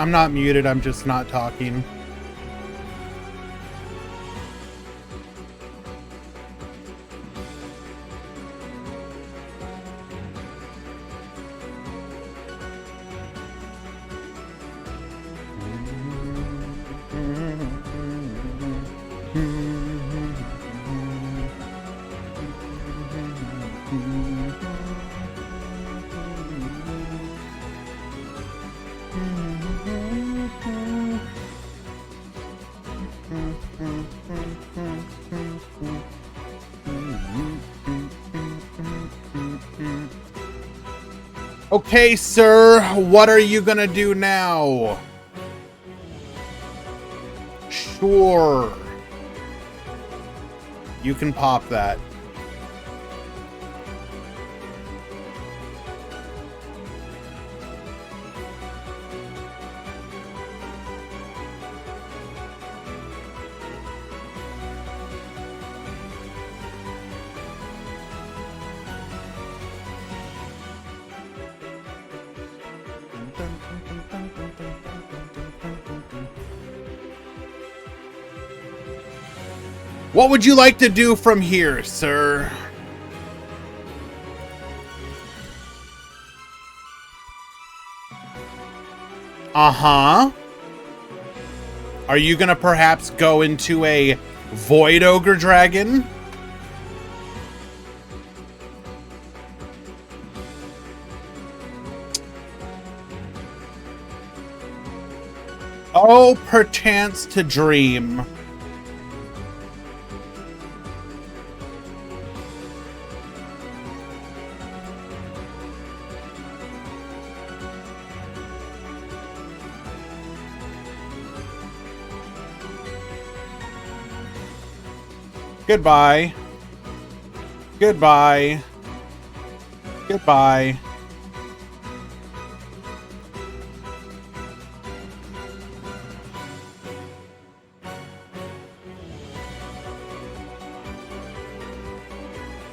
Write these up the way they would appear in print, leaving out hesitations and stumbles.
I'm not muted, I'm just not talking. Okay, sir, what are you gonna do now? Sure. You can pop that. What would you like to do from here, sir? Uh-huh. Are you gonna perhaps go into a Void Ogre Dragon? Oh, perchance to dream. Goodbye. Goodbye. Goodbye.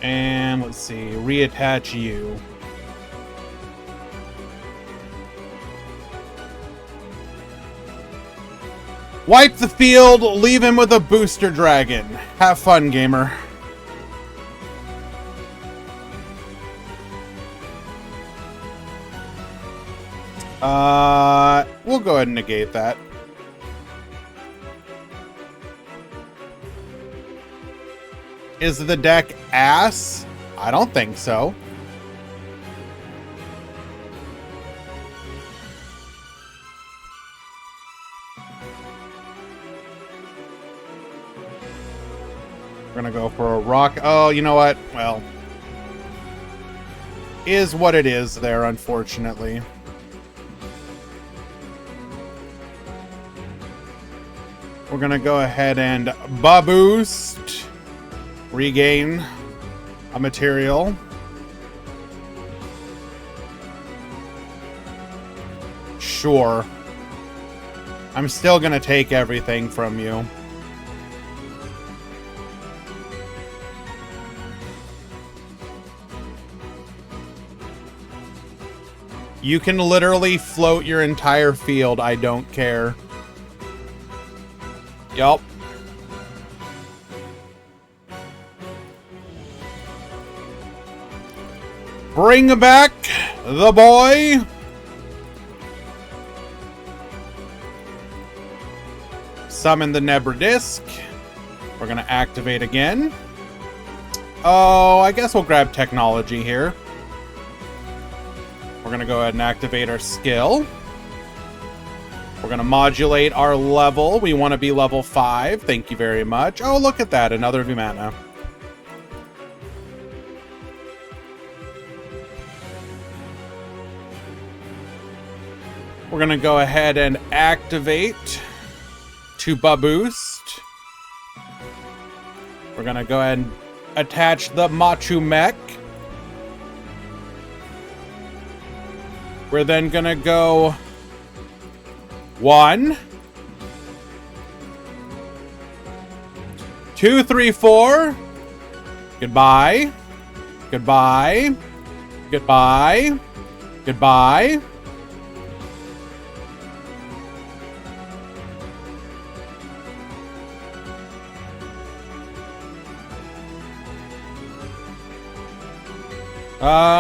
And let's see, reattach you. Wipe the field, leave him with a booster dragon. Have fun, gamer. We'll go ahead and negate that. Is the deck ass? I don't think so. We're gonna go for a rock. Oh, you know what? Well, is what it is there, unfortunately. We're gonna go ahead and boost. Regain a material. Sure. I'm still gonna take everything from you. You can literally float your entire field. I don't care. Yup. Bring back the boy. Summon the Nebra Disc. We're going to activate again. Oh, I guess we'll grab technology here. We're going to go ahead and activate our skill. We're going to modulate our level. We want to be level 5. Thank you very much. Oh, look at that. Another Vimana. We're going to go ahead and activate to boost. We're going to go ahead and attach the Machu Mech. We're then going to go 1, 2, 3, 4. Goodbye. Goodbye. Goodbye. Goodbye.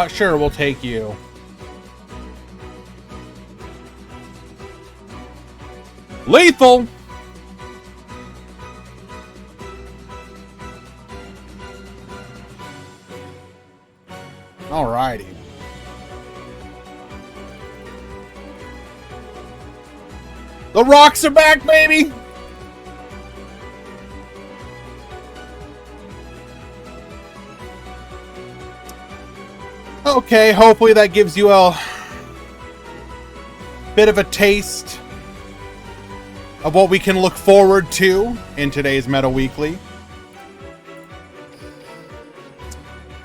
Sure, we'll take you. Lethal! Alrighty. The rocks are back, baby! Okay, hopefully that gives you a bit of a taste of what we can look forward to in today's Meta Weekly.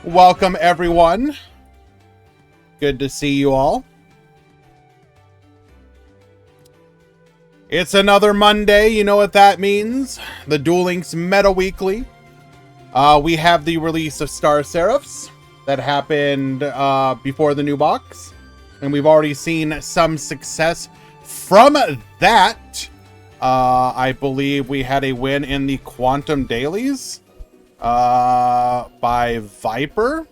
Welcome, everyone. Good to see you all. It's another Monday. You know what that means. The Duel Links Meta Weekly. We have the release of Star Seraphs that happened before the new box. And we've already seen some success from that. I believe we had a win in the Quantum Dailies by Viper.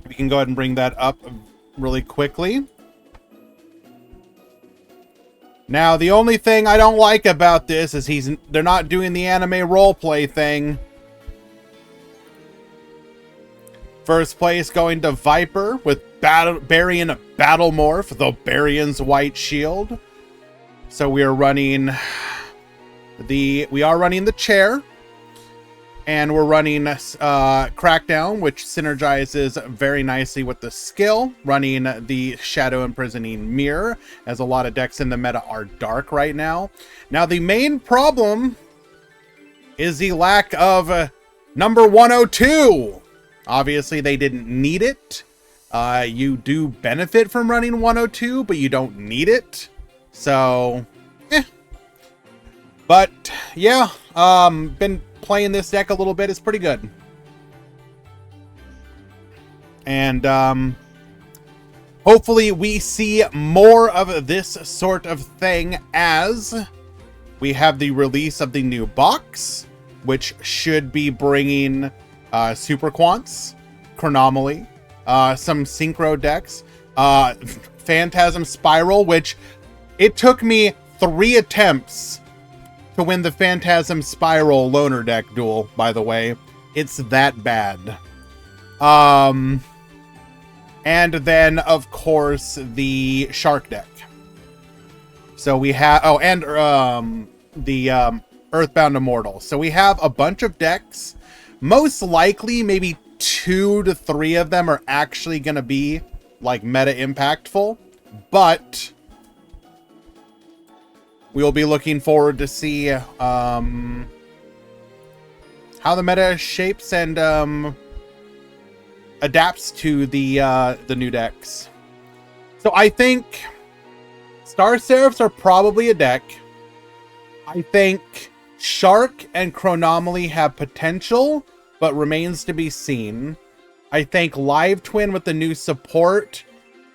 We can go ahead and bring that up really quickly. Now, the only thing I don't like about this is they're not doing the anime roleplay thing. First place going to Viper with Barian Battle Morph, the Barian's White Shield. So we are running the chair. And we're running Crackdown, which synergizes very nicely with the skill. Running the Shadow Imprisoning Mirror, as a lot of decks in the meta are dark right now. Now, the main problem is the lack of number 102. Obviously, they didn't need it. You do benefit from running 102, but you don't need it. So, But, yeah, been playing this deck a little bit. Is pretty good. And hopefully we see more of this sort of thing as we have the release of the new box, which should be bringing Super Quants, Chronomaly, some Synchro decks, Phantasm Spiral, which it took me 3 attempts to win the Phantasm Spiral Loner deck duel, by the way. It's that bad. And then, of course, the Shark deck. So we have... Oh, and the Earthbound Immortal. So we have a bunch of decks. Most likely, maybe 2 to 3 of them are actually going to be, like, meta impactful. But we'll be looking forward to see how the meta shapes and adapts to the new decks. So I think Star Seraphs are probably a deck. I think Shark and Chronomaly have potential, but remains to be seen. I think Live Twin with the new support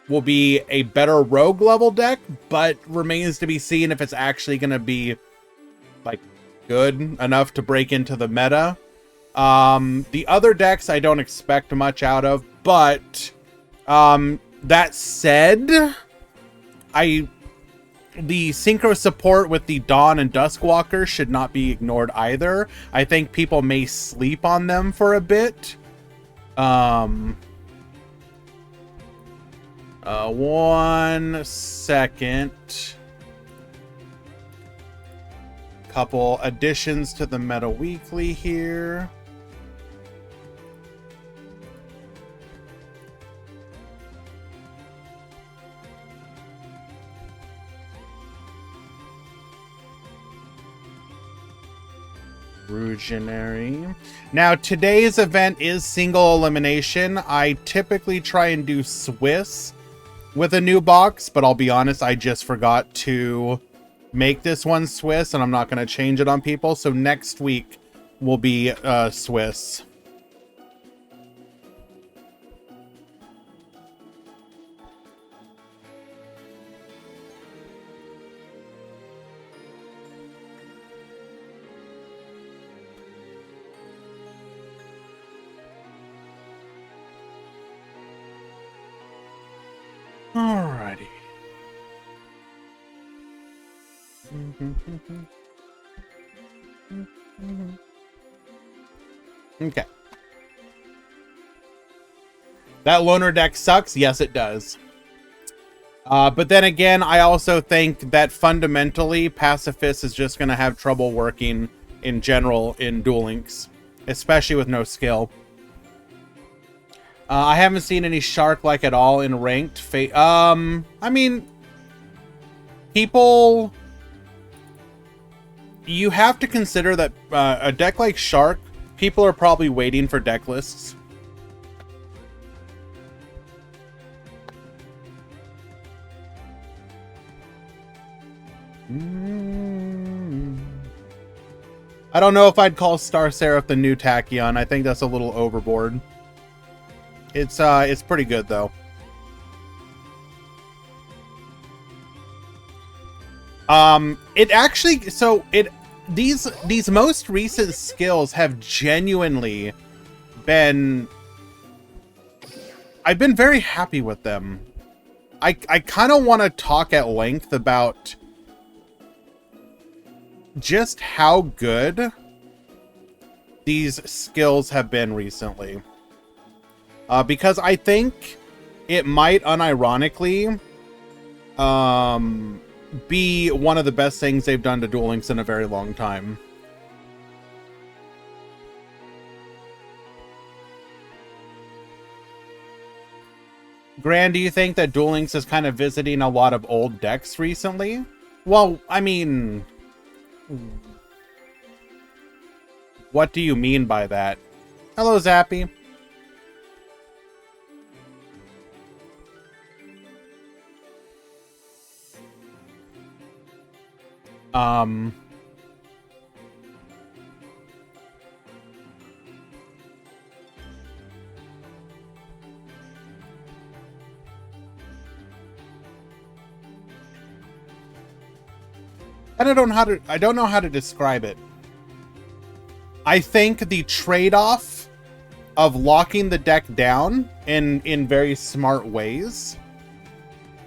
will be a better rogue level deck, but remains to be seen if it's actually going to be like good enough to break into the meta. The other decks I don't expect much out of, but that said, the Synchro support with the Dawn and Duskwalker should not be ignored either. I think people may sleep on them for a bit. One second. Couple additions to the Meta Weekly here. Rougeonary. Now, today's event is single elimination. I typically try and do Swiss with a new box, but I'll be honest, I just forgot to make this one Swiss, and I'm not going to change it on people. So next week will be Swiss. Alrighty. Okay. That loner deck sucks. Yes, it does. But then again, I also think that fundamentally, Pacifist is just going to have trouble working in general in Duel Links, especially with no skill. I haven't seen any Shark-like at all in ranked. I mean, people... You have to consider that a deck like Shark, people are probably waiting for deck lists. I don't know if I'd call Star Seraph the new Tachyon. I think that's a little overboard. It's pretty good though. It actually, these most recent skills have genuinely been, I've been very happy with them. I kind of want to talk at length about just how good these skills have been recently. Because I think it might unironically be one of the best things they've done to Duel Links in a very long time. Gran, do you think that Duel Links is kind of visiting a lot of old decks recently? Well, I mean, what do you mean by that? Hello, Zappy. I don't know how to describe it. I think the trade-off of locking the deck down in very smart ways.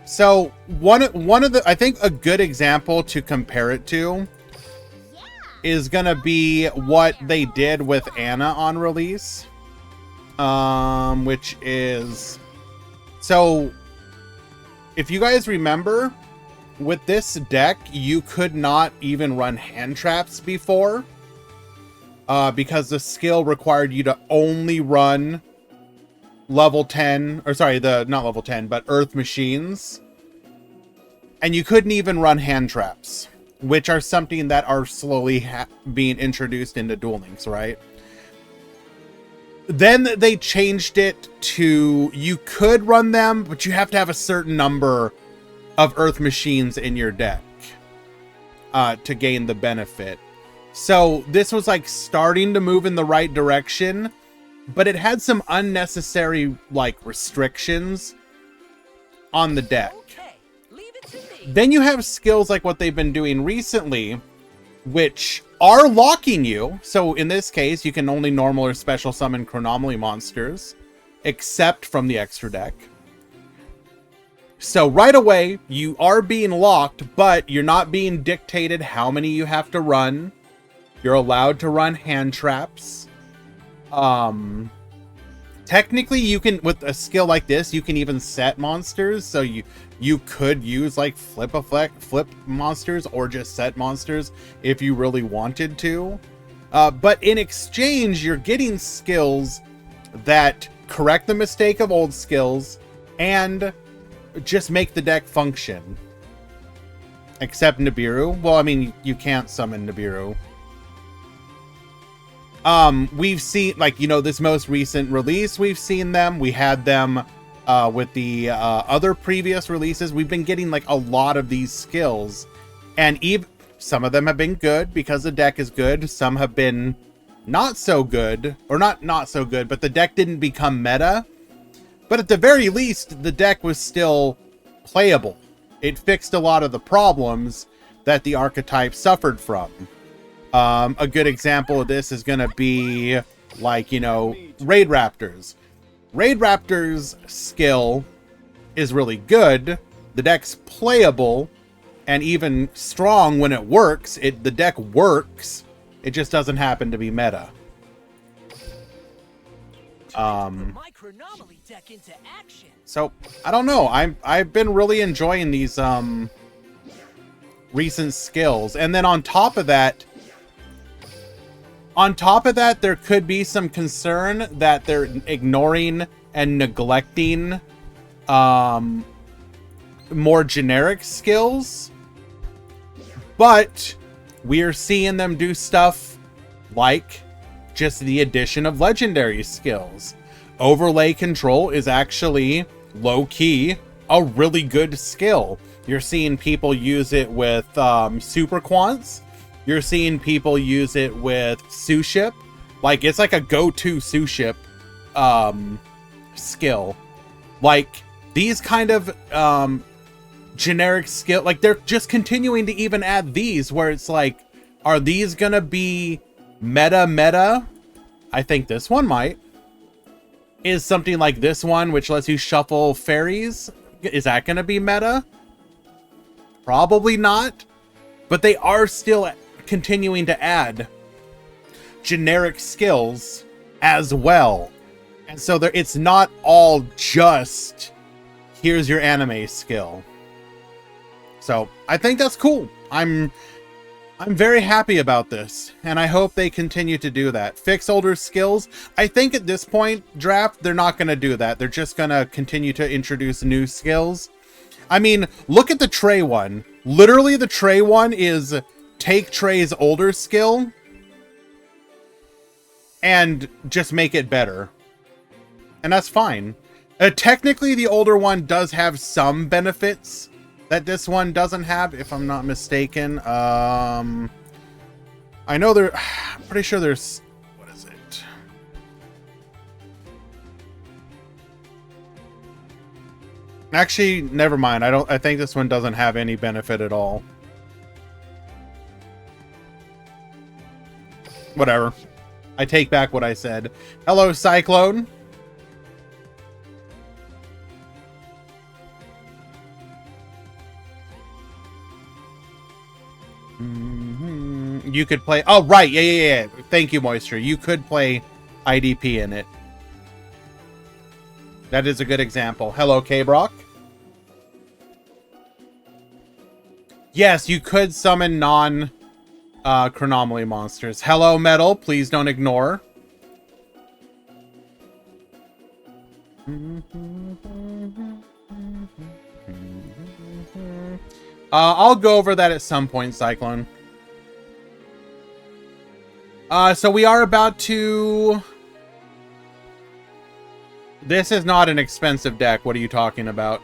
So one of the, I think a good example to compare it to is gonna be what they did with Anna on release, which is, so if you guys remember, with this deck you could not even run hand traps before, because the skill required you to only run level 10, or sorry, not level 10, but Earth Machines. And you couldn't even run hand traps, which are something that are slowly being introduced into Duel Links, right? Then they changed it to, you could run them, but you have to have a certain number of Earth Machines in your deck to gain the benefit. So this was like starting to move in the right direction, but it had some unnecessary like restrictions on the deck. Okay, leave it to me. Then you have skills like what they've been doing recently, which are locking you. So in this case, you can only normal or special summon Chronomaly monsters, except from the extra deck. So right away, you are being locked, but you're not being dictated how many you have to run. You're allowed to run hand traps. Technically, you can, with a skill like this, you can even set monsters. So you could use like flip monsters or just set monsters if you really wanted to. But in exchange, you're getting skills that correct the mistake of old skills and just make the deck function. Except Nibiru. Well, I mean, you can't summon Nibiru. We've seen, like, you know, this most recent release, we've seen them. We had them with the other previous releases. We've been getting like a lot of these skills, and even some of them have been good because the deck is good. Some have been not so good, or not so good, but the deck didn't become meta. But at the very least, the deck was still playable. It fixed a lot of the problems that the archetype suffered from. A good example of this is going to be, like, you know, Raid Raptors. Raid Raptors' skill is really good. The deck's playable and even strong when it works. The deck works. It just doesn't happen to be meta. So I don't know. I've been really enjoying these recent skills, and then on top of that, there could be some concern that they're ignoring and neglecting more generic skills, but we're seeing them do stuff like just the addition of legendary skills. Overlay control is actually low-key a really good skill. You're seeing people use it with super quants. You're seeing people use it with Suship. Like, it's like a go-to Suship skill. Like, these kind of generic skill, like, they're just continuing to even add these, where it's like, are these gonna be meta? I think this one might. Is something like this one, which lets you shuffle fairies, is that gonna be meta? Probably not. But they are still continuing to add generic skills as well. And so it's not all just, here's your anime skill. So I think that's cool. I'm very happy about this, and I hope they continue to do that. Fix older skills. I think at this point, draft, they're not going to do that. They're just going to continue to introduce new skills. I mean, look at the Trey one. Literally, the Trey one is take Trey's older skill and just make it better. And that's fine. Technically, the older one does have some benefits that this one doesn't have, if I'm not mistaken. I know I'm pretty sure there's, what is it? Actually, never mind. I think this one doesn't have any benefit at all. Whatever. I take back what I said. Hello, Cyclone. You could play... Oh, right. Yeah. Thank you, Moisture. You could play IDP in it. That is a good example. Hello, K-Brock. Yes, you could summon non-Chronomaly monsters. Hello, Metal. Please don't ignore. I'll go over that at some point, Cyclone. So we are about to... This is not an expensive deck. What are you talking about?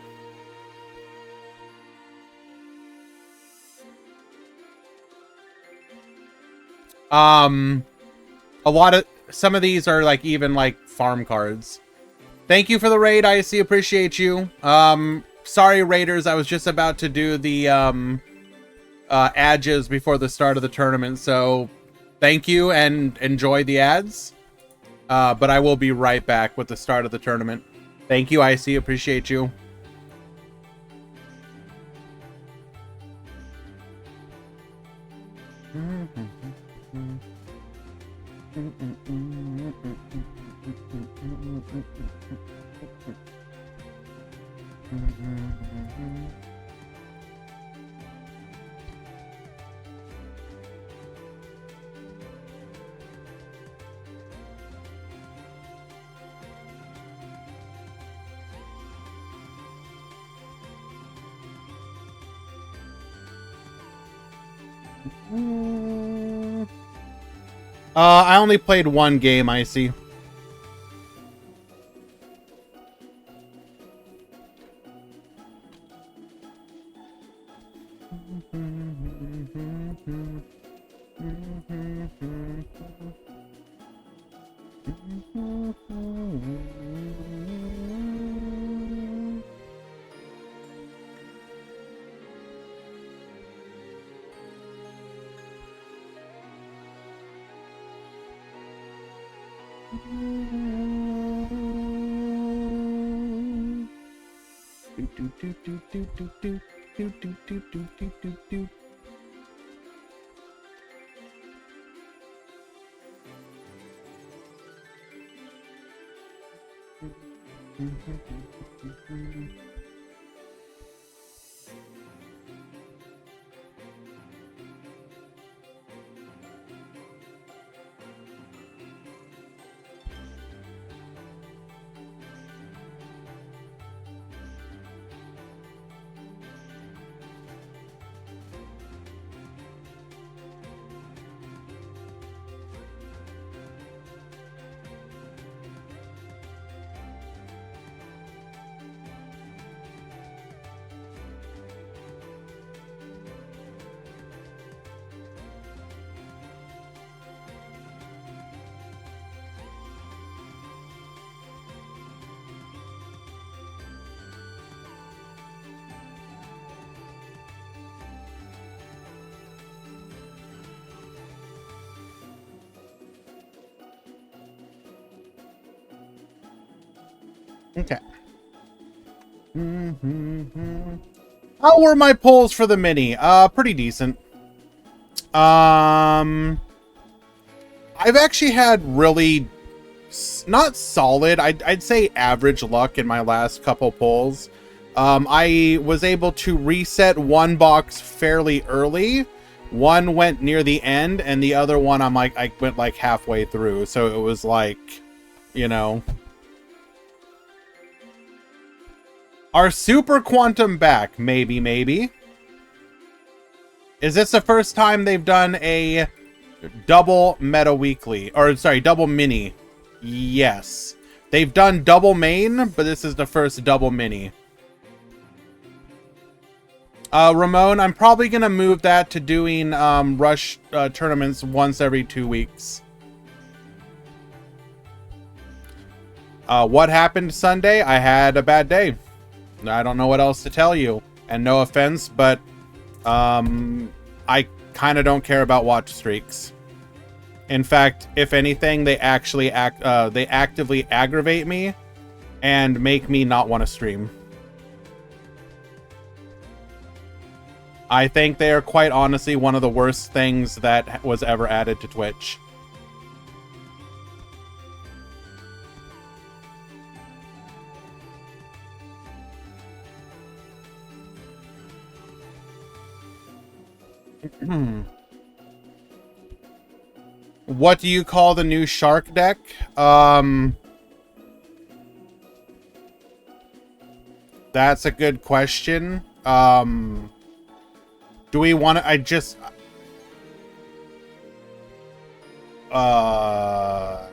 Some of these are like even like farm cards. Thank you for the raid, IC. Appreciate you. Sorry, Raiders. I was just about to do the ads before the start of the tournament, so thank you and enjoy the ads. But I will be right back with the start of the tournament. Thank you, IC. Appreciate you. I only played one game, I see. Okay. How were my polls for the mini? Pretty decent. I've actually had really not solid, I'd say average luck in my last couple polls. I was able to reset one box fairly early. One went near the end, and the other one I went like halfway through. So it was like, you know. Are Super Quantum back? Maybe, maybe. Is this the first time they've done a double meta weekly? Or, sorry, double mini. Yes. They've done double main, but this is the first double mini. Ramon, I'm probably going to move that to doing rush tournaments once every 2 weeks. What happened Sunday? I had a bad day. I don't know what else to tell you. And no offense, but I kind of don't care about watch streaks. In fact, if anything, they actually they actively aggravate me and make me not want to stream. I think they are quite honestly one of the worst things that was ever added to Twitch. What do you call the new shark deck? That's a good question. Do we want to... I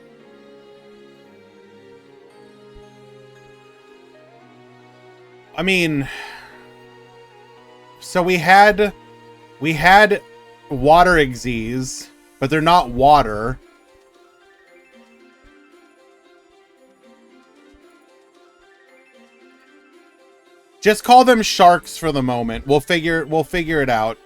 mean... So we had water exes, but they're not water. Just call them sharks for the moment. We'll figure it out.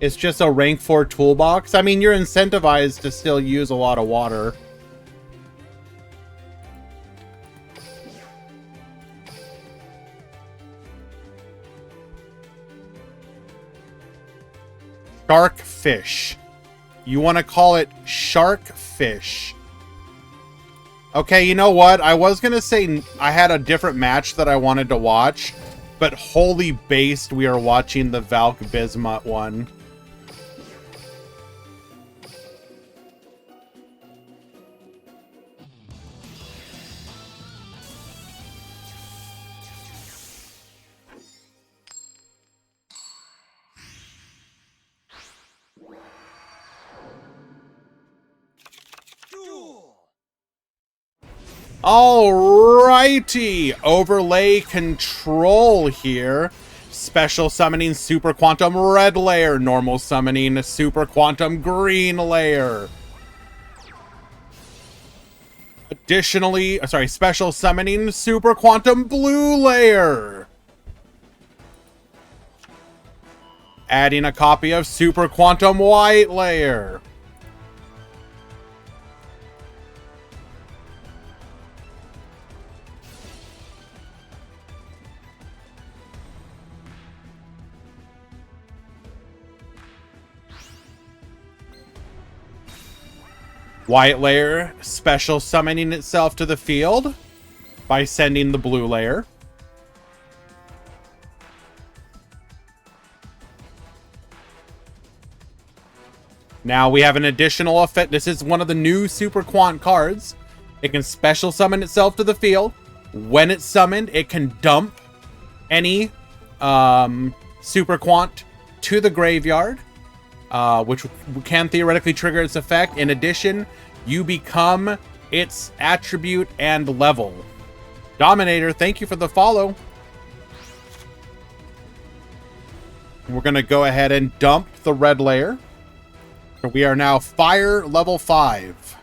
It's just a rank 4 toolbox. I mean, you're incentivized to still use a lot of water. Shark fish. You want to call it shark fish. Okay, you know what? I was going to say I had a different match that I wanted to watch, but holy based, we are watching the Valk Bismuth one. Alrighty, overlay control here. Special summoning super quantum red layer, normal summoning super quantum green layer. Additionally, sorry, special summoning super quantum blue layer. Adding a copy of Super Quantum White Layer. White Layer special summoning itself to the field by sending the blue layer. Now we have an additional effect. This is one of the new Super Quant cards. It can special summon itself to the field. When it's summoned, it can dump any Super Quant to the graveyard, which can theoretically trigger its effect. In addition, you become its attribute and level. Dominator, thank you for the follow. We're going to go ahead and dump the red layer. So we are now fire level 5.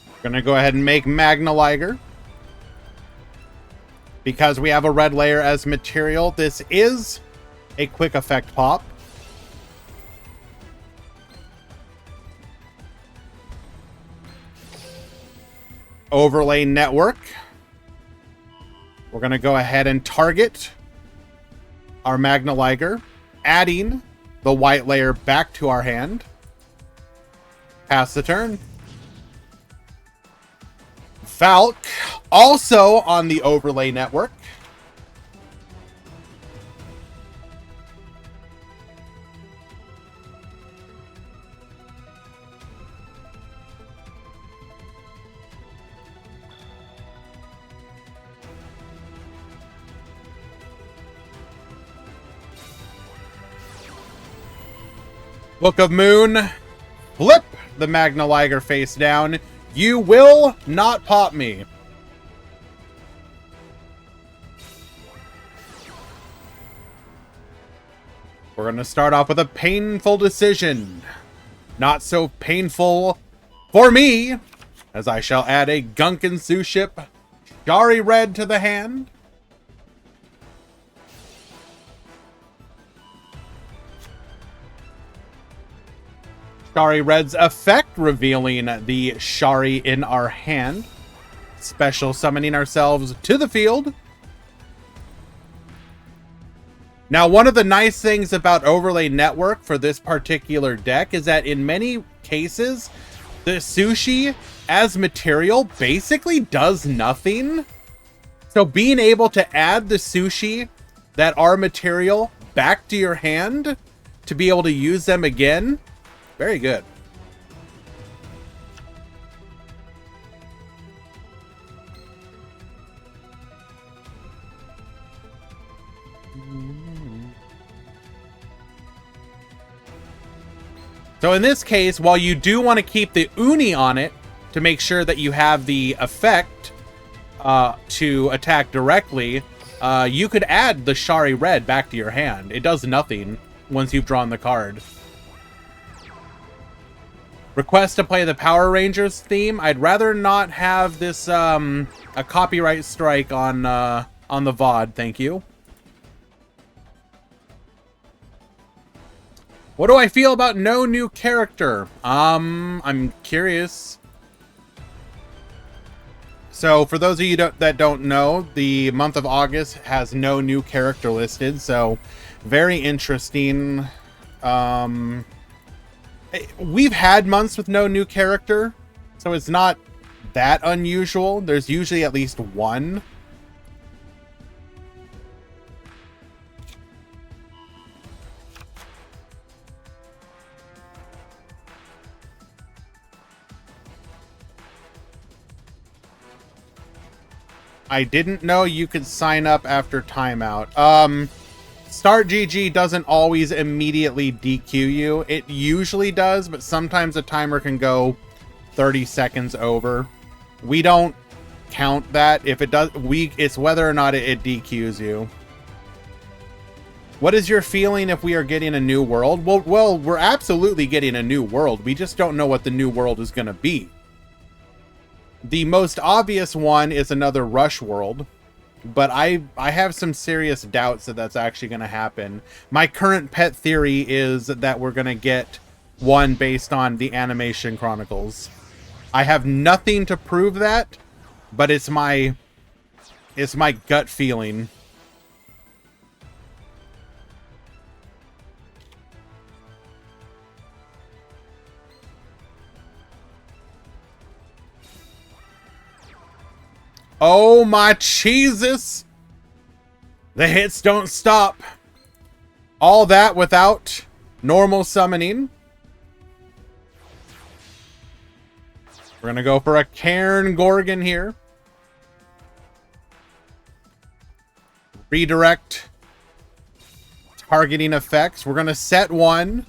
We're going to go ahead and make Magna Liger. Because we have a red layer as material, this is a quick effect pop. Overlay network. We're going to go ahead and target our Magna Liger, adding the white layer back to our hand. Pass the turn. Falk, also on the overlay network. Book of Moon, flip the Magna Liger face down. You will not pop me. We're going to start off with a painful decision. Not so painful for me, as I shall add a Gunkin Suship Shari Red to the hand. Shari Red's effect, revealing the Shari in our hand. Special summoning ourselves to the field. Now, one of the nice things about Overlay Network for this particular deck is that in many cases, the sushi as material basically does nothing. So being able to add the sushi that are material back to your hand to be able to use them again, very good. So in this case, while you do want to keep the uni on it to make sure that you have the effect to attack directly, you could add the Shari Red back to your hand. It does nothing once you've drawn the card. Request to play the Power Rangers theme. I'd rather not have this a copyright strike on the VOD, thank you. What do I feel about no new character? I'm curious. So for those of you that don't know, the month of August has no new character listed, so very interesting. We've had months with no new character, so it's not that unusual. There's usually at least one. I didn't know you could sign up after timeout. Start GG doesn't always immediately DQ you. It usually does, but sometimes a timer can go 30 seconds over. We don't count that. If it does, it's whether or not it DQs you. What is your feeling if we are getting a new world? Well, we're absolutely getting a new world. We just don't know what the new world is going to be. The most obvious one is another Rush world, but I have some serious doubts that that's actually going to happen. My current pet theory is that we're going to get one based on the Animation Chronicles. I have nothing to prove that, but it's my gut feeling. Oh my Jesus! The hits don't stop. All that without normal summoning. We're gonna go for a Cairn Gorgon here. Redirect. Targeting effects. We're gonna set 1.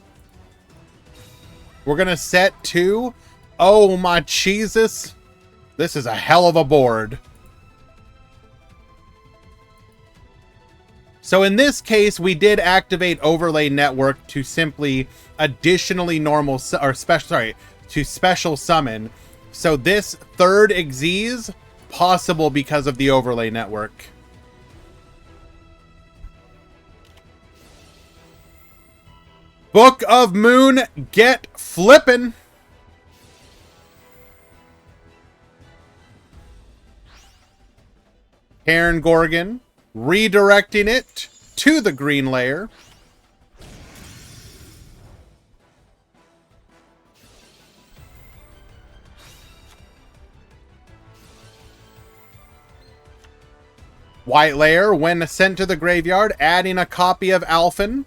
We're gonna set 2. Oh my Jesus! This is a hell of a board. So in this case, we did activate Overlay Network to simply additionally normal or special summon. So this third Xyz possible because of the Overlay Network. Book of Moon, get flippin'. Cairn Gorgon. Redirecting it to the green layer. White layer, when sent to the graveyard, adding a copy of Alphen.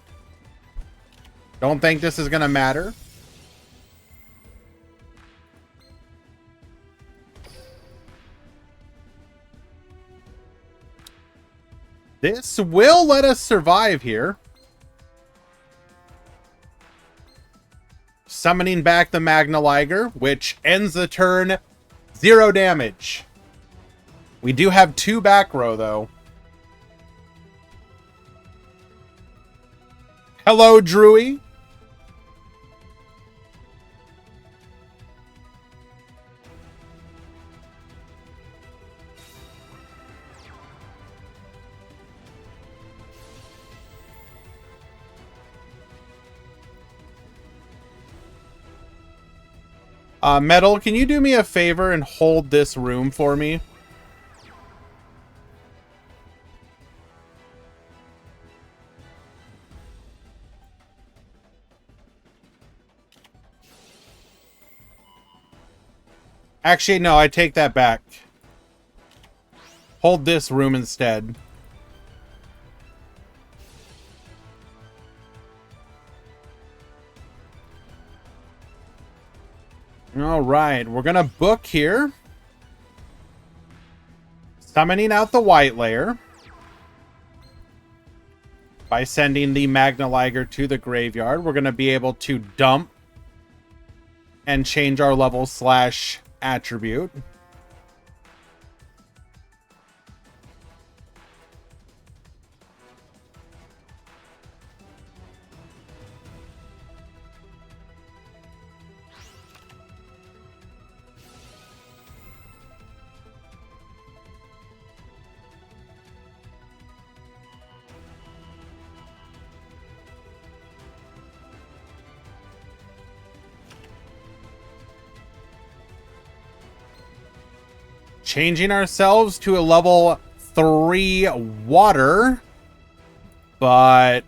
Don't think this is going to matter. This will let us survive here. Summoning back the Magna Liger, which ends the turn 0 damage. We do have 2 back row, though. Hello, Druy. Metal, can you do me a favor and hold this room for me? Actually, no, I take that back. Hold this room instead. All right, we're going to book here. Summoning out the white layer. By sending the Magna Liger to the graveyard, we're going to be able to dump and change our level / attribute. Changing ourselves to a level 3 water. But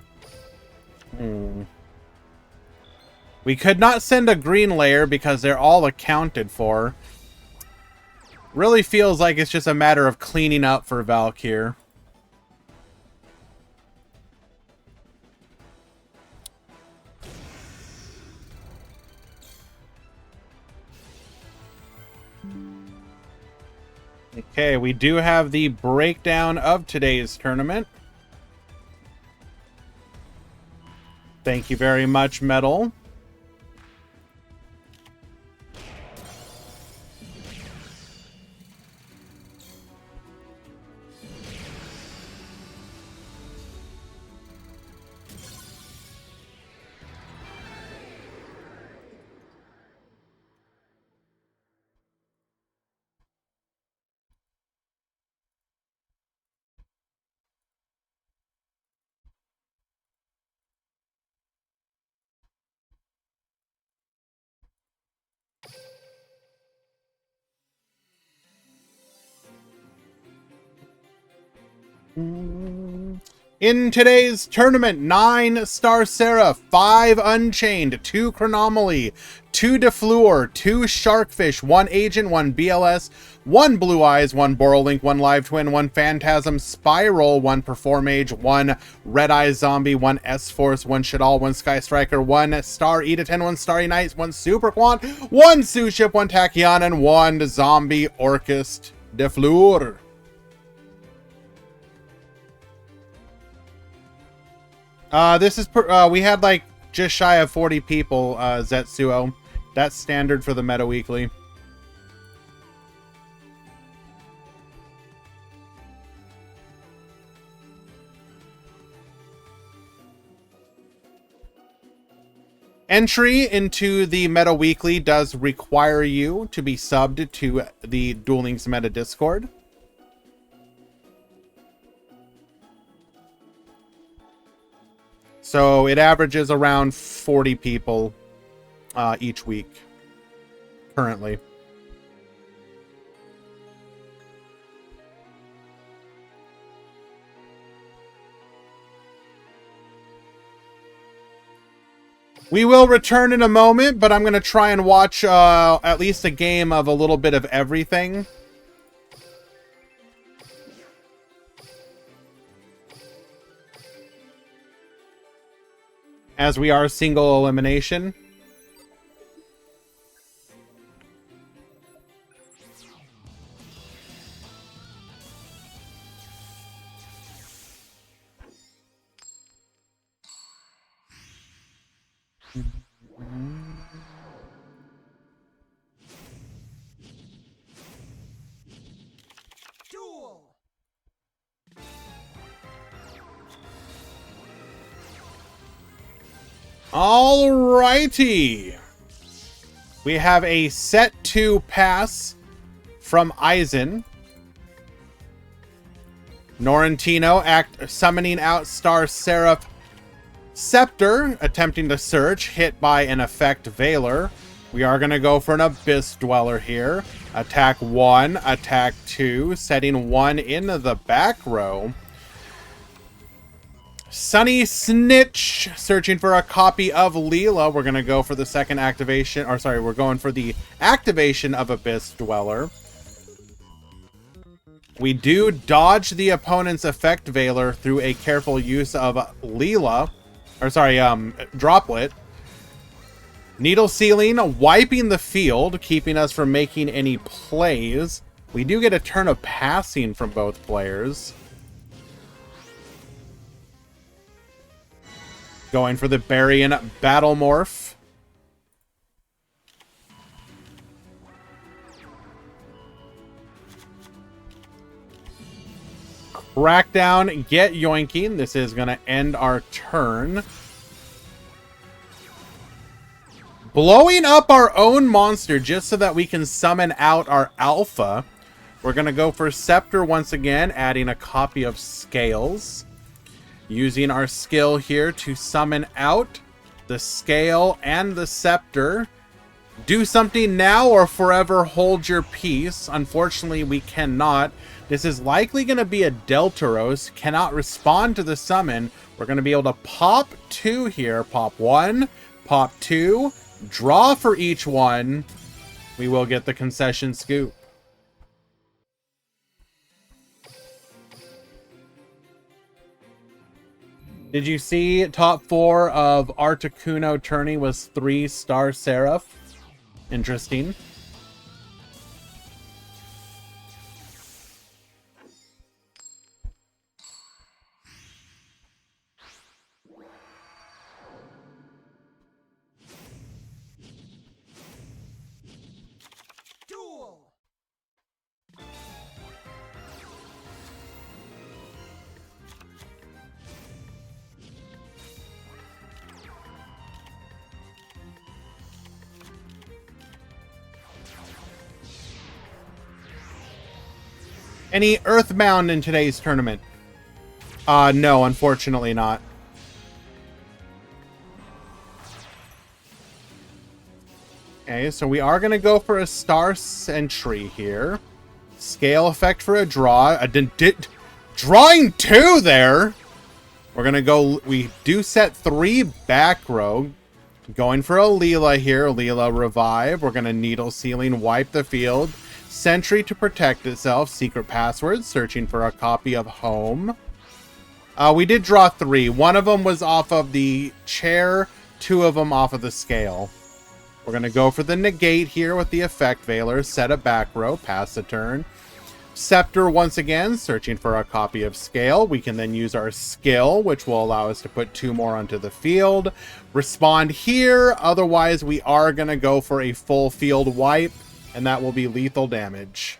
we could not send a green layer because they're all accounted for. Really feels like it's just a matter of cleaning up for Valk here. Okay, we do have the breakdown of today's tournament. Thank you very much, Metal. In today's tournament, 9 Star Seraph, 5 Unchained, 2 Chronomaly, 2 Defleur, 2 Sharkfish, 1 Agent, 1 BLS, 1 Blue Eyes, 1 Borrelink, 1 Live Twin, 1 Phantasm Spiral, 1 Performage, 1 Red Eye Zombie, 1 S-Force, 1 Shadal, 1 Sky Striker, 1 Star Edaten, 1 Starry Knights, 1 Super Quant, 1 Suship, 1 Tachyon, and 1 Zombie Orchest Defleur. This is, we had like just shy of 40 people, Zetsuo. That's standard for the Meta Weekly. Entry into the Meta Weekly does require you to be subbed to the Duel Links Meta Discord. So it averages around 40 people each week, currently. We will return in a moment, but I'm going to try and watch at least a game of a little bit of everything. As we are single elimination. Duel. Alrighty. We have a set 2 pass from Aizen. Norrentino summoning out Star Seraph Scepter, attempting to search, hit by an effect Veiler. We are going to go for an Abyss Dweller here. Attack 1, attack 2, setting 1 in the back row. Sunny Snitch, searching for a copy of Leela. We're going to go for the second activation, or sorry, we're going for the activation of Abyss Dweller. We do dodge the opponent's effect Veiler through a careful use of Leela, or sorry, Droplet. Needle Sealing, wiping the field, keeping us from making any plays. We do get a turn of passing from both players. Going for the Barian Battle Morph. Crackdown, get yoinking. This is going to end our turn. Blowing up our own monster just so that we can summon out our alpha. We're going to go for Scepter once again, adding a copy of Scales. Using our skill here to summon out the Scale and the Scepter. Do something now or forever hold your peace. Unfortunately, we cannot. This is likely going to be a Deltaros. Cannot respond to the summon. We're going to be able to pop 2 here. Pop 1, pop 2, draw for each one. We will get the concession scoop. Did you see top 4 of Articuno tourney was 3 Star Seraph? Interesting. Duel. Any Earthbound in today's tournament? No, unfortunately not. Okay, so we are going to go for a Star Sentry here. Scale effect for a draw. Drawing 2 there. We're going to go... We do set 3 back row. Going for a Leela here. Leela revive. We're going to Needle Sealing, wipe the field. Sentry to protect itself. Secret password. Searching for a copy of Home. We did draw 3. One of them was off of the chair. 2 of them off of the scale. We're going to go for the negate here with the effect veiler. Set a back row. Pass the turn. Scepter once again, searching for a copy of Scale. We can then use our skill, which will allow us to put 2 more onto the field. Respond here, otherwise we are going to go for a full field wipe, and that will be lethal damage.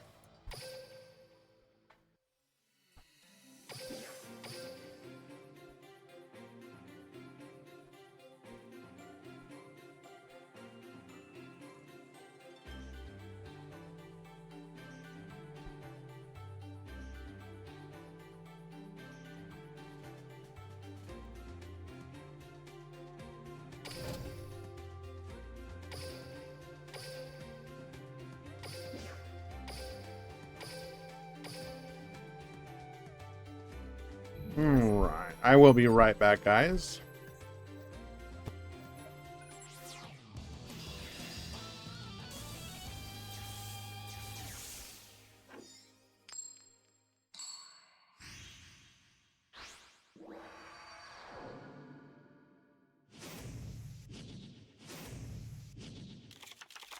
Right. I will be right back, guys.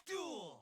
Duel.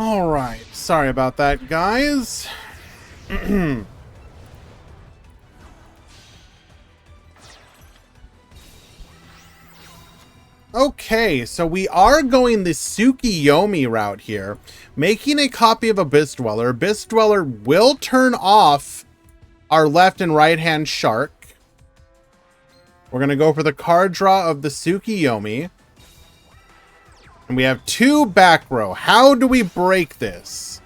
All right. Sorry about that, guys. Okay, so we are going the Tsukiyomi route here. Making a copy of Abyss Dweller. Abyss Dweller will turn off our left and right hand shark. We're going to go for the card draw of the Tsukiyomi. And we have 2 back row. How do we break this?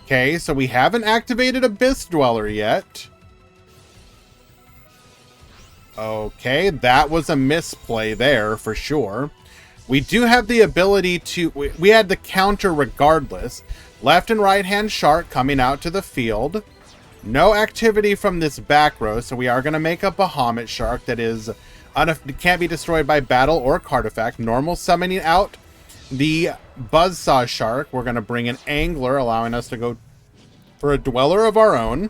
Okay, so we haven't activated Abyss Dweller yet. Okay, that was a misplay there for sure. We do have the ability to... We had the counter regardless. Left and right hand shark coming out to the field. No activity from this back row, so we are going to make a Bahamut shark that is can't be destroyed by battle or card effect. Normal summoning out the Buzzsaw shark. We're going to bring an Angler, allowing us to go for a Dweller of our own.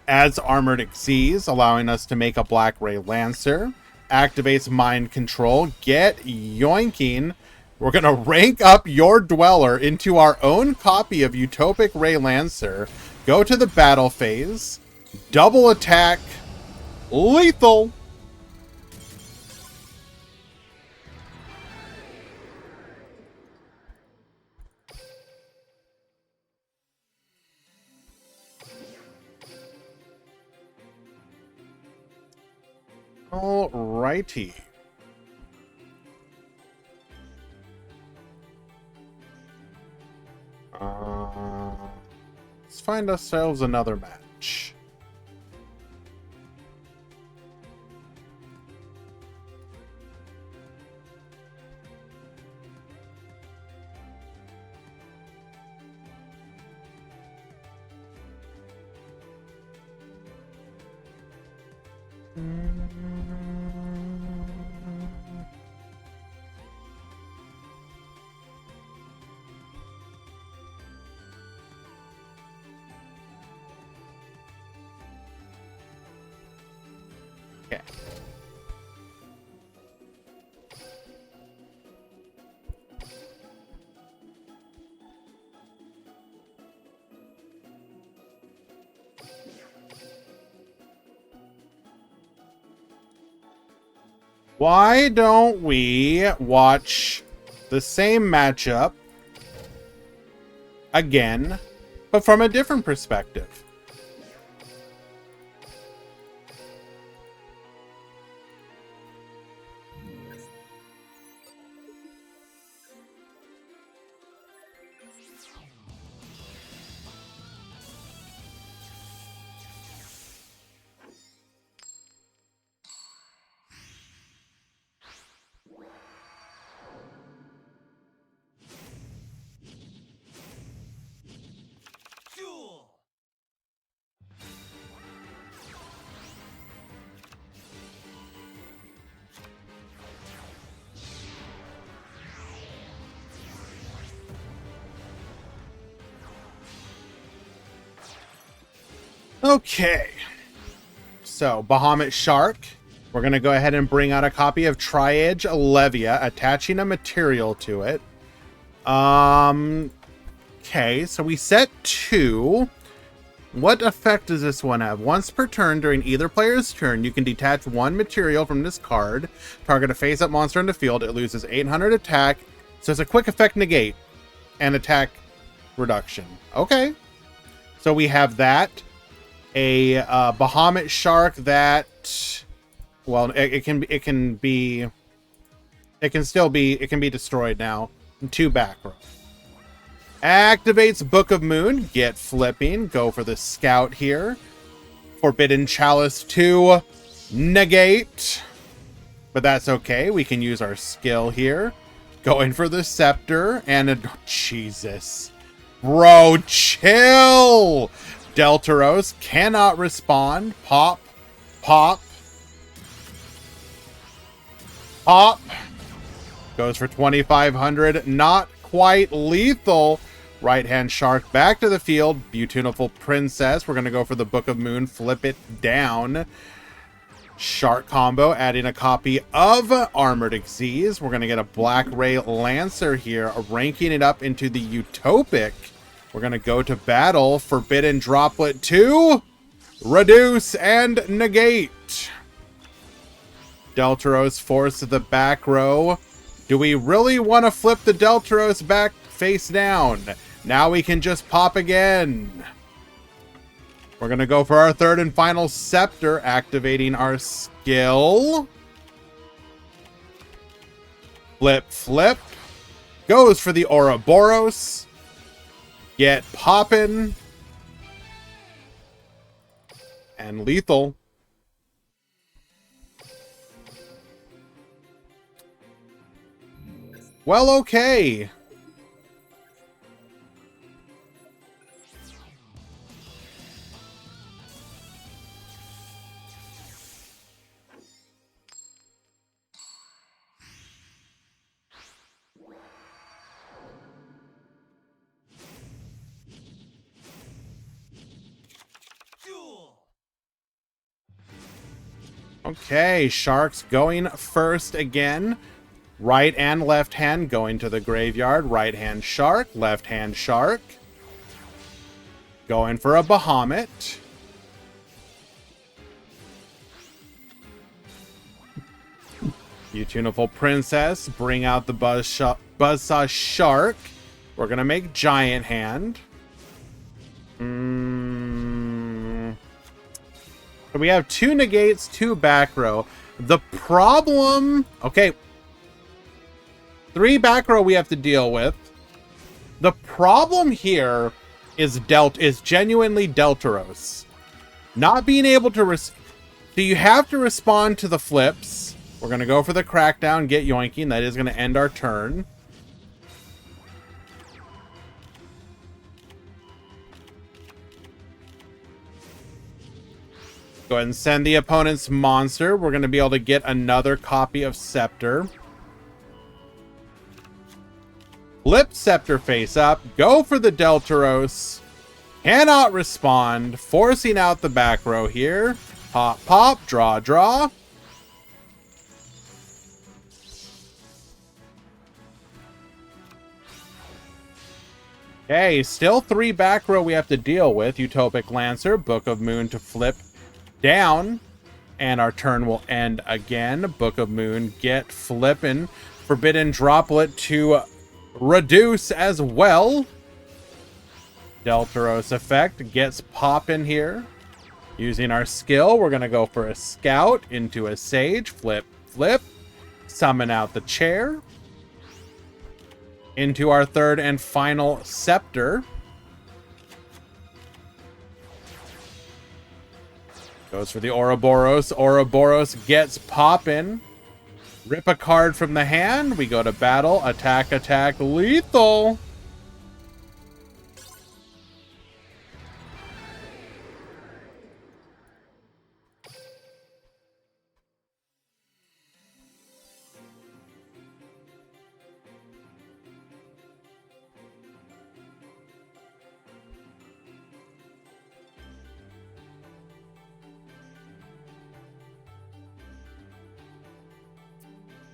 Adds Armored Xyz, allowing us to make a Black Ray Lancer. Activates Mind Control. Get yoinking. We're going to rank up your Dweller into our own copy of Utopic Ray Lancer. Go to the battle phase. Double attack. Lethal. Alrighty. Let's find ourselves another match. Okay. Why don't we watch the same matchup again, but from a different perspective? Duel. Okay. So, Bahamut Shark. We're going to go ahead and bring out a copy of Tri-Edge Levia, attaching a material to it. Okay, so we set 2. What effect does this one have? Once per turn during either player's turn, you can detach 1 material from this card. Target a face-up monster in the field. It loses 800 attack. So it's a quick effect negate and attack reduction. Okay. So we have that. A Bahamut Shark that, well, it can be destroyed now. 2 back row. Activates Book of Moon. Get flipping. Go for the Scout here. Forbidden Chalice to negate. But that's okay. We can use our skill here. Going for the Scepter. And a... Jesus. Bro, chill! Deltaros cannot respond. Pop. Pop. Pop. Goes for 2,500. Not quite lethal. Right-hand Shark back to the field. Beautiful Princess. We're going to go for the Book of Moon. Flip it down. Shark combo, adding a copy of Armored Xyz. We're going to get a Black Ray Lancer here, ranking it up into the Utopic. We're going to go to battle. Forbidden Droplet 2. Reduce and negate. Deltaros force to the back row. Do we really want to flip the Deltaros back face down? Now we can just pop again. We're going to go for our third and final Scepter, activating our skill. Flip, flip. Goes for the Ouroboros. Get poppin'. And lethal. Well, okay. Okay, Sharks going first again. Right and left hand going to the graveyard. Right hand Shark, left hand Shark. Going for a Bahamut. You tuneful Princess, bring out the Buzzsaw Shark. We're going to make Giant Hand. So we have 2 negates, 2 back row. The problem... Okay. 3 back row we have to deal with. The problem here is genuinely Deltaros. Not being able to... So you have to respond to the flips. We're going to go for the Crackdown, get yoinking. That is going to end our turn. Go ahead and send the opponent's monster. We're going to be able to get another copy of Scepter. Flip Scepter face up. Go for the Deltaros. Cannot respond. Forcing out the back row here. Pop, pop. Draw, draw. Okay, still 3 back row we have to deal with. Utopic Lancer. Book of Moon to flip down, and our turn will end again. Book of Moon, get flippin'. Forbidden Droplet to reduce as well. Deltaros effect gets poppin' here. Using our skill, we're gonna go for a Scout into a Sage. Flip, flip. Summon out the chair. Into our third and final Scepter. Goes for the Ouroboros. Ouroboros gets poppin'. Rip a card from the hand. We go to battle. Attack, attack, lethal.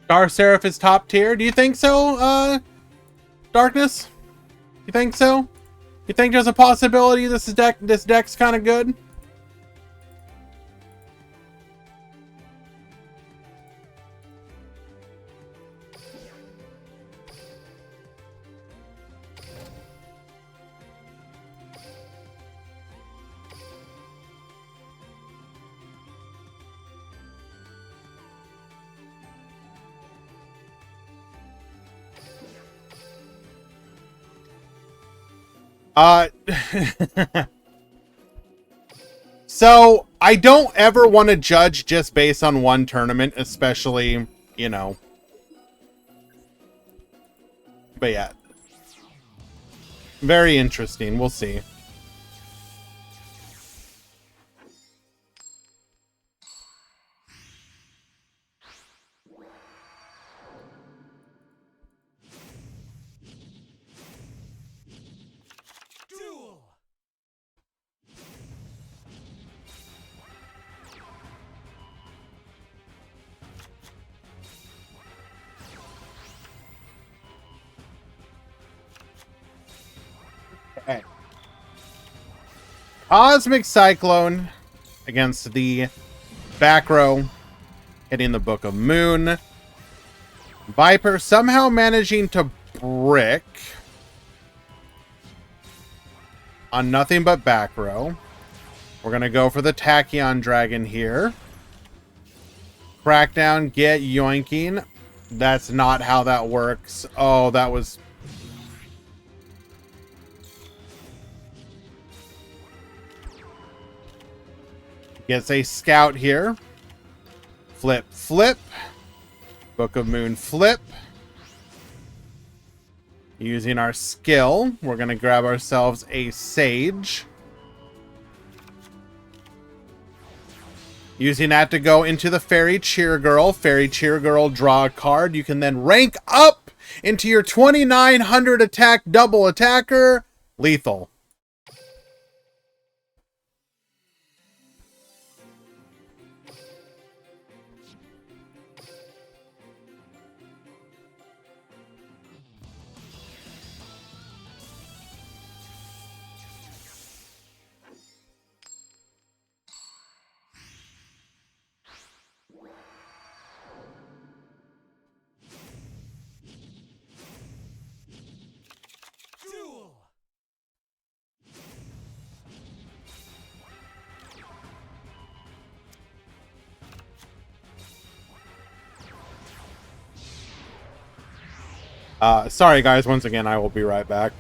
Star Seraph is top tier. Do you think so, Darkness? You think so? You think there's a possibility this deck's kind of good? So, I don't ever want to judge just based on one tournament, especially, you know. But yeah. Very interesting. We'll see. Duel. Cosmic Cyclone against the back row, hitting the Book of Moon. Viper somehow managing to brick on nothing but back row. We're going to go for the Tachyon Dragon here. Crackdown, get yoinking. That's not how that works. Oh, that was... Gets a scout here. Flip, flip. Book of Moon, flip. Using our skill, we're going to grab ourselves a Sage. Using that to go into the Fairy Cheer Girl. Fairy Cheer Girl, draw a card. You can then rank up into your 2900 attack double attacker. Lethal. Sorry guys, once again, I will be right back.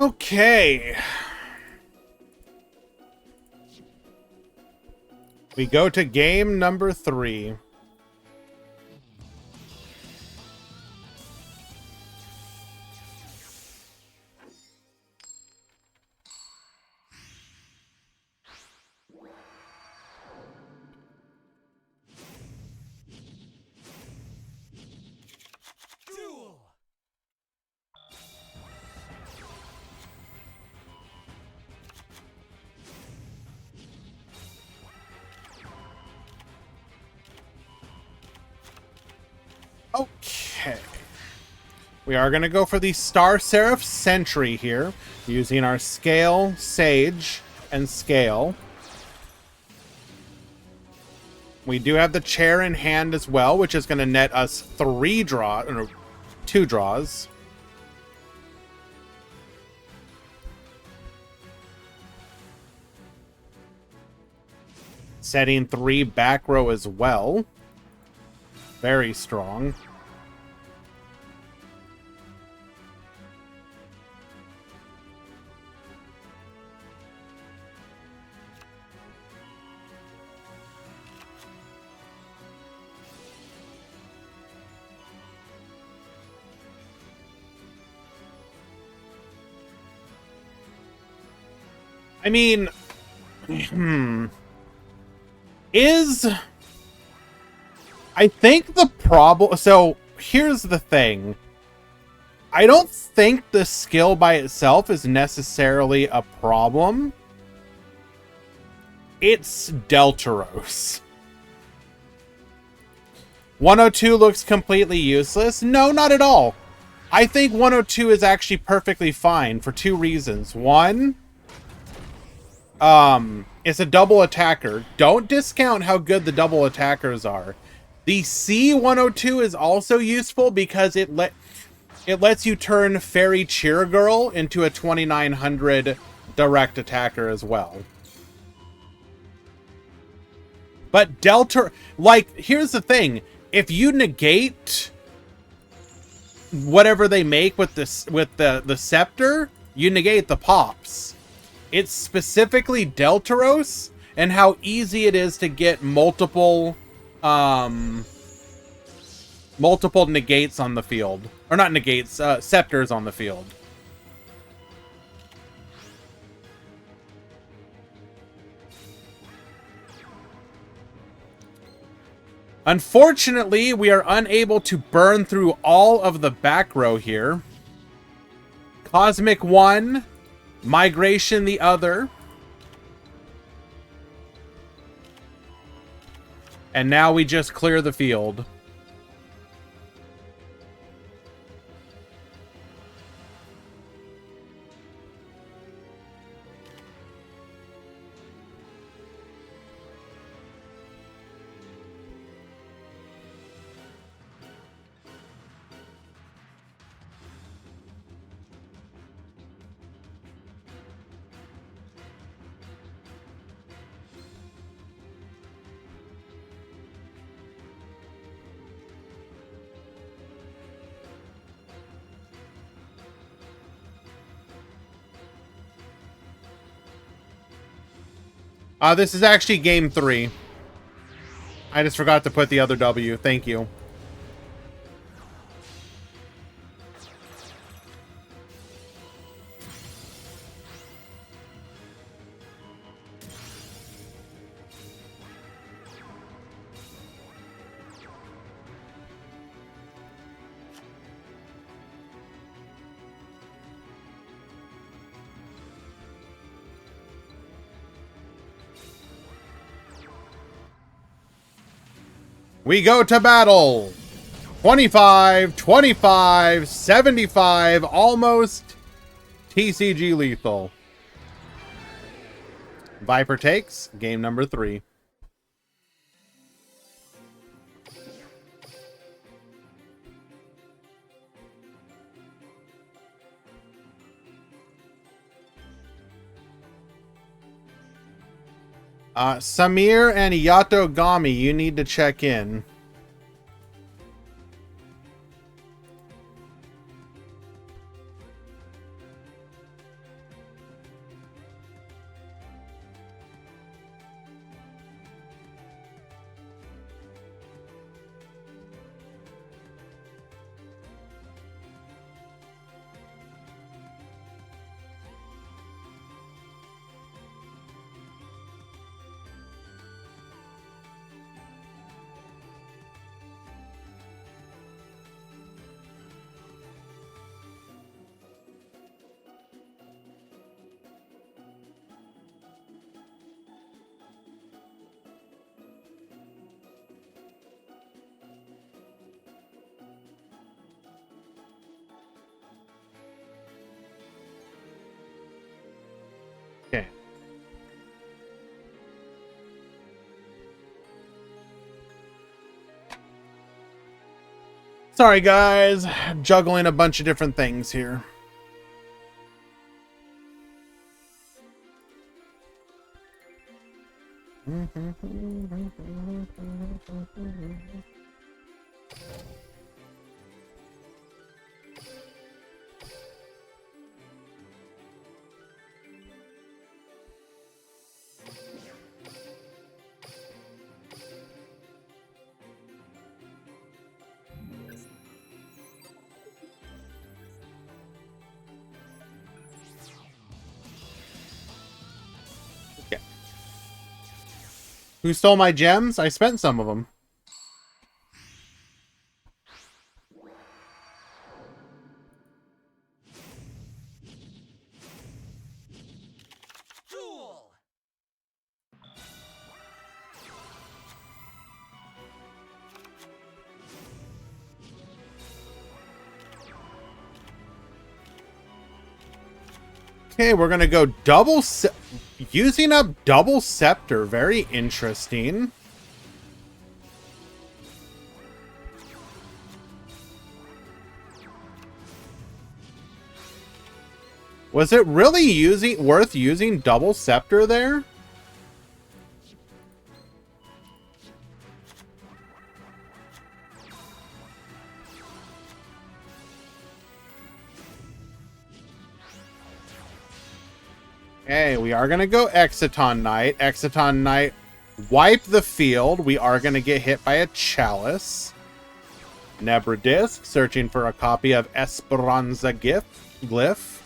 Okay. We go to game number 3. Duel. Okay. We are going to go for the Star Seraph Sentry here, using our Scale, Sage, and Scale. We do have the chair in hand as well, which is going to net us 2 draws. Setting 3 back row as well. Very strong. I mean, I think the problem... So, here's the thing. I don't think the skill by itself is necessarily a problem. It's Deltaros. 102 looks completely useless. No, not at all. I think 102 is actually perfectly fine for 2 reasons. One... it's a double attacker. Don't discount how good the double attackers are. The C102 is also useful because it lets you turn Fairy Cheer Girl into a 2900 direct attacker as well. But Delta, like, here's the thing: if you negate whatever they make with this, with the scepter, you negate the pops. It's specifically Deltaros and how easy it is to get multiple negates on the field. Or not negates, scepters on the field. Unfortunately, we are unable to burn through all of the back row here. Cosmic 1... Migration the other. And now we just clear the field. This is actually game 3. I just forgot to put the other W. Thank you. We go to battle. 25, 25, 75, almost TCG lethal. Viper takes game number 3. Samir and Yato Gami, you need to check in. Okay. Sorry guys, juggling a bunch of different things here. Who stole my gems? I spent some of them. Duel. Okay, we're gonna go using up double scepter. Very interesting. Was it really worth using double scepter there? Okay, we are going to go Exciton Knight. Exciton Knight, wipe the field. We are going to get hit by a Chalice. Nebra Disc, searching for a copy of Esperanza Glyph.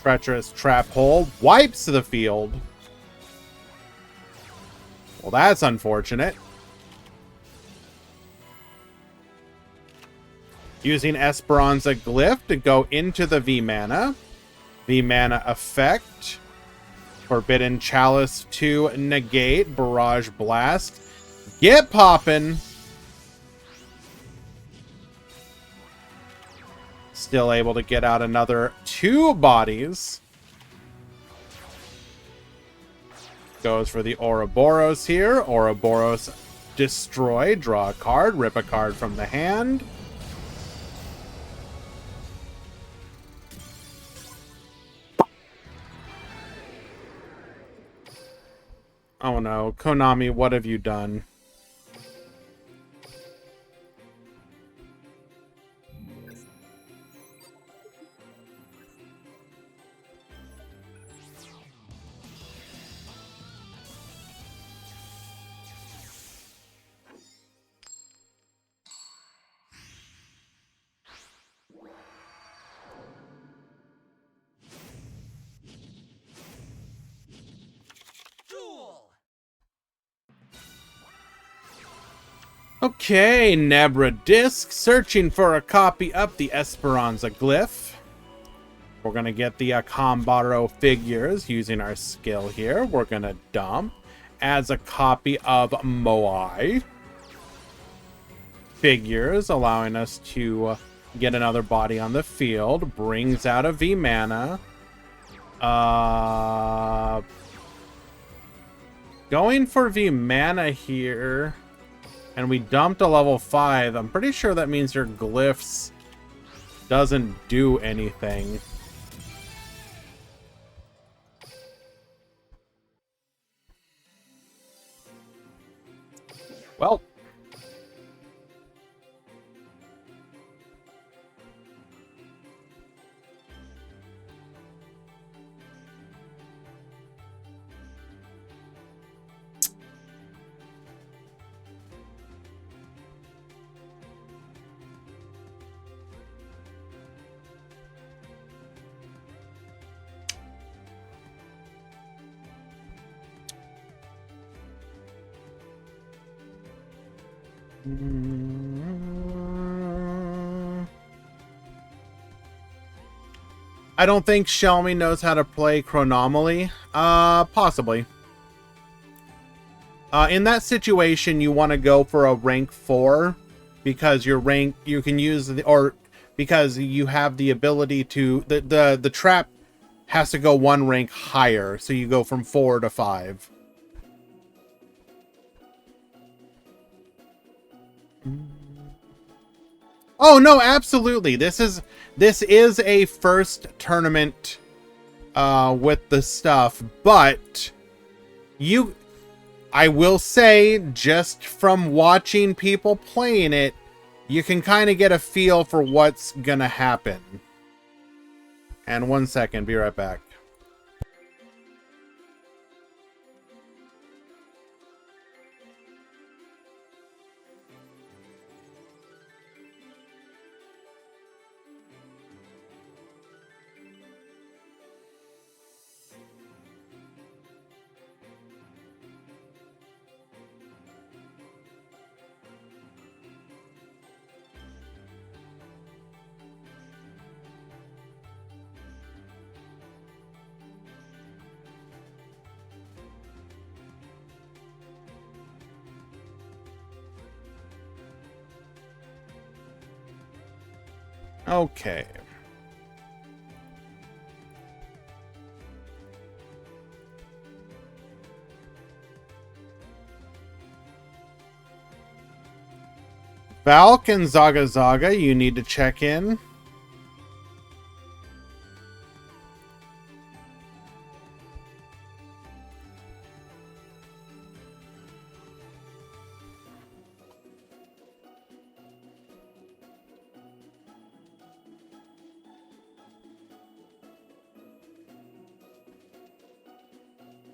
Treacherous Trap Hole, wipes the field. Well, that's unfortunate. Using Esperanza Glyph to go into the V-Mana. V-Mana effect. Forbidden Chalice to negate. Barrage Blast. Get poppin'. Still able to get out another 2 bodies. Goes for the Ouroboros here. Ouroboros destroy. Draw a card. Rip a card from the hand. Oh no, Konami, what have you done? Okay, Nebra Disc, searching for a copy of the Esperanza Glyph. We're going to get the Combaro figures using our skill here. We're going to dump. Adds a copy of Moai. Figures, allowing us to get another body on the field. Brings out a V-Mana. Going for V-Mana here. And we dumped a level 5. I'm pretty sure that means your glyphs doesn't do anything. Well. I don't think Shelmy knows how to play Chronomaly. Possibly. In that situation, you want to go for a rank 4 because your rank you can use because you have the ability to the trap has to go 1 rank higher, so you go from 4 to 5. Oh no, absolutely. This is a first tournament with the stuff, but I will say, just from watching people playing it, you can kind of get a feel for what's gonna happen. And 1 second, be right back. Okay. Valk and Zaga Zaga, you need to check in.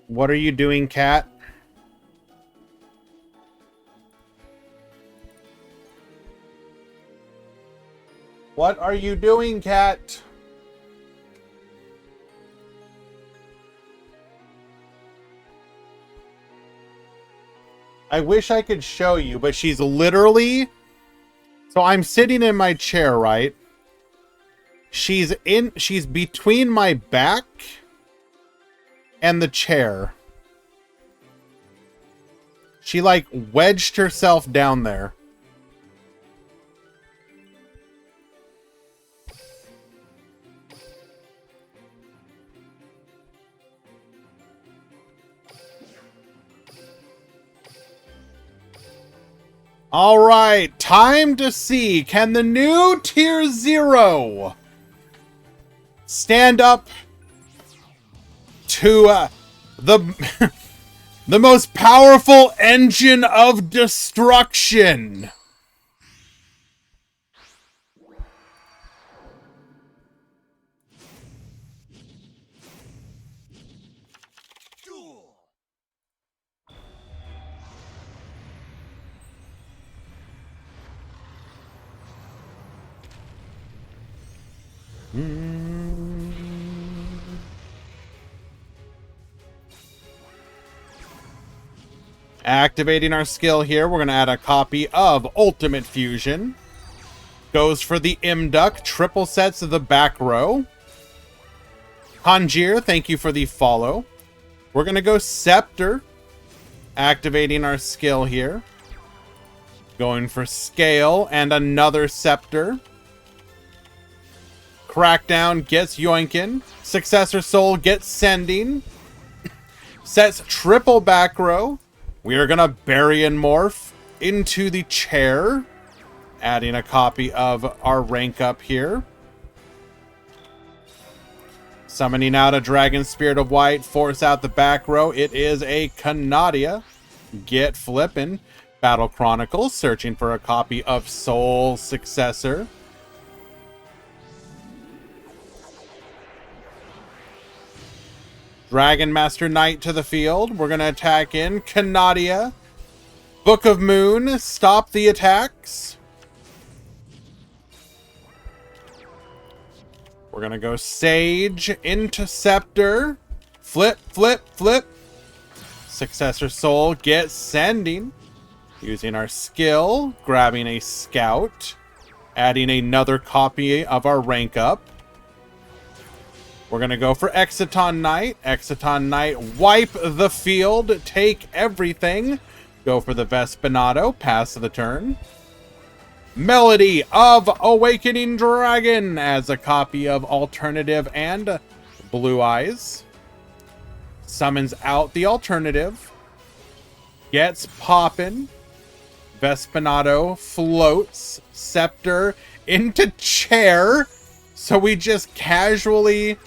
What are you doing, Cat? What are you doing, Cat? I wish I could show you, but she's literally... So I'm sitting in my chair, right? She's between my back and the chair. She like wedged herself down there. All right, time to see. Can the new Tier 0 stand up to the the most powerful engine of destruction? Duel. Activating our skill here, we're going to add a copy of Ultimate Fusion. Goes for the Imduck, triple sets of the back row. Conjure, thank you for the follow. We're going to go Scepter. Activating our skill here. Going for Scale and another Scepter. Crackdown gets Yoinkin. Successor Soul gets Sending. Sets triple back row. We are going to bury and morph into the chair. Adding a copy of our rank up here. Summoning out a Dragon Spirit of White. Force out the back row. It is a Canadia. Get flippin'. Battle Chronicles. Searching for a copy of Soul Successor. Dragon Master Knight to the field. We're going to attack in. Canadia. Book of Moon. Stop the attacks. We're going to go Sage into Scepter. Flip, flip, flip. Successor Soul gets Sending. Using our skill. Grabbing a Scout. Adding another copy of our rank up. We're going to go for Exciton Knight. Exciton Knight, wipe the field, take everything. Go for the Vespinato, pass the turn. Melody of Awakening Dragon as a copy of Alternative and Blue Eyes. Summons out the Alternative. Gets poppin'. Vespinato floats. Scepter into chair. So we just casually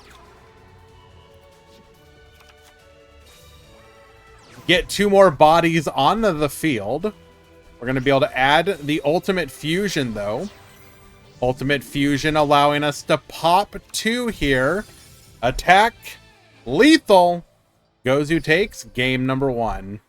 get 2 more bodies onto the field. We're going to be able to add the Ultimate Fusion, though. Ultimate Fusion allowing us to pop 2 here. Attack. Lethal. Gozu takes game number 1.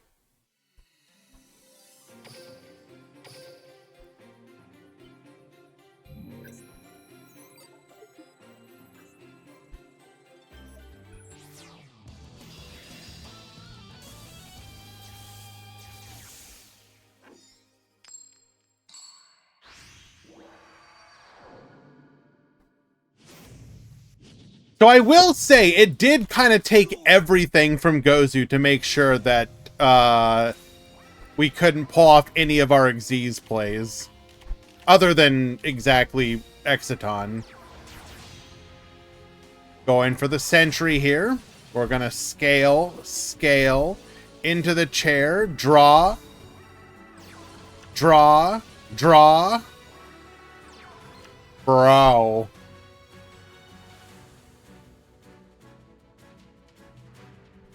So I will say it did kind of take everything from Gozu to make sure that we couldn't pull off any of our Xyz plays. Other than exactly Exiton. Going for the Sentry here. We're going to scale into the chair. Draw. Bro.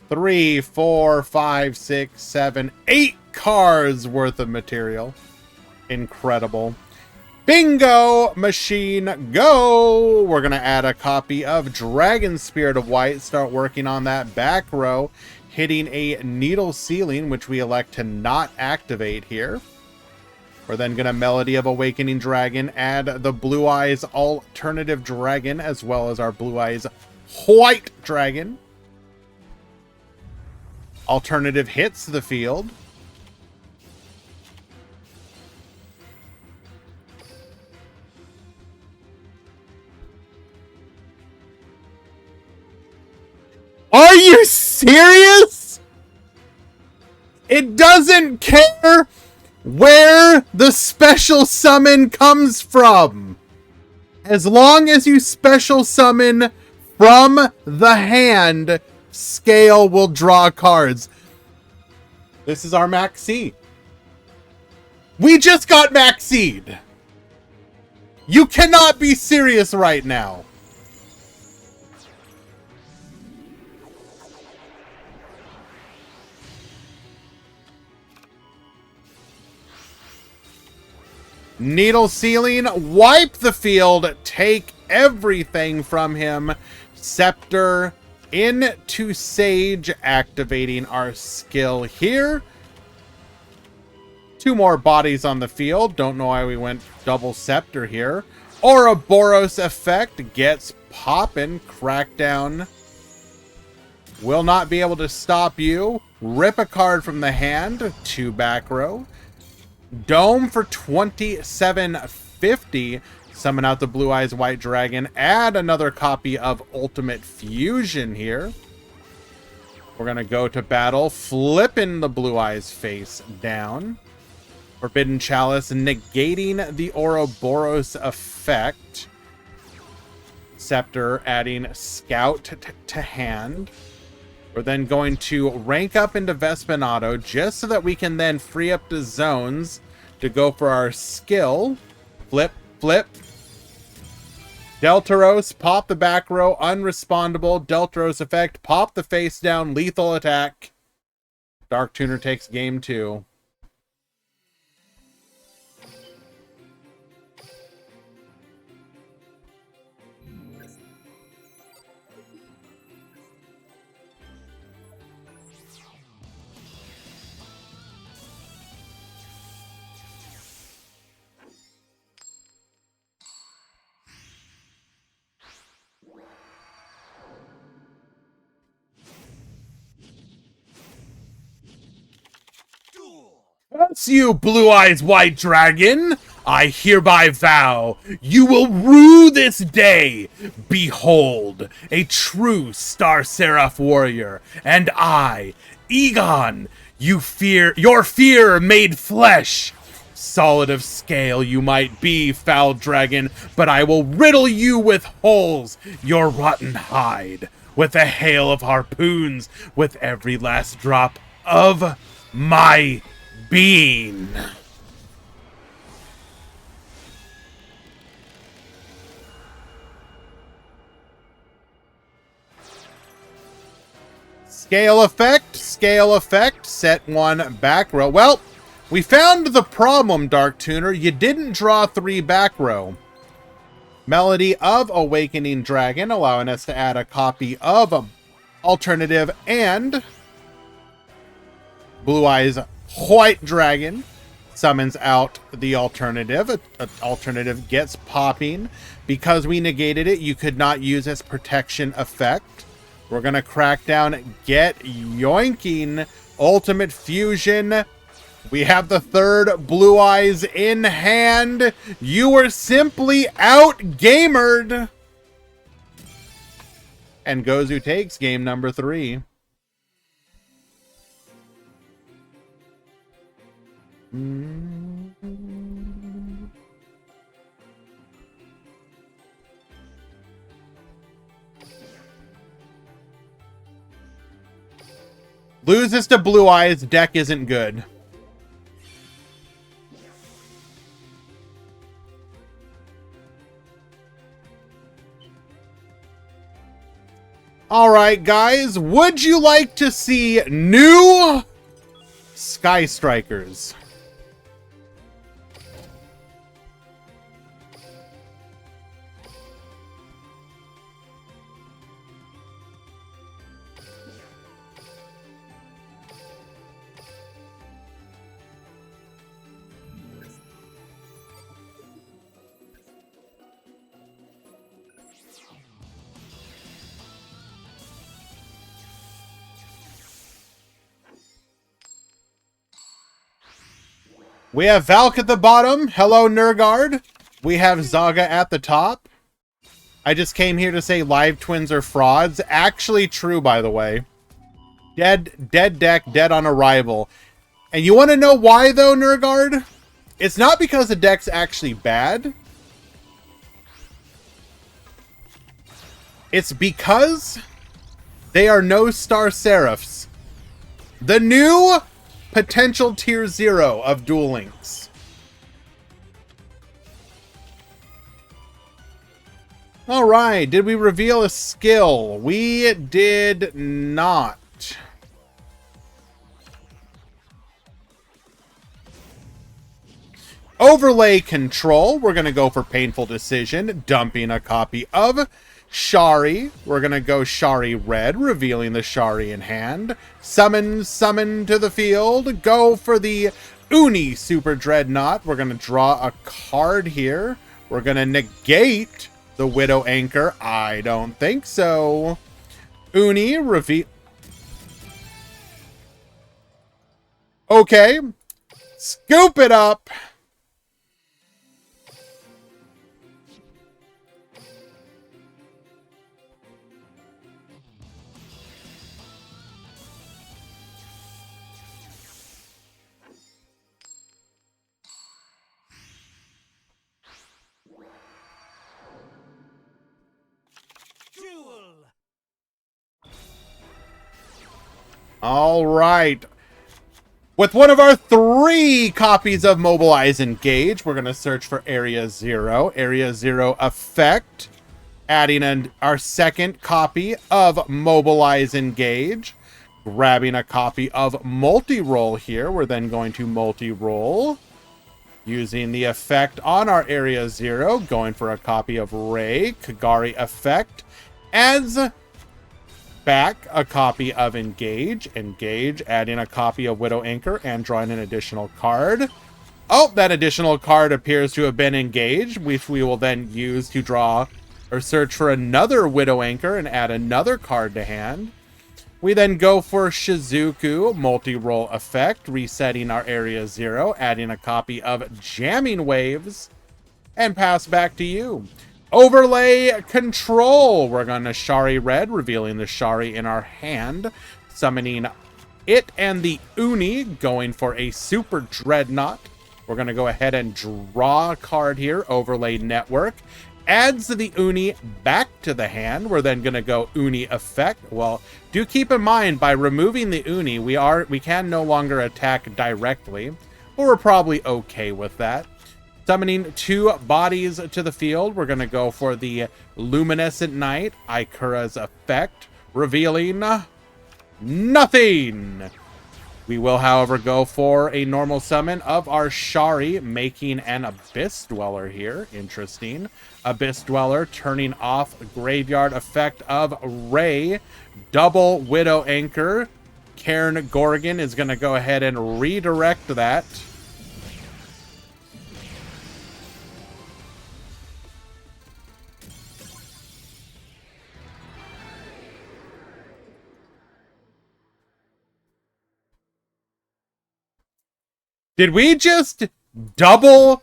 Three, 4, 5, 6, 7, 8 cards worth of material. Incredible. Bingo! Machine, go! We're going to add a copy of Dragon Spirit of White. Start working on that back row. Hitting a Needle Ceiling, which we elect to not activate here. We're then going to Melody of Awakening Dragon. Add the Blue Eyes Alternative Dragon, as well as our Blue Eyes White Dragon. Alternative hits the field. Are you serious? It doesn't care where the special summon comes from. As long as you special summon from the hand, Scale will draw cards. This is our Maxi. We just got Maxied. You cannot be serious right now. Needle Ceiling, wipe the field, take everything from him. Scepter into Sage, activating our skill here. 2 more bodies on the field. Don't know why we went double Scepter here. Ouroboros effect gets poppin'. Crackdown will not be able to stop you. Rip a card from the hand. 2 back row. Dome for 2750. Summon out the Blue Eyes White Dragon. Add another copy of Ultimate Fusion here. We're going to go to battle. Flipping the Blue Eyes face down. Forbidden Chalice negating the Ouroboros effect. Scepter adding Scout to hand. We're then going to rank up into Vespinato just so that we can then free up the zones to go for our skill. Flip. Deltaros, pop the back row, unrespondable. Deltaros effect, pop the face down, lethal attack. Dark Tuner takes game 2. That's you, Blue Eyes White Dragon. I hereby vow you will rue this day. Behold, a true Star Seraph warrior, and I, Egon, your fear made flesh. Solid of scale you might be, foul dragon, but I will riddle you with holes, your rotten hide, with a hail of harpoons, with every last drop of my being. Scale effect, set one back row. Well, we found the problem, Dark Tuner. You didn't draw 3 back row. Melody of Awakening Dragon, allowing us to add a copy of Alternative and Blue Eyes White Dragon. Summons out the alternative. Alternative gets popping. Because we negated it, you could not use its protection effect. We're going to crack down Get Yoinking. Ultimate Fusion. We have the 3rd Blue Eyes in hand. You were simply out-gamered. And Gozu takes game number 3. Loses to Blue Eyes. Deck isn't good. All right, guys. Would you like to see new Sky Strikers? We have Valk at the bottom. Hello, Nurgard. We have Zaga at the top. I just came here to say live twins are frauds. Actually true, by the way. Dead deck, dead on arrival. And you want to know why, though, Nurgard? It's not because the deck's actually bad. It's because they are no Star Seraphs. The new potential tier 0 of Duel Links. Alright, did we reveal a skill? We did not. Overlay control, we're going to go for Painful Decision, dumping a copy of Shari. We're going to go Shari red, revealing the Shari in hand. Summon to the field. Go for the Uni Super Dreadnought. We're going to draw a card here. We're going to negate the Widow Anchor. I don't think so. Uni reveal. Okay. Scoop it up. Duel. All right. With one of our 3 copies of Mobilize Engage, we're going to search for Area 0. Area 0 effect. Adding our 2nd copy of Mobilize Engage. Grabbing a copy of Multi-Roll here. We're then going to Multi-Roll. Using the effect on our Area 0. Going for a copy of Ray. Kagari effect. Adds back a copy of Engage. Engage, adding a copy of Widow Anchor and drawing an additional card. Oh, that additional card appears to have been engaged, which we will then use to draw or search for another Widow Anchor and add another card to hand. We then go for Shizuku, multi-roll effect, resetting our Area 0, adding a copy of Jamming Waves, and pass back to you. Overlay control. We're going to Shari red, revealing the Shari in our hand, summoning it and the Uni, going for a Super Dreadnought. We're going to go ahead and draw a card here, Overlay Network. Adds the Uni back to the hand. We're then going to go Uni effect. Well, do keep in mind, by removing the Uni, we can no longer attack directly, but we're probably okay with that. Summoning 2 bodies to the field. We're going to go for the Luminescent Knight, Ikura's effect, revealing Nothing! We will, however, go for a normal summon of our Shari, making an Abyss Dweller here. Interesting. Abyss Dweller turning off Graveyard effect of Ray. Double Widow Anchor. Cairn Gorgon is going to go ahead and redirect that. Did we just double...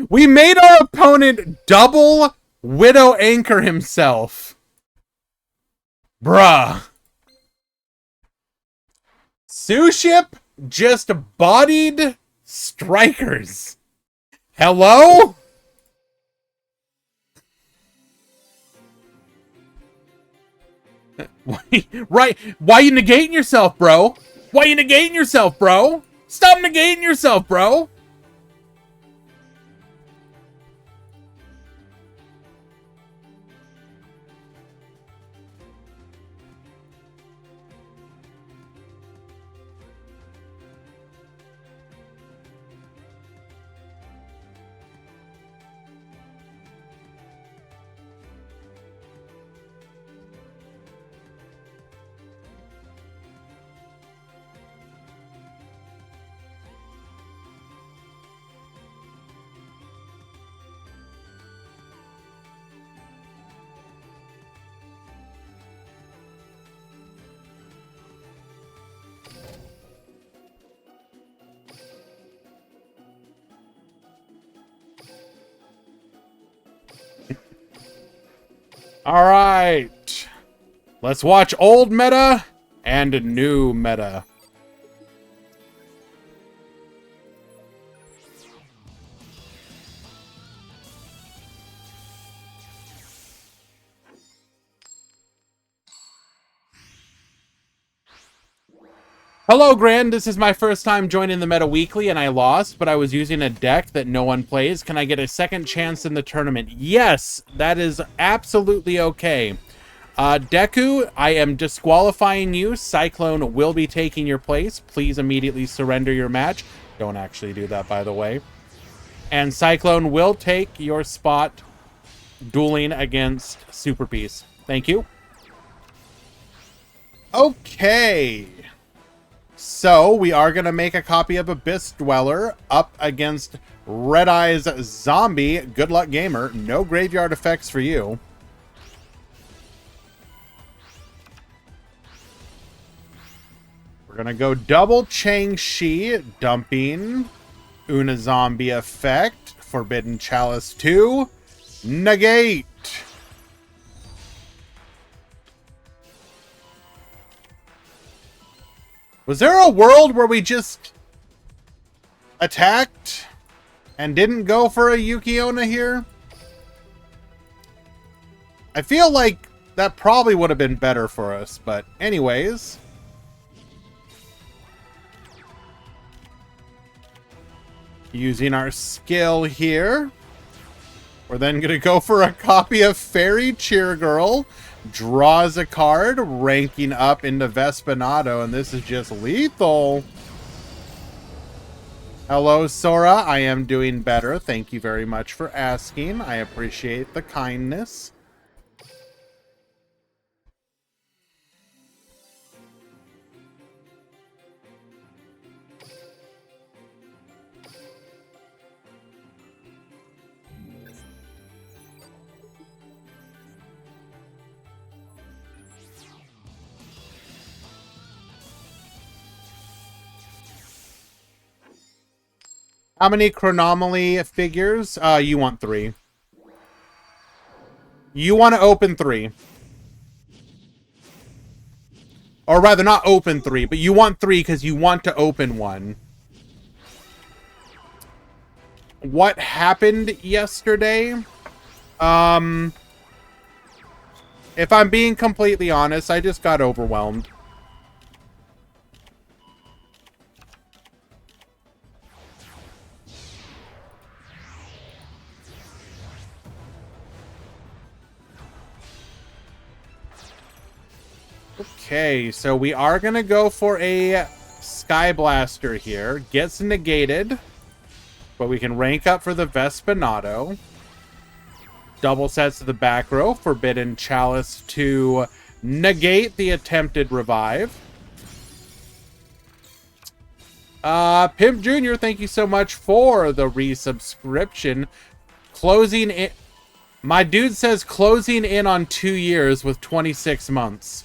we made our opponent double Widow Anchor himself. Bruh. Suship just bodied strikers. Hello? Right. Why you negating yourself, bro? Why you negating yourself, bro? Stop negating yourself, bro. All right. Let's watch old meta and new meta. Hello, Grand. This is my first time joining the Meta Weekly, and I lost, but I was using a deck that no one plays. Can I get a second chance in the tournament? Yes, that is absolutely okay. Deku, I am disqualifying you. Cyclone will be taking your place. Please immediately surrender your match. Don't actually do that, by the way. And Cyclone will take your spot dueling against Super Piece. Thank you. Okay. So, we are going to make a copy of Abyss Dweller up against Red Eye's Zombie. Good luck, gamer. No graveyard effects for you. We're going to go double Chang-Chi, dumping Una Zombie effect. Forbidden Chalice 2. Negate. Was there a world where we just attacked and didn't go for a Yuki-Onna here? I feel like that probably would have been better for us, but anyways. Using our skill here. We're then going to go for a copy of Fairy Cheer Girl. Draws a card, ranking up into Vespanado, and this is just lethal. Hello, Sora. I am doing better. Thank you very much for asking. I appreciate the kindness. How many Chronomaly figures? You want 3. You want to open 3. Or rather, not open 3, but you want 3 because you want to open 1. What happened yesterday? If I'm being completely honest, I just got overwhelmed. Okay, so we are going to go for a Sky Blaster here. Gets negated, but we can rank up for the Vespinato. Double sets to the back row. Forbidden Chalice to negate the attempted revive. Pimp Jr., thank you so much for the resubscription. Closing in... My dude says closing in on 2 years with 26 months.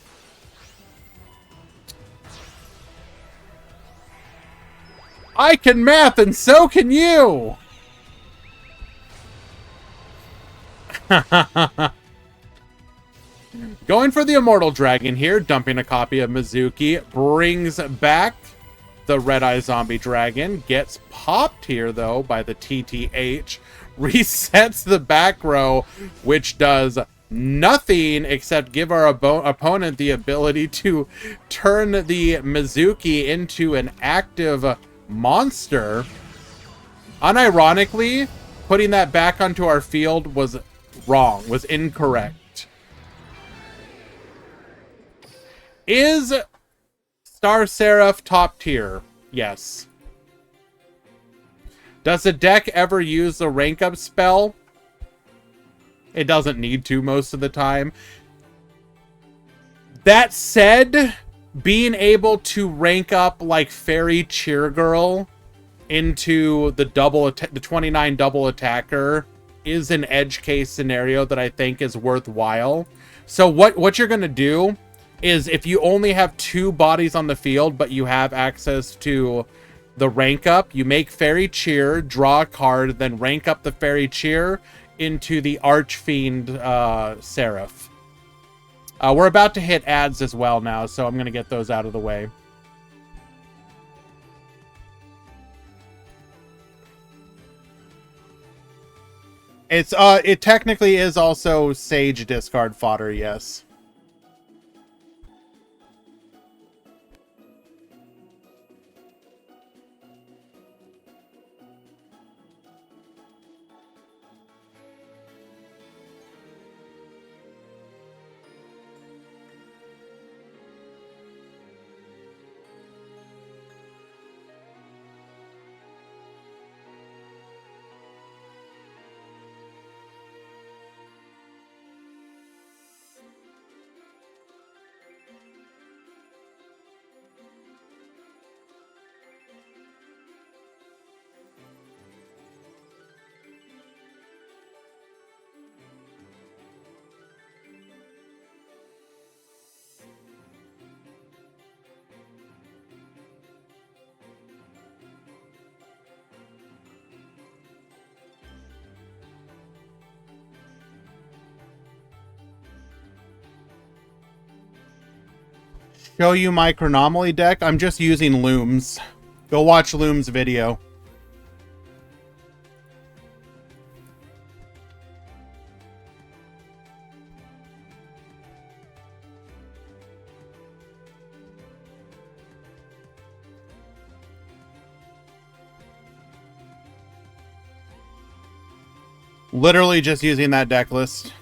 I can math and so can you! Going for the Immortal Dragon here, dumping a copy of Mizuki, brings back the Red-Eye Zombie Dragon, gets popped here though by the TTH, resets the back row, which does nothing except give our opponent the ability to turn the Mizuki into an active monster. Unironically, putting that back onto our field was wrong, was incorrect. Is Star Seraph top tier? Yes. Does the deck ever use the rank up spell? It doesn't need to most of the time. That said, being able to rank up like Fairy Cheer Girl into the 29 double attacker is an edge case scenario that I think is worthwhile. So what you're going to do is if you only have 2 bodies on the field, but you have access to the rank up, you make Fairy Cheer, draw a card, then rank up the Fairy Cheer into the Archfiend Seraph. We're about to hit ads as well now, so I'm going to get those out of the way. It technically is also Sage discard fodder, yes. Show you my Chronomaly deck. I'm just using Looms. Go watch Loom's video. Literally just using that deck list.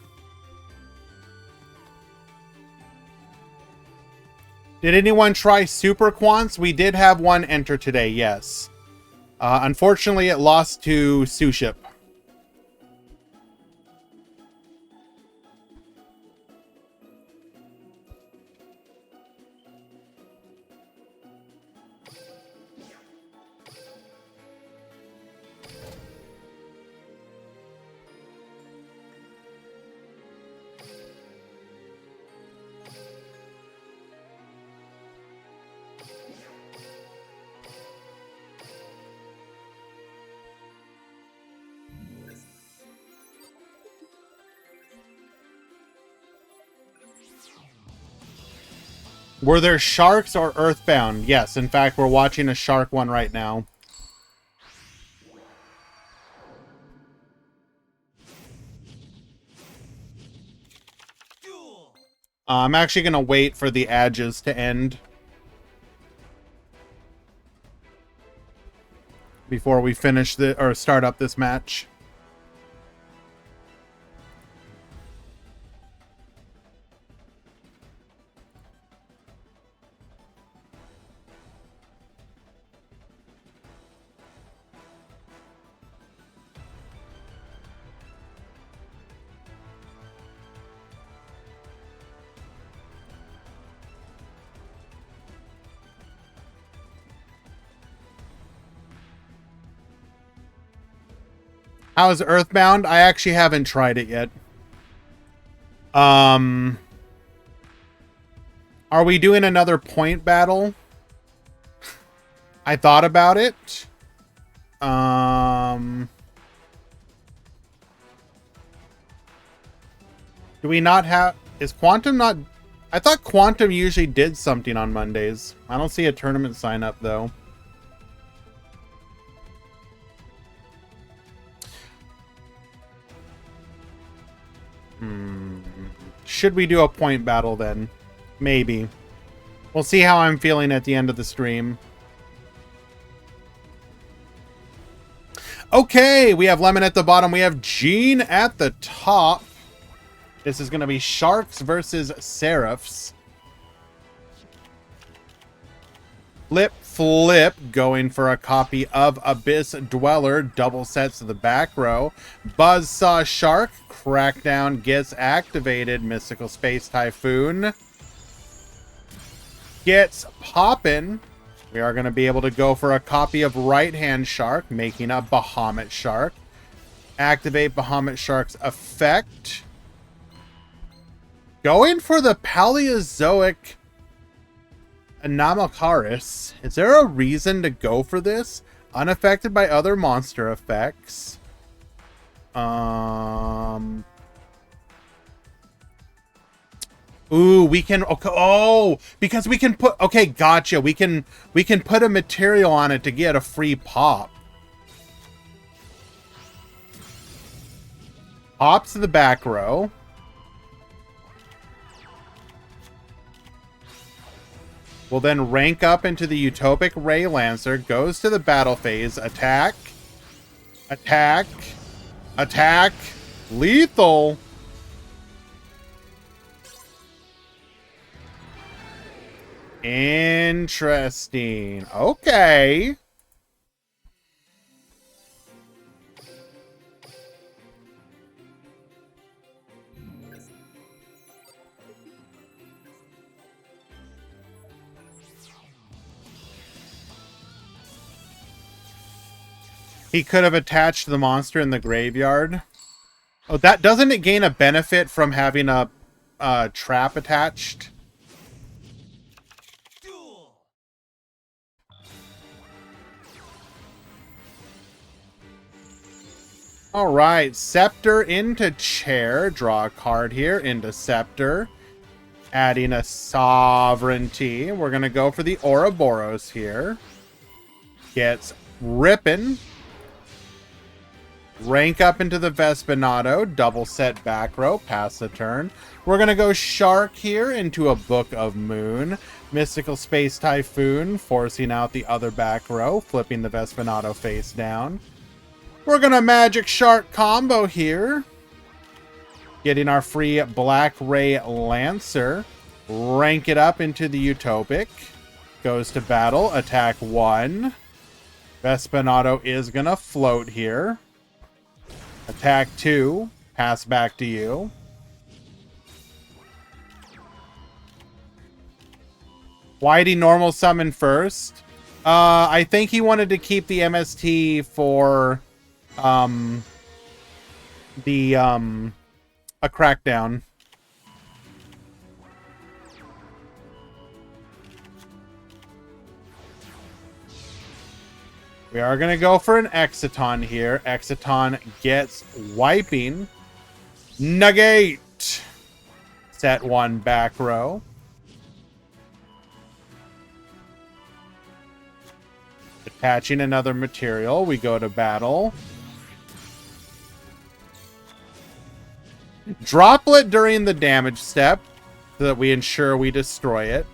Did anyone try Super Quants? We did have one enter today, yes. Unfortunately, it lost to Suship. Were there sharks or earthbound? Yes, in fact, we're watching a shark one right now. Duel. I'm actually going to wait for the edges to end before we finish or start up this match. How's Earthbound? I actually haven't tried it yet. Are we doing another point battle? I thought about it. Do we not have... Is Quantum not... I thought Quantum usually did something on Mondays. I don't see a tournament sign up, though. Should we do a point battle, then? Maybe. We'll see how I'm feeling at the end of the stream. Okay, we have Lemon at the bottom. We have Gene at the top. This is going to be Sharks versus Seraphs. Flip, going for a copy of Abyss Dweller. Double sets to the back row. Buzzsaw Shark. Crackdown gets activated. Mystical Space Typhoon gets poppin'. We are going to be able to go for a copy of Right Hand Shark, making a Bahamut Shark. Activate Bahamut Shark's effect. Going for the Paleozoic Anomalocaris. Is there a reason to go for this? Unaffected by other monster effects. Ooh, we can... Okay, oh, because we can put... Okay, gotcha. We can put a material on it to get a free pop. Pops to the back row. Will then rank up into the Utopic Ray Lancer. Goes to the battle phase. Attack. Attack. Attack. Lethal. Interesting. Okay. He could have attached the monster in the graveyard. Oh, that doesn't it gain a benefit from having a trap attached? Duel. All right, Scepter into Chair. Draw a card here into Scepter. Adding a Sovereignty. We're going to go for the Ouroboros here. Gets Rippin'. Rank up into the Vespinato. Double set back row. Pass the turn. We're going to go Shark here into a Book of Moon. Mystical Space Typhoon. Forcing out the other back row. Flipping the Vespinato face down. We're going to Magic Shark combo here. Getting our free Black Ray Lancer. Rank it up into the Utopic. Goes to battle. Attack 1. Vespinato is going to float here. Attack 2. Pass back to you. Why'd he normal summon first? I think he wanted to keep the MST for a crackdown. We are going to go for an Exiton here. Exiton gets Wiping. Negate. Set 1 back row. Attaching another material. We go to battle. Droplet during the damage step so that we ensure we destroy it.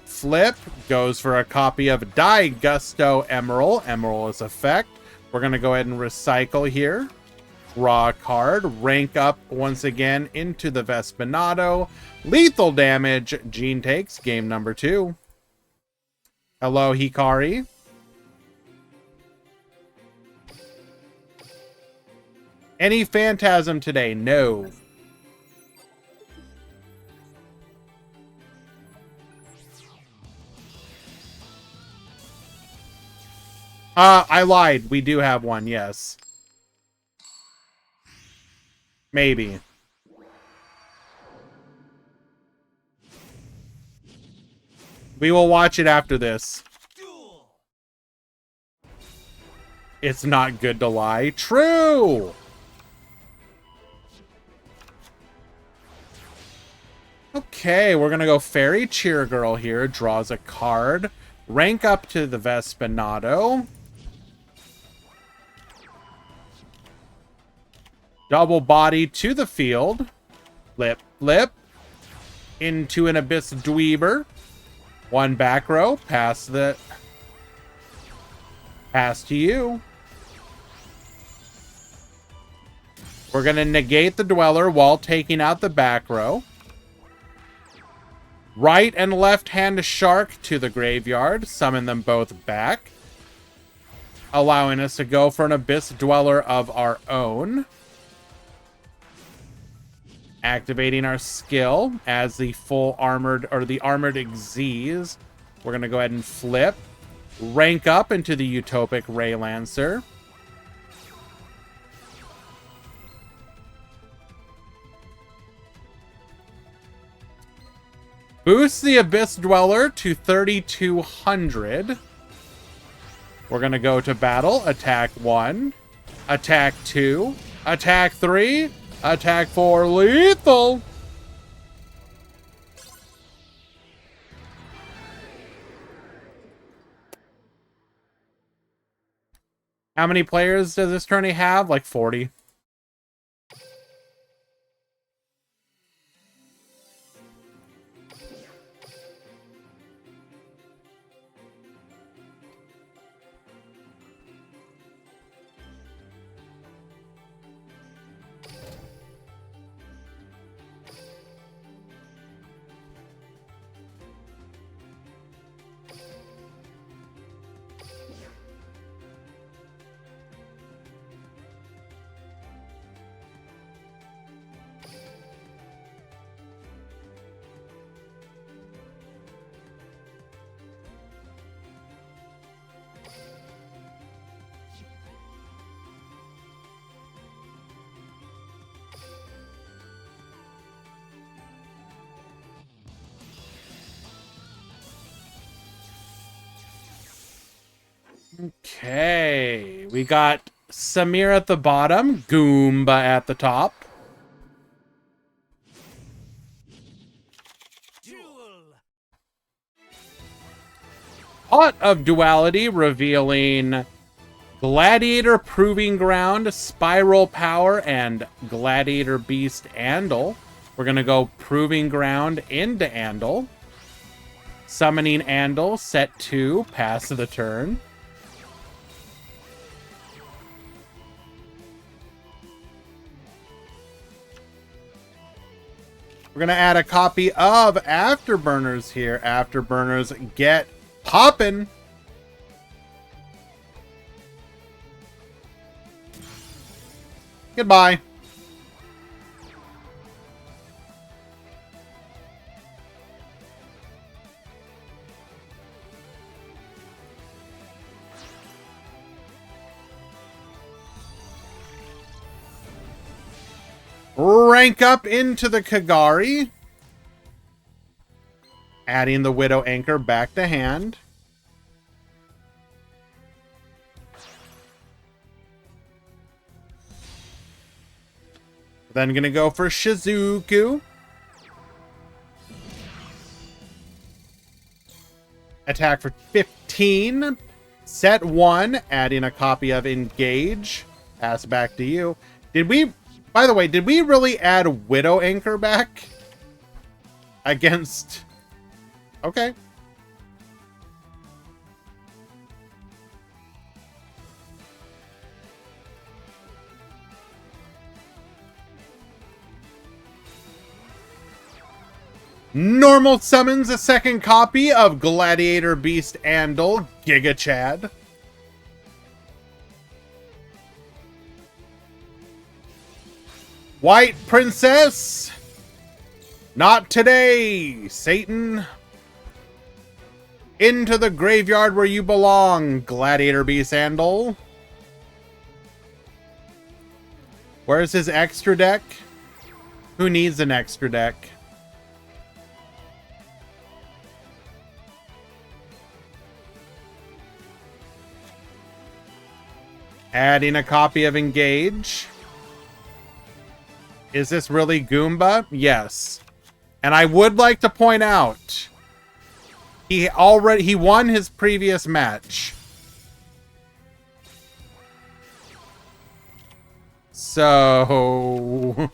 Flip. Goes for a copy of Die Gusto Emerald. Emerald is effect. We're going to go ahead and recycle here. Draw a card. Rank up once again into the Vespinato. Lethal damage. Gene takes game number 2. Hello, Hikari. Any Phantasm today? No. I lied. We do have one, yes. Maybe. We will watch it after this. Duel. It's not good to lie. True! Okay, we're gonna go Fairy Cheer Girl here. Draws a card. Rank up to the Vespinado. Double body to the field. Flip, flip. Into an Abyss Dweeber. One back row. Pass to you. We're going to negate the Dweller while taking out the back row. Right and left hand Shark to the graveyard. Summon them both back. Allowing us to go for an Abyss Dweller of our own. Activating our skill as the full armored, or the armored Xyz. We're going to go ahead and flip. Rank up into the Utopic Ray Lancer. Boost the Abyss Dweller to 3,200. We're going to go to battle. Attack 1. Attack 2. Attack 3. Attack 4. Lethal. How many players does this tourney have? Like 40. Okay, we got Samir at the bottom, Goomba at the top. Duel. Pot of Duality revealing Gladiator Proving Ground, Spiral Power, and Gladiator Beast Andal. We're going to go Proving Ground into Andal. Summoning Andal, set 2, pass the turn. We're going to add a copy of Afterburners here. Afterburners get poppin'. Goodbye. Rank up into the Kagari. Adding the Widow Anchor back to hand. Then gonna go for Shizuku. Attack for 15. Set 1, adding a copy of Engage. Pass back to you. By the way, did we really add Widow Anchor back? Against... Okay. Normal summons a second copy of Gladiator Beast Andal, Giga Chad. White Princess. Not today, Satan. Into the graveyard where you belong, Gladiator Beast Andal. Where's his extra deck? Who needs an extra deck? Adding a copy of Engage. Is this really Goomba? Yes. And I would like to point out, he won his previous match. So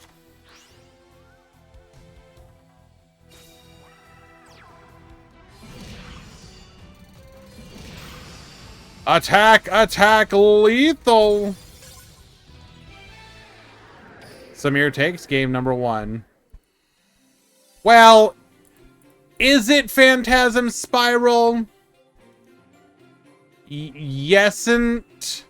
attack, lethal. Samir takes game number 1. Well, is it Phantasm Spiral? Yesn't.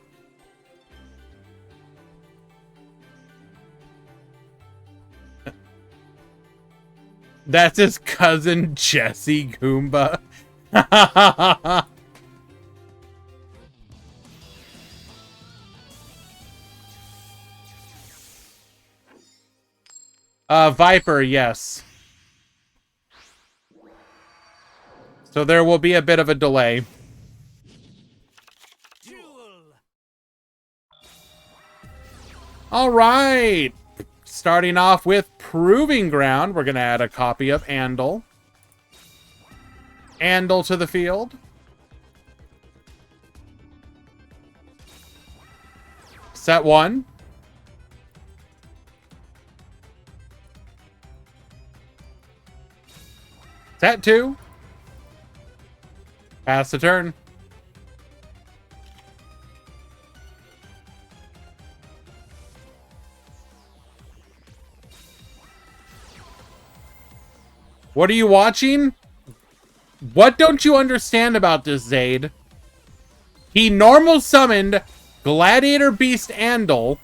That's his cousin Jesse Goomba. Viper, yes. So there will be a bit of a delay. Duel. All right. Starting off with Proving Ground, we're going to add a copy of Andal. Andal to the field. Set 1. Set 2. Pass the turn. What are you watching? What don't you understand about this, Zaid? He normal summoned Gladiator Beast Andal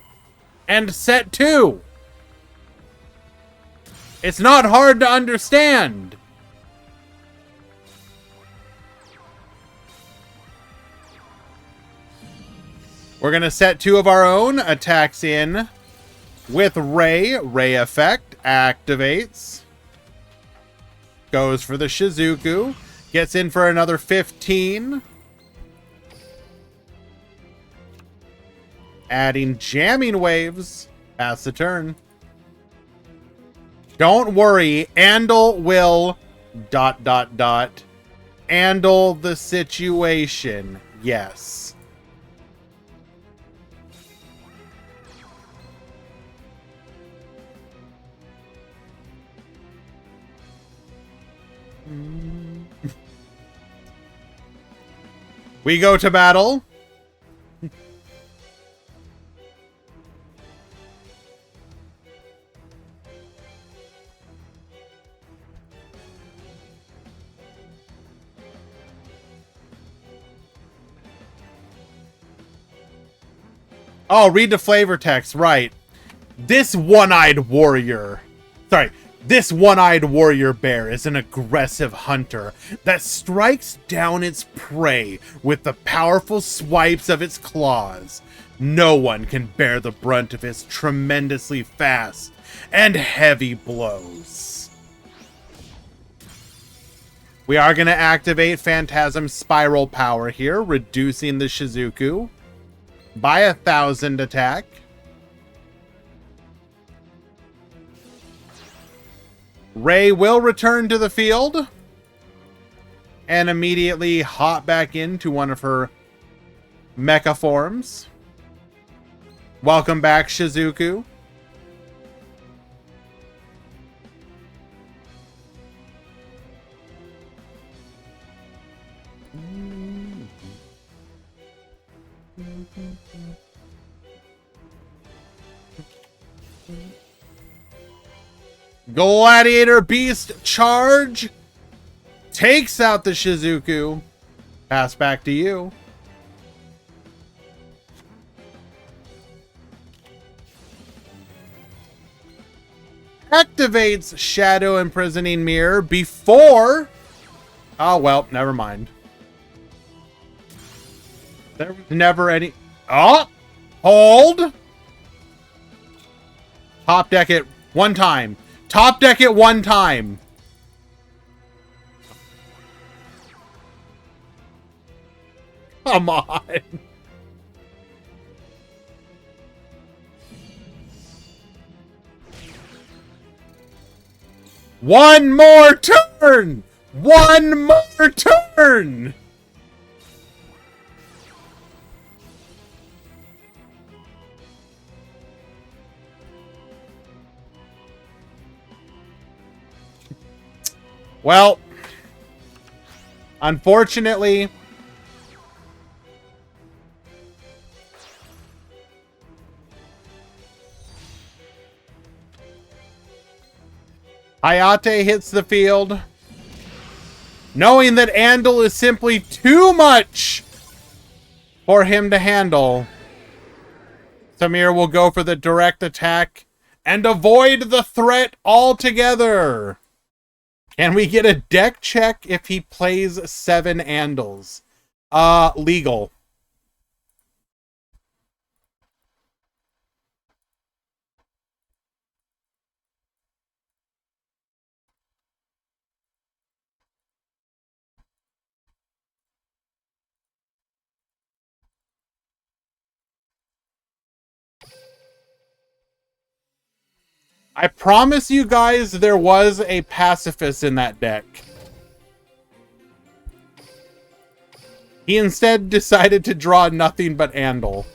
and set 2. It's not hard to understand. We're going to set 2 of our own. Attacks in with Ray. Ray effect activates. Goes for the Shizuku. Gets in for another 15. Adding Jamming Waves. Pass the turn. Don't worry. Andal will... ... Handle the situation. Yes. We go to battle. Oh, read the flavor text, right. This one-eyed warrior bear is an aggressive hunter that strikes down its prey with the powerful swipes of its claws. No one can bear the brunt of his tremendously fast and heavy blows. We are going to activate Phantasm Spiral power here, reducing the Shizuku by 1,000 attack. Ray will return to the field and immediately hop back into one of her mecha forms. Welcome back, Shizuku. Gladiator Beast charge. Takes out the Shizuku. Pass back to you. Activates Shadow Imprisoning Mirror before... Oh, well, never mind. There was never any... Oh! Hold! Top deck it one time. Top deck it one time. Come on. One more turn! One more turn! Well, unfortunately, Hayate hits the field, knowing that Andal is simply too much for him to handle. Samir will go for the direct attack and avoid the threat altogether. Can we get a deck check if he plays 7 Andals? Legal. I promise you guys there was a pacifist in that deck. He instead decided to draw nothing but Andal.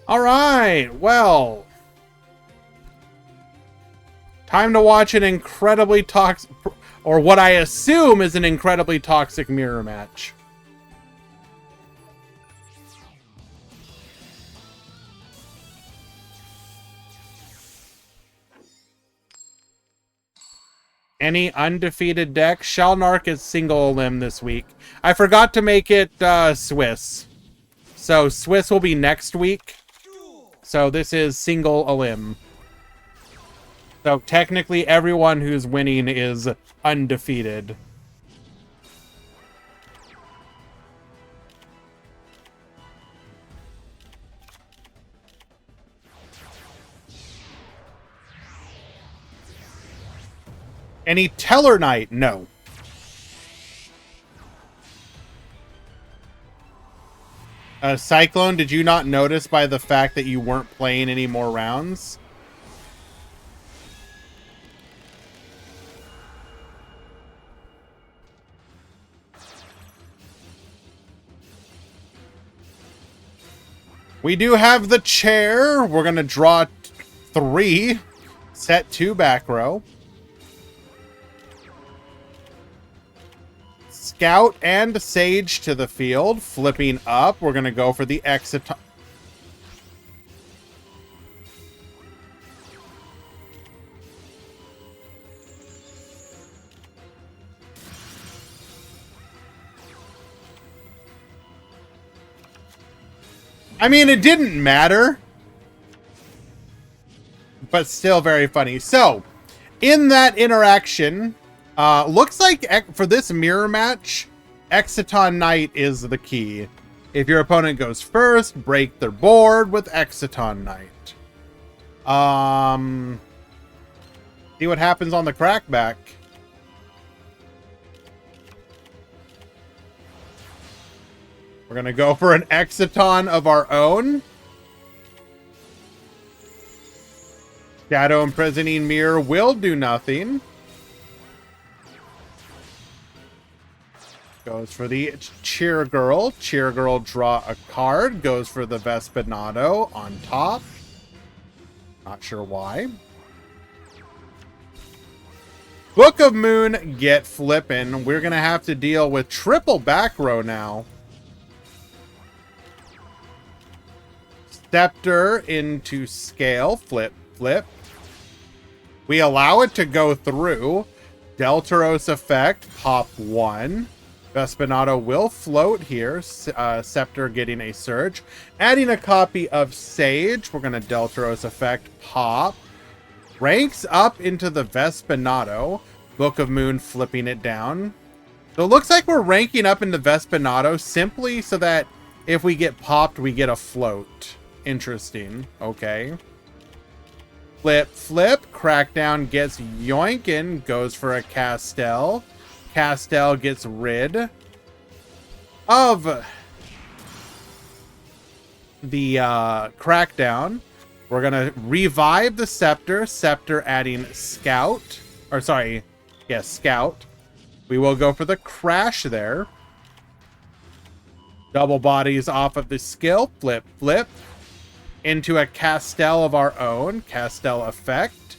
All right, well, time to watch an incredibly toxic, or what I assume is an incredibly toxic mirror match. Any undefeated deck? Shalnark is single limb this week. I forgot to make it Swiss. So Swiss will be next week. So this is single a limb. So technically everyone who's winning is undefeated. Any Teller Knight? No. Cyclone, did you not notice by the fact that you weren't playing any more rounds? We do have the chair. We're going to draw 3. Set 2 back row. Scout and Sage to the field. Flipping up. We're going to go for the Exit. I mean, it didn't matter. But still very funny. So, in that interaction, looks like for this mirror match, Exiton Knight is the key. If your opponent goes first, break their board with Exiton Knight. See what happens on the crackback. We're going to go for an Exiton of our own. Shadow Imprisoning Mirror will do nothing. Goes for the Cheer Girl. Cheer Girl draw a card. Goes for the Vespinato on top. Not sure why. Book of Moon, get flippin'. We're going to have to deal with triple back row now. Scepter into Scale. Flip, flip. We allow it to go through. Deltaros effect. Pop 1. Vespinato will float here. Scepter getting a surge. Adding a copy of Sage. We're going to Deltaros effect. Pop. Ranks up into the Vespinato. Book of Moon flipping it down. So it looks like we're ranking up into Vespinato simply so that if we get popped, we get a float. Interesting. Okay. Flip, flip. Crackdown gets Yoinkin. Goes for a Castel. Castel gets rid of the Crackdown. We're going to revive the Scepter. Scepter adding Scout. Or sorry. Yes, Scout. We will go for the Crash there. Double bodies off of the skill. Flip, flip. Into a Castel of our own. Castel effect.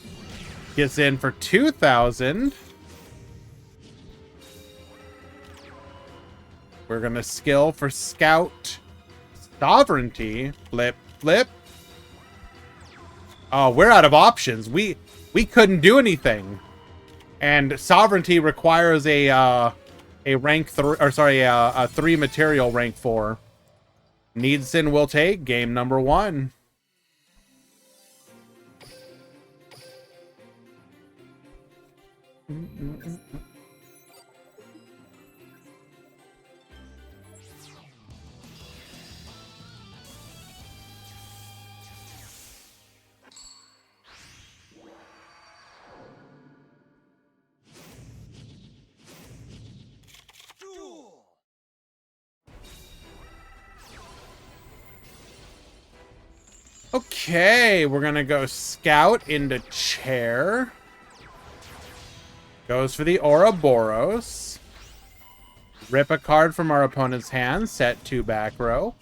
Gets in for 2,000. We're going to skill for Scout Sovereignty. Flip, flip. Oh, we're out of options. We couldn't do anything. And Sovereignty requires a rank 3, or sorry, a 3 material rank 4. Needson will take game number 1. Duel. Okay, we're gonna go Scout into Chair. Goes for the Ouroboros. Rip a card from our opponent's hand. Set 2 back row.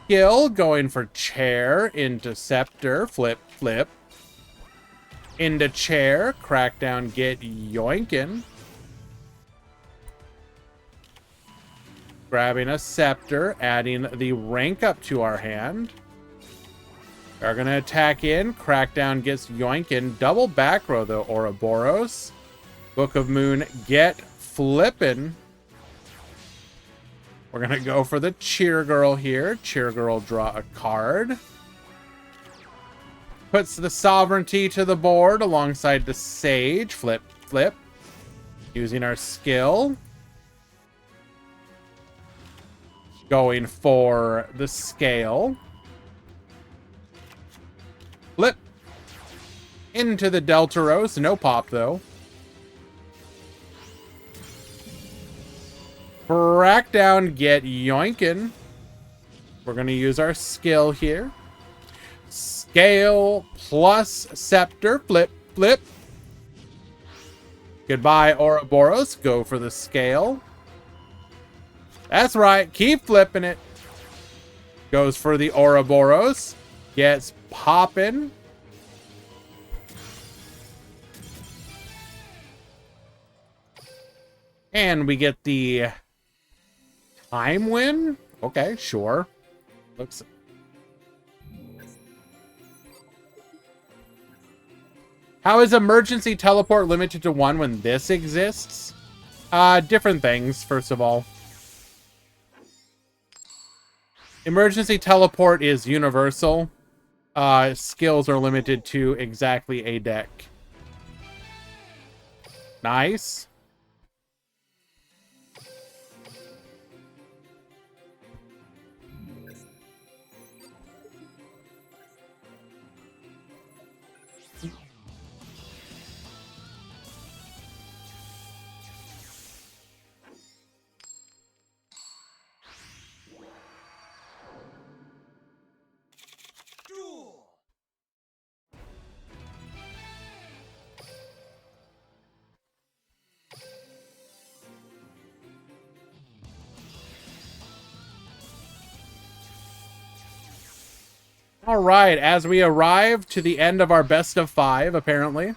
Skill going for Chair into Scepter. Flip, flip. Into Chair. Crackdown get Yoinkin. Grabbing a Scepter. Adding the rank up to our hand. Are going to attack in. Crackdown gets Yoinkin. Double back row, though, Ouroboros. Book of Moon get flippin'. We're going to go for the Cheer Girl here. Cheer Girl draw a card. Puts the Sovereignty to the board alongside the Sage. Flip, flip. Using our skill. Going for the Scale. Flip. Into the Deltaros. No pop, though. Crackdown, get Yoinkin. We're going to use our skill here. Scale plus Scepter. Flip, flip. Goodbye, Ouroboros. Go for the Scale. That's right. Keep flipping it. Goes for the Ouroboros. Gets poppin'. And we get the time win. Okay, sure. Looks. How is emergency teleport limited to 1 when this exists? Different things, first of all. Emergency teleport is universal. Skills are limited to exactly a deck. Nice. Duel. All right, as we arrive to the end of our best of 5, apparently.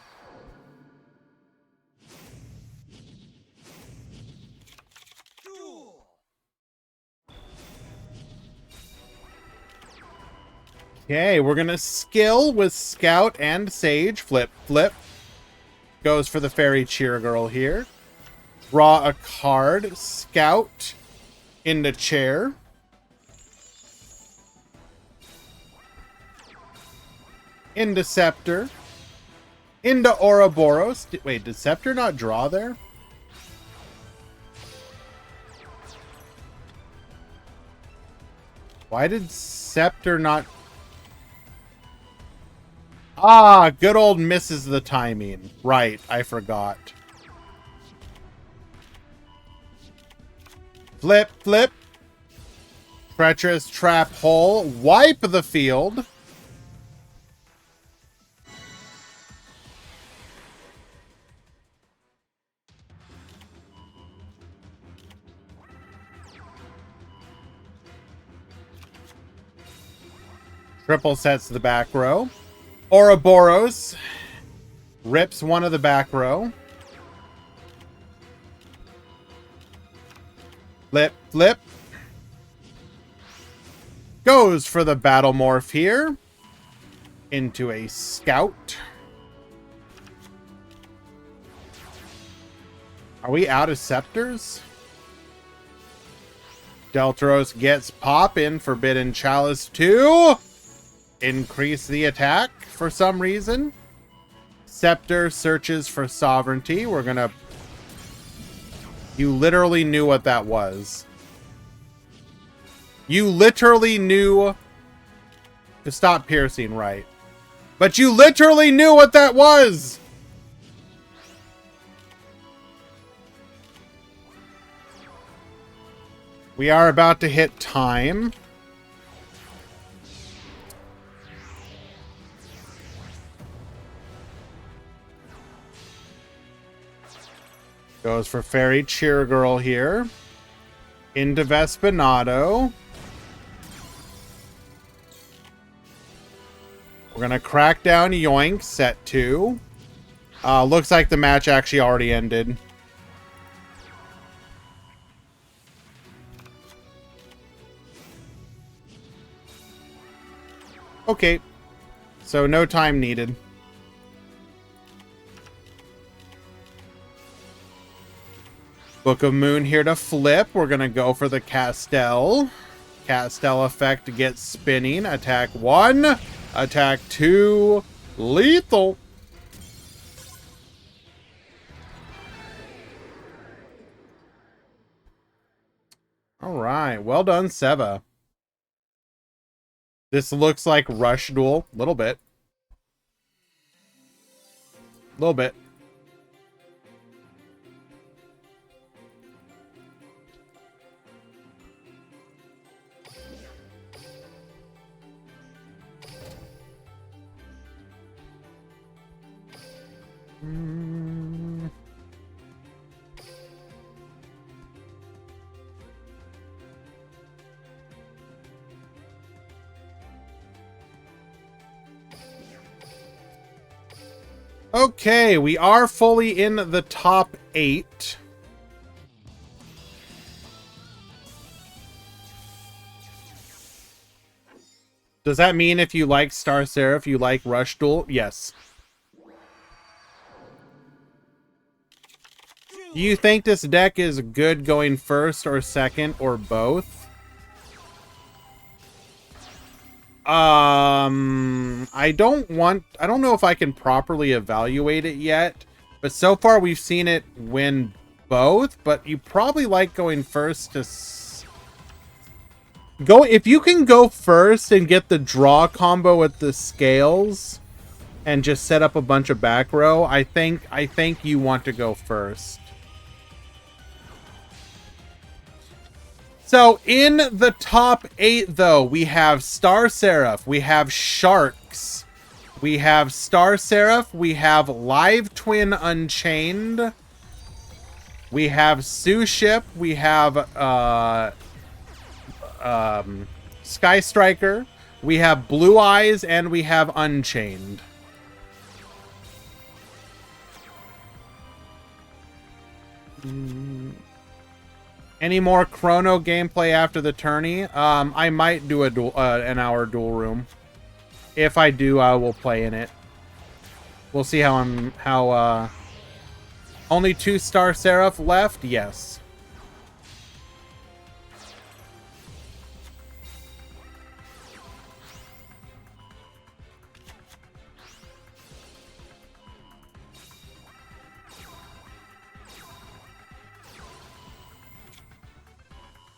Duel. Okay, we're going to skill with Scout and Sage. Flip, flip. Goes for the Fairy Cheer Girl here. Draw a card. Scout. Into chair. Into Scepter. Into Ouroboros. Wait, did Scepter not draw there? Why did Scepter not... Ah, good old misses the timing. Right, I forgot. Flip, flip. Treacherous Trap Hole. Wipe the field. Triple sets the back row. Ouroboros rips one of the back row. Flip, flip. Goes for the battle morph here. Into a scout. Are we out of scepters? Deltaros gets pop in Forbidden Chalice 2. Increase the attack for some reason. Scepter searches for sovereignty. We're gonna... You literally knew what that was. You literally knew to stop piercing, right? But you literally knew what that was! We are about to hit time. Goes for Fairy Cheer Girl here. Into Vespanado. We're going to crack down Yoink, set 2. Looks like the match actually already ended. Okay. So no time needed. Book of Moon here to flip. We're going to go for the Castell. Castell effect gets spinning. Attack 1. Attack 2. Lethal. All right. Well done, Seva. This looks like Rush Duel. A little bit. A little bit. Okay, we are fully in the top 8. Does that mean if you like Star Seraph, you like Rush Duel? Yes. Do you think this deck is good going first or second or both? I don't know if I can properly evaluate it yet, but so far we've seen it win both, but you probably like going first to go. If you can go first and get the draw combo with the scales and just set up a bunch of back row, I think you want to go first. So, in the top 8, though, we have Star Seraph, we have Sharks, we have Star Seraph, we have Live Twin Unchained, we have Sue Ship, we have Sky Striker, we have Blue Eyes, and we have Unchained. Any more Chrono gameplay after the tourney? I might do a an hour duel room. If I do, I will play in it. We'll see how Only 2-star Seraph left? Yes.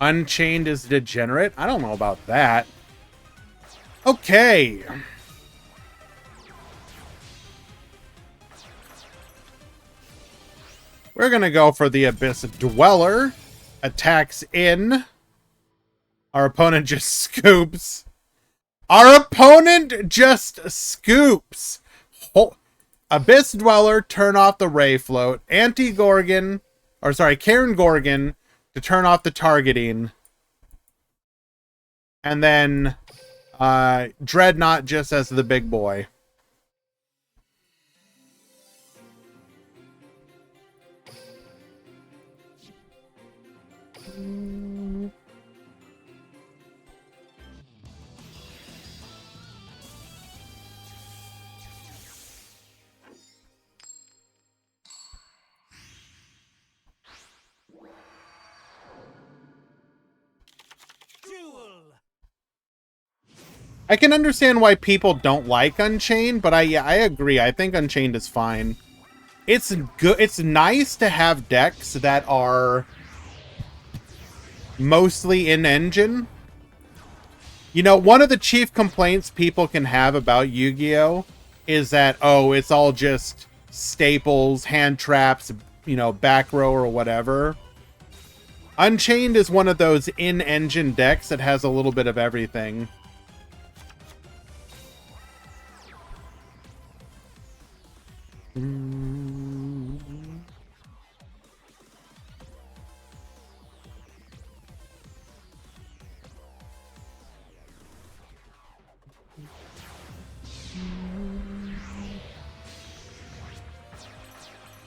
Unchained is degenerate? I don't know about that. Okay. We're going to go for the Abyss Dweller. Attacks in. Our opponent just scoops. Our opponent just scoops. Abyss Dweller, turn off the Ray Float. Anti-Gorgon, or sorry, Karen Gorgon to turn off the targeting. And then Dreadnought just as the big boy. Duel. I can understand why people don't like Unchained, but I agree. I think Unchained is fine. It's good. It's nice to have decks that are mostly in engine. You know, one of the chief complaints people can have about Yu-Gi-Oh! Is that, oh, it's all just staples, hand traps, you know, back row or whatever. Unchained is one of those in-engine decks that has a little bit of everything.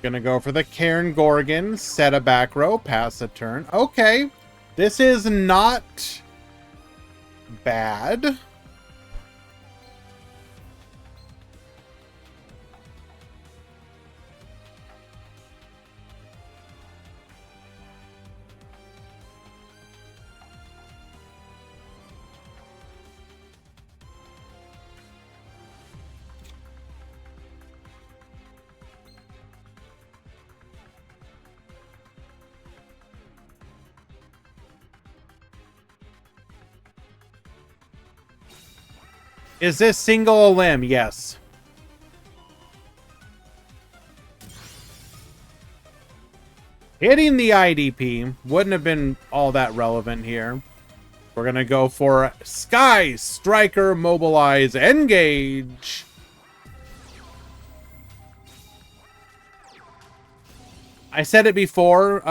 Gonna go for the Karen Gorgon, set a back row, pass a turn. Okay. This is not bad. Is this single a limb? Yes. Hitting the IDP wouldn't have been all that relevant here. We're going to go for Sky Striker, Mobilize, Engage. I said it before.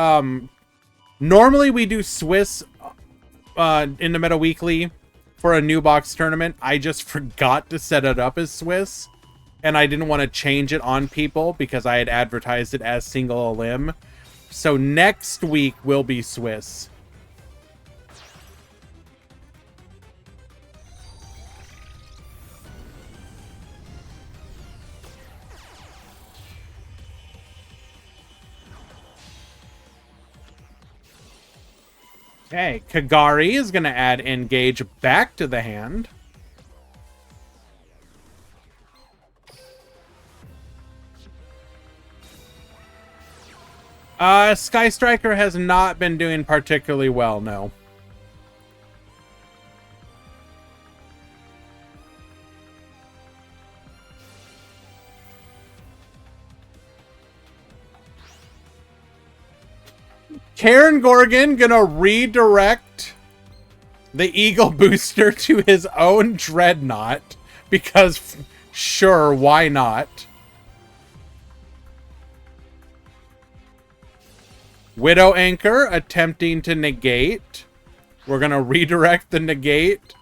Normally we do Swiss in the Meta Weekly for a new box tournament. I just forgot to set it up as Swiss, and I didn't want to change it on people because I had advertised it as single a limb. So next week will be Swiss. Okay, Kagari is going to add Engage back to the hand. Sky Striker has not been doing particularly well, no. Karen Gorgon gonna redirect the Eagle Booster to his own Dreadnought because sure, why not? Widow Anchor attempting to negate. We're gonna redirect the negate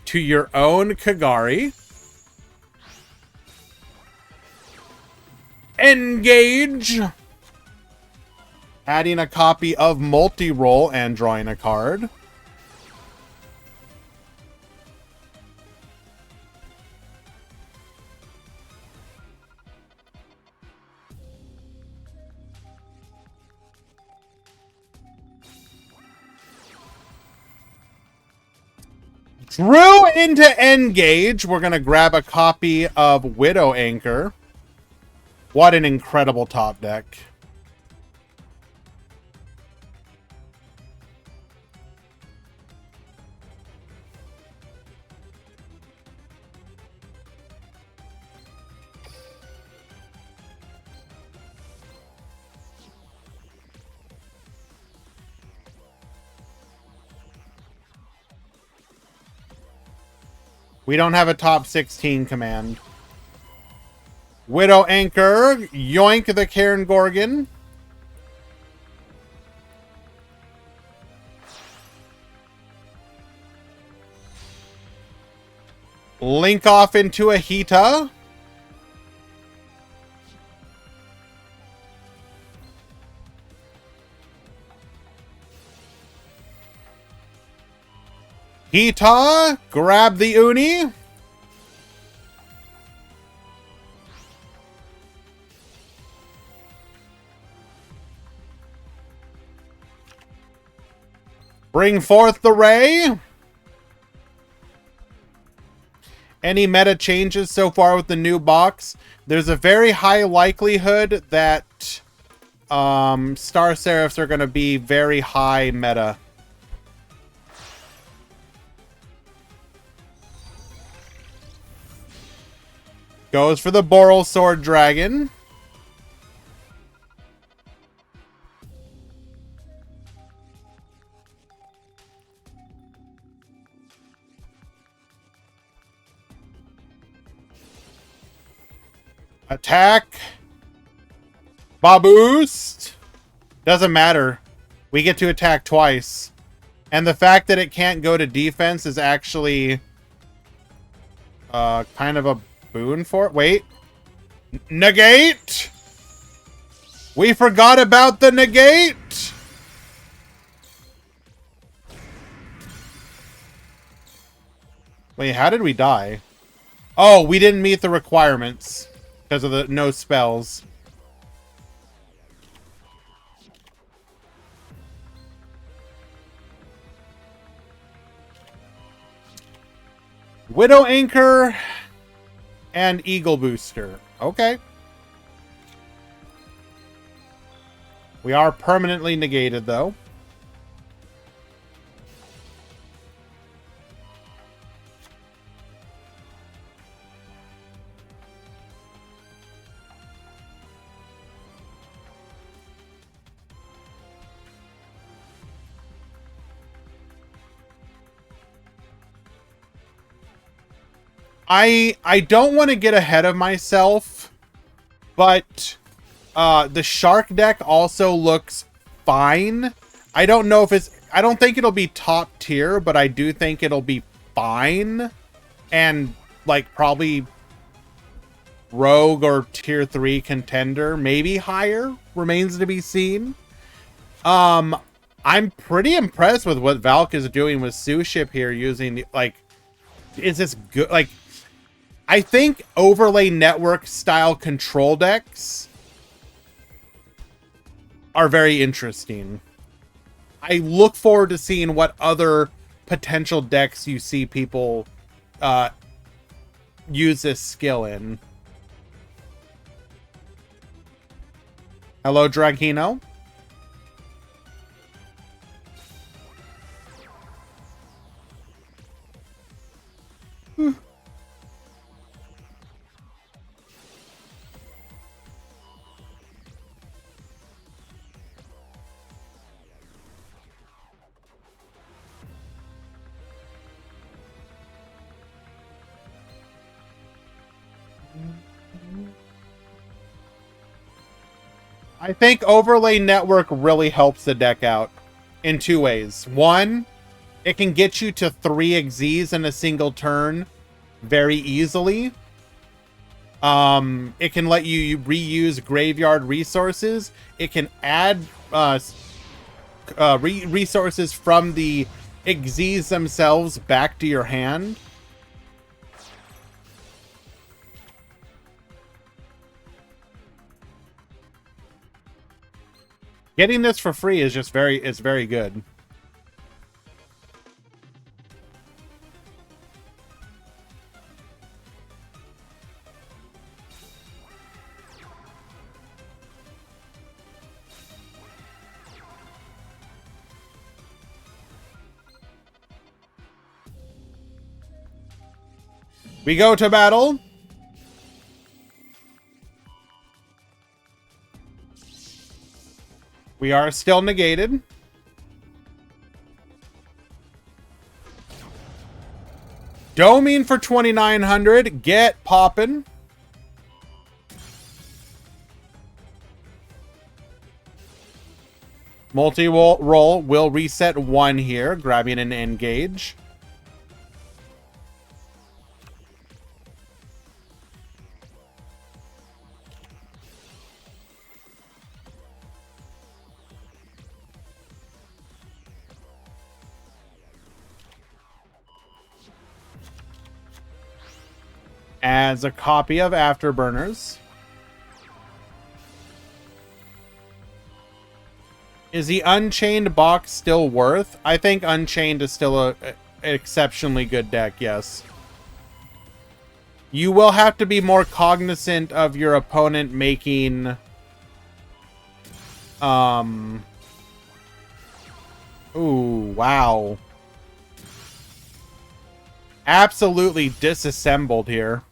to your own Kagari. Engage. Adding a copy of Multi-Roll and drawing a card. Drew into Engage. We're going to grab a copy of Widow Anchor. What an incredible top deck. We don't have a top 16 command. Widow Anchor, yoink the Karen Gorgon. Link off into a Hita. Hita, grab the Uni. Bring forth the Ray. Any meta changes so far with the new box? There's a very high likelihood that Star Seraphs are going to be very high meta. Goes for the Boral Sword Dragon. Attack. Baboost. Doesn't matter. We get to attack twice. And the fact that it can't go to defense is actually kind of a boon for it. Wait. Negate. We forgot about the negate. Wait, how did we die? Oh, we didn't meet the requirements because of the no spells. Widow Anchor and Eagle Booster. Okay. We are permanently negated, though. I don't want to get ahead of myself, but the Shark deck also looks fine. I don't know if it's... I don't think it'll be top tier, but I do think it'll be fine. And, like, probably Rogue or tier 3 contender. Maybe higher. Remains to be seen. I'm pretty impressed with what Valk is doing with Suship here using, like... Is this good? Like... I think overlay network style control decks are very interesting. I look forward to seeing what other potential decks you see people use this skill in. Hello, Dragino. I think Overlay Network really helps the deck out in two ways. One, it can get you to 3 Xyz in a single turn very easily. It can let you reuse graveyard resources. It can add resources from the Xyz themselves back to your hand. Getting this for free is just very good. We go to battle. We are still negated. Domine for 2,900. Get poppin'. Multi-roll will reset 1 here, grabbing an engage. Adds a copy of Afterburners. Is the Unchained box still worth? I think Unchained is still an exceptionally good deck, yes. You will have to be more cognizant of your opponent making... Ooh, wow. Absolutely disassembled here.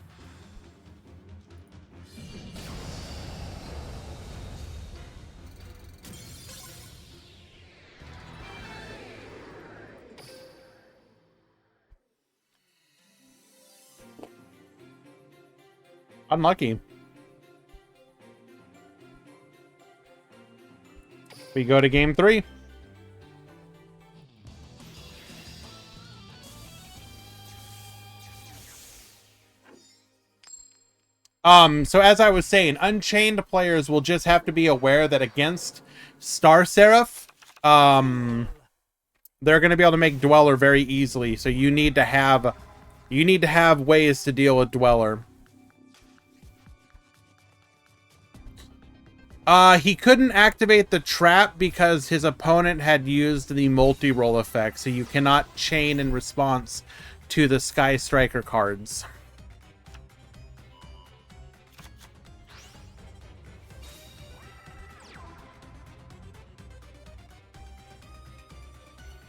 Unlucky. We go to game 3. So as I was saying, Unchained players will just have to be aware that against Star Seraph, they're going to be able to make Dweller very easily. So you need to have ways to deal with Dweller. He couldn't activate the trap because his opponent had used the multi-roll effect, so you cannot chain in response to the Sky Striker cards.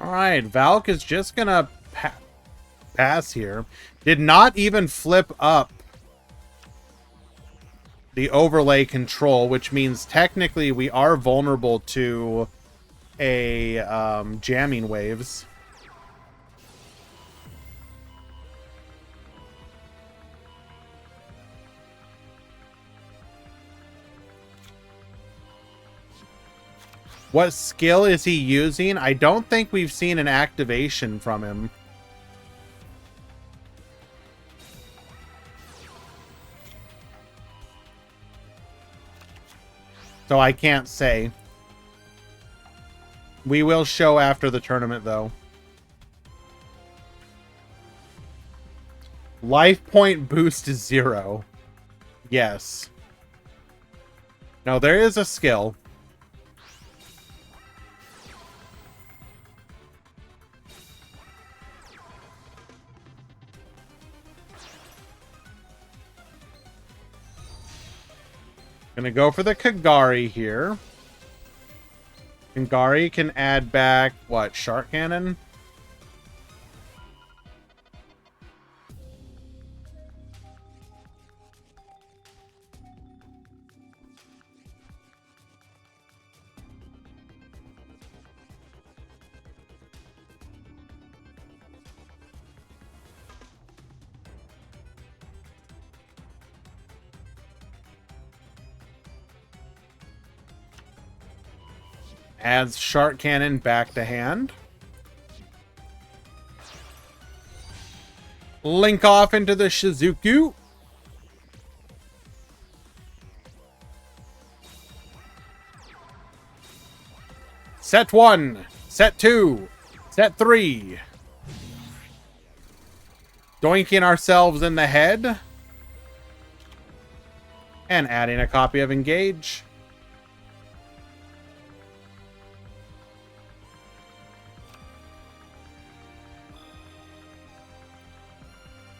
Alright, Valk is just gonna pass here. Did not even flip up the overlay control, which means technically we are vulnerable to a jamming waves. What skill is he using? I don't think we've seen an activation from him. So I can't say. We will show after the tournament, though. Life point boost is 0. Yes. No, there is a skill. Gonna go for the Kagari here. Kagari can add back, what, Shark Cannon? Adds Shark Cannon back to hand. Link off into the Shizuku. Set 1. Set 2. Set 3. Doinking ourselves in the head. And adding a copy of Engage.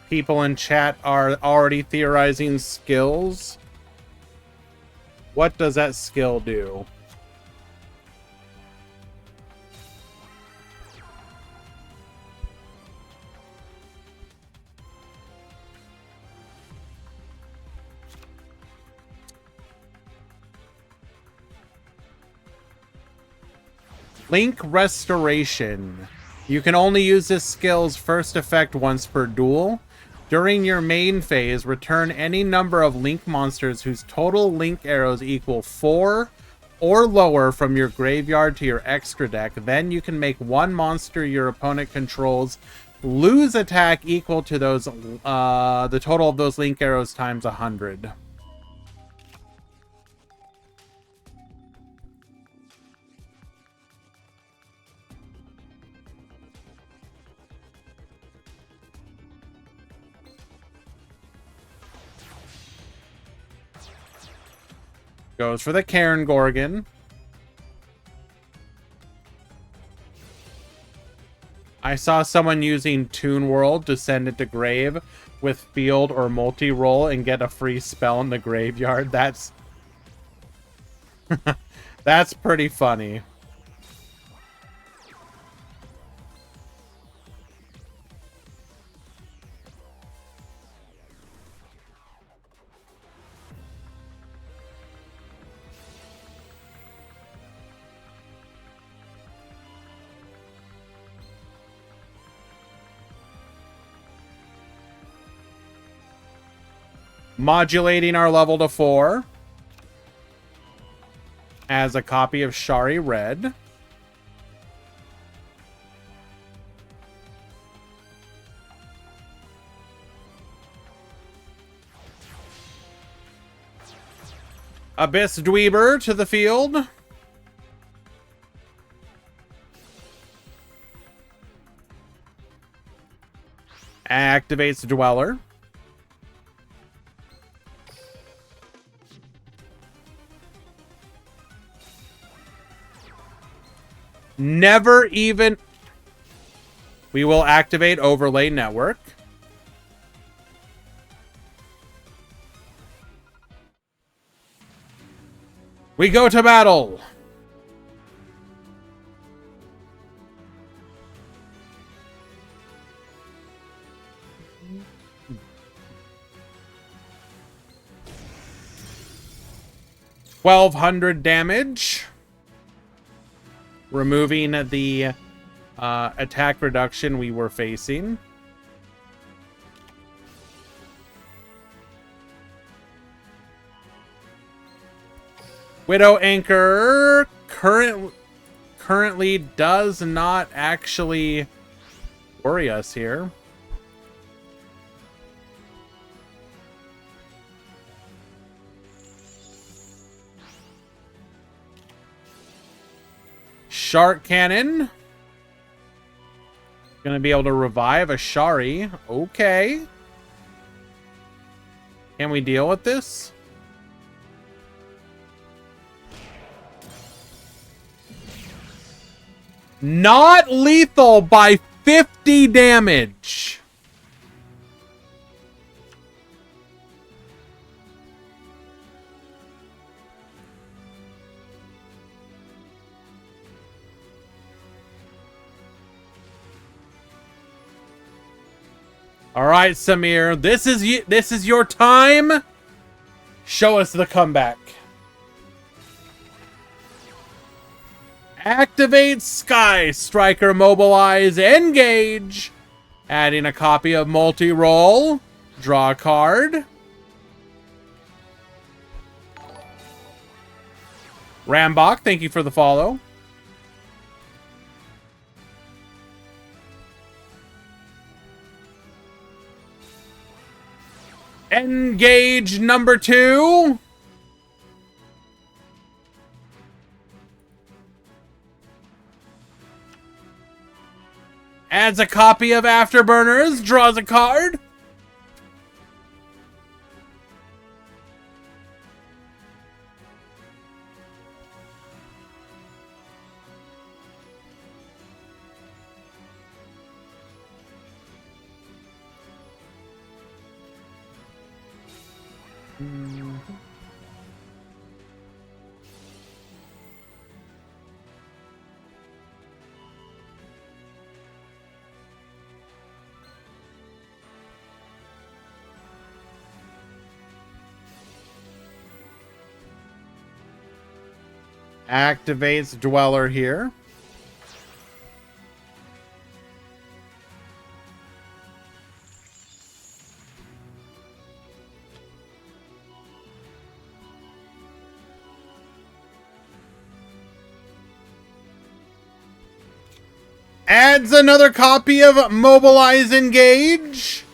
People in chat are already theorizing skills. What does that skill do? Link Restoration. You can only use this skill's first effect once per duel. During your main phase, return any number of Link monsters whose total Link arrows equal 4 or lower from your graveyard to your extra deck. Then you can make one monster your opponent controls lose attack equal to those the total of those Link arrows times 100. Goes for the Cairn Gorgon. I saw someone using Toon World to send it to grave with field or multi-roll and get a free spell in the graveyard. That's that's pretty funny. Modulating our level to 4 as a copy of Shari Red. Abyss Dweeber to the field. Activates Dweller. Never even... We will activate Overlay Network. We go to battle. $1,200 damage. Removing the attack reduction we were facing. Widow Anchor currently does not actually worry us here. Shark Cannon. Gonna be able to revive a Shari. Okay. Can we deal with this? Not lethal by 50 damage. All right, Samir, this is your time. Show us the comeback. Activate Sky Striker, mobilize, engage. Adding a copy of multi-roll. Draw a card. Rambach, thank you for the follow. Engage number 2. Adds a copy of Afterburners, draws a card. Activates Dweller here. Adds another copy of Mobilize Engage.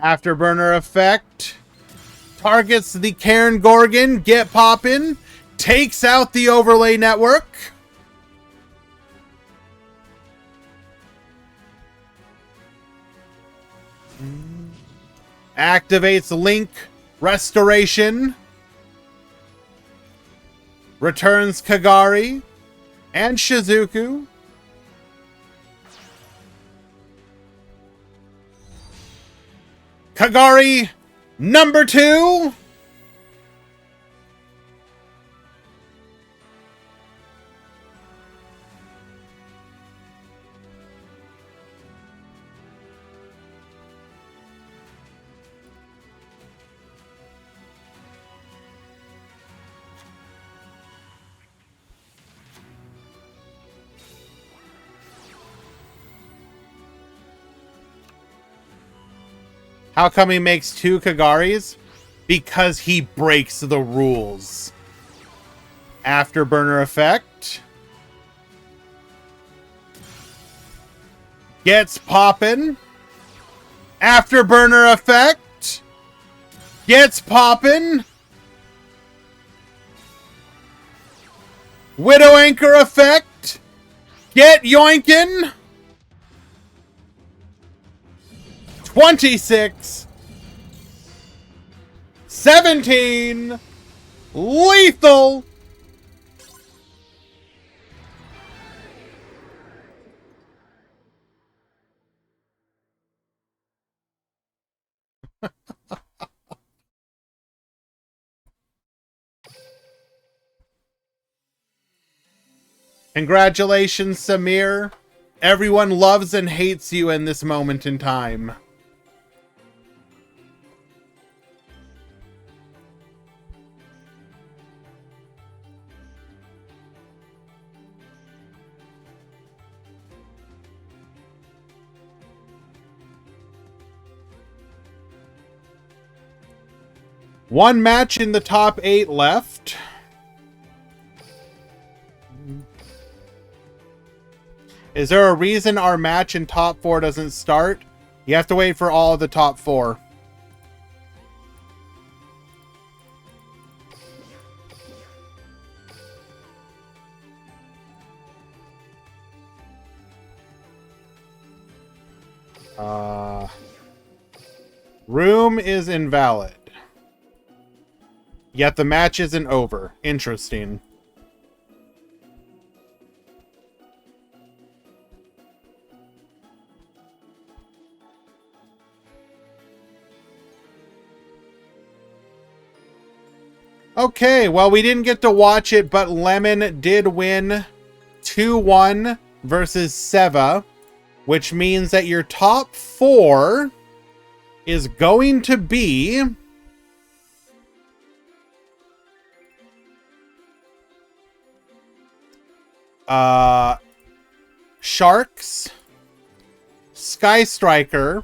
Afterburner effect. Targets the Cairn Gorgon. Get poppin'. Takes out the overlay network. Activates Link Restoration. Returns Kagari and Shizuku. Kagari number 2. How come he makes 2 Kagaris? Because he breaks the rules. Afterburner effect. Gets poppin'. Afterburner effect. Gets poppin'. Widow Anchor effect. Get yoinkin'. 26, 17, lethal. Congratulations, Samir. Everyone loves and hates you in this moment in time. One match in the top 8 left. Is there a reason our match in top 4 doesn't start? You have to wait for all of the top 4. Room is invalid. Yet the match isn't over. Interesting. Okay, well, we didn't get to watch it, but Lemon did win 2-1 versus Seva, which means that your top 4 is going to be Sharks, Sky Striker,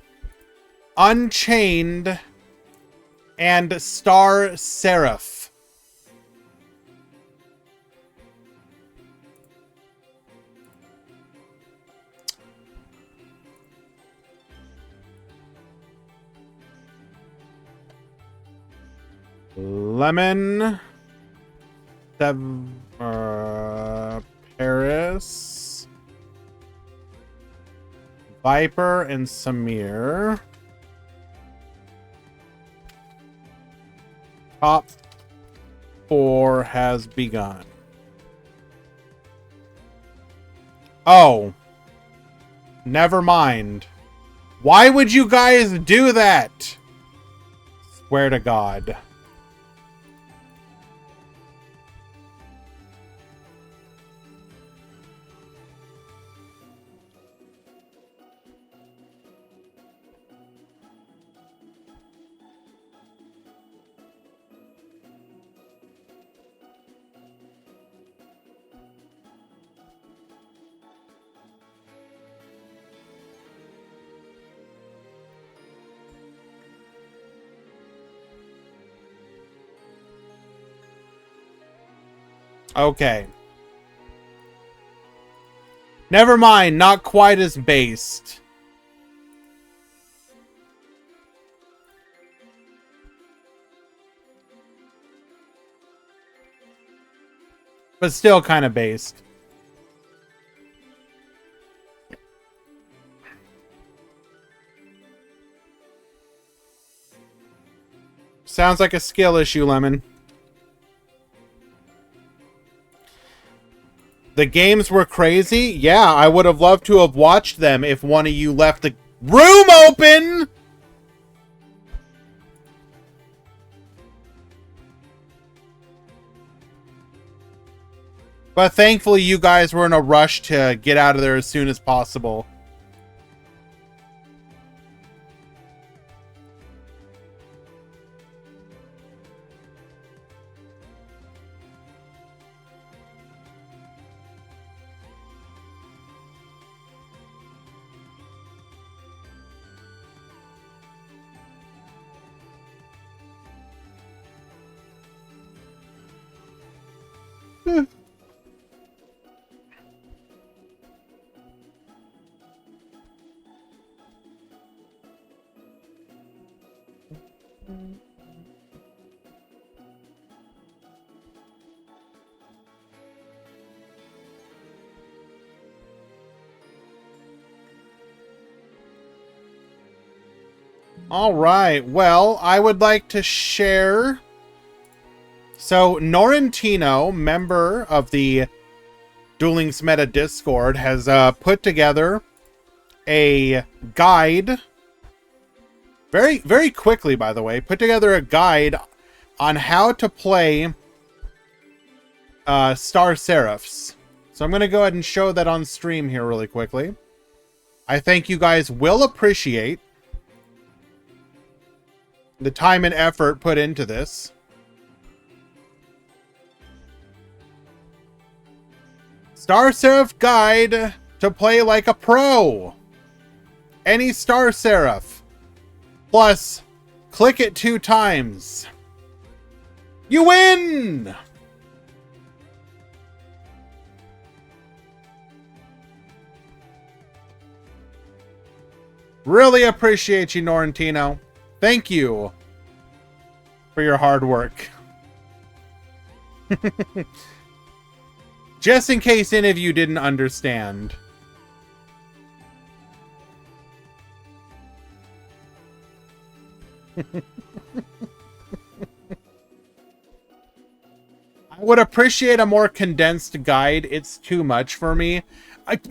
Unchained, and Star Seraph. Lemon, Paris, Viper, and Samir. Top 4 has begun. Oh. Never mind. Why would you guys do that? Swear to God. Okay. Never mind, not quite as based. But still kind of based. Sounds like a skill issue, Lemon. The games were crazy? Yeah, I would have loved to have watched them if one of you left the room open! But thankfully you guys were in a rush to get out of there as soon as possible. All right, well, I would like to share. So, Norrentino, member of the Duel Links Meta Discord, has put together a guide. Very, very quickly, by the way, put together a guide on how to play Star Seraphs. So I'm going to go ahead and show that on stream here really quickly. I think you guys will appreciate the time and effort put into this. Star Seraph Guide to play like a pro. Any Star Seraph. Plus, click it 2 times. You win! Really appreciate you, Norrentino. Thank you for your hard work. Just in case any of you didn't understand. I would appreciate a more condensed guide. It's too much for me.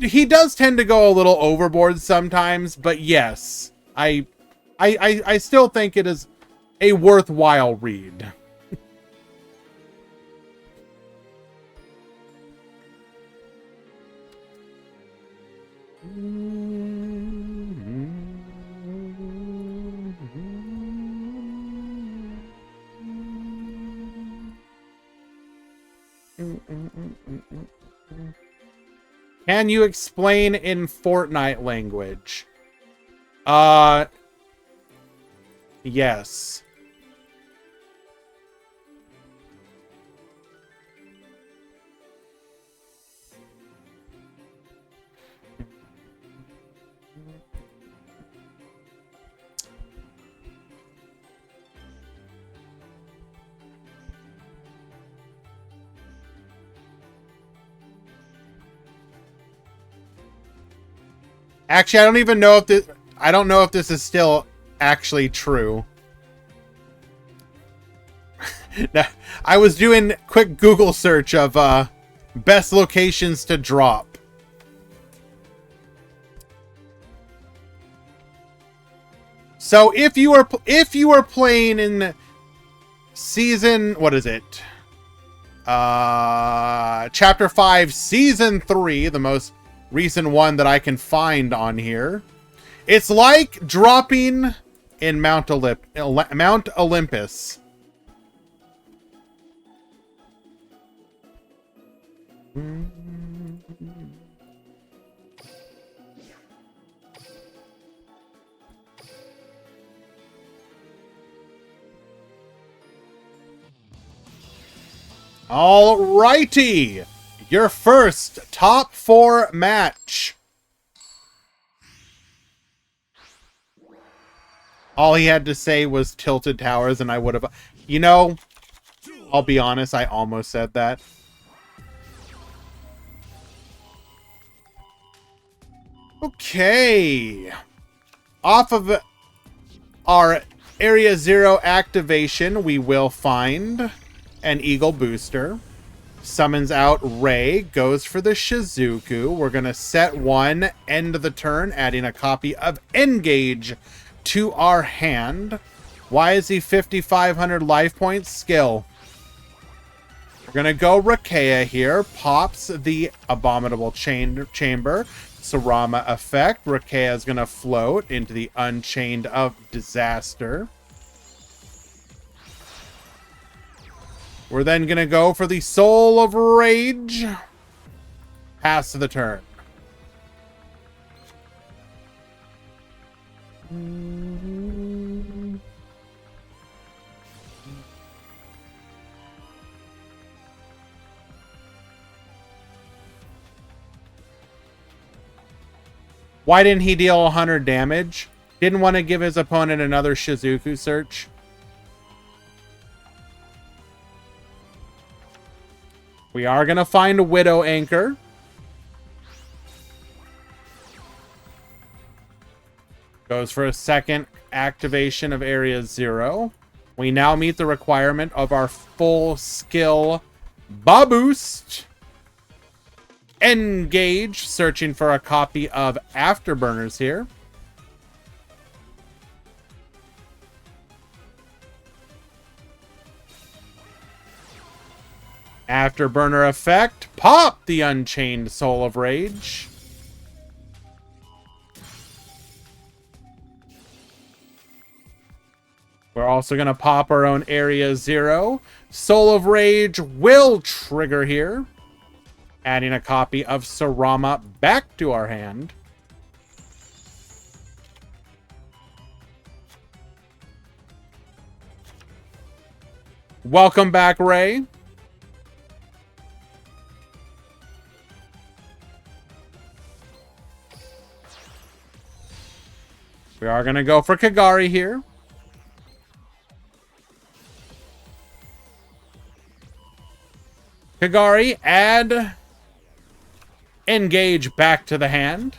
He does tend to go a little overboard sometimes, but yes, I still think it is a worthwhile read. Can you explain in Fortnite language? Yes. Actually, I don't even know if this... I don't know if this is still actually true. I was doing a quick Google search of best locations to drop. So if you are playing in season, what is it? Chapter 5, Season 3, the most recent one that I can find on here. It's like dropping in Mount Olympus. Alrighty, your first top 4 match. All he had to say was Tilted Towers, and I would have... You know, I'll be honest, I almost said that. Okay. Off of our Area 0 activation, we will find an Eagle Booster. Summons out Ray, goes for the Shizuku. We're going to set one, end of the turn, adding a copy of Engage to our hand. Why is he 5,500 life points? Skill. We're going to go Rakea here. Pops the Abominable Chamber. Sarama effect. Rakea is going to float into the Unchained of Disaster. We're then going to go for the Soul of Rage. Pass to the turn. Why didn't he deal 100 damage? Didn't want to give his opponent another Shizuku search. We are going to find a Widow Anchor. Goes for a second activation of Area 0. We now meet the requirement of our full skill Boost. Engage. Searching for a copy of Afterburners here. Afterburner effect. Pop the Unchained Soul of Rage. We're also going to pop our own Area 0. Soul of Rage will trigger here. Adding a copy of Sarama back to our hand. Welcome back, Ray. We are going to go for Kagari here. Kagari, add Engage back to the hand.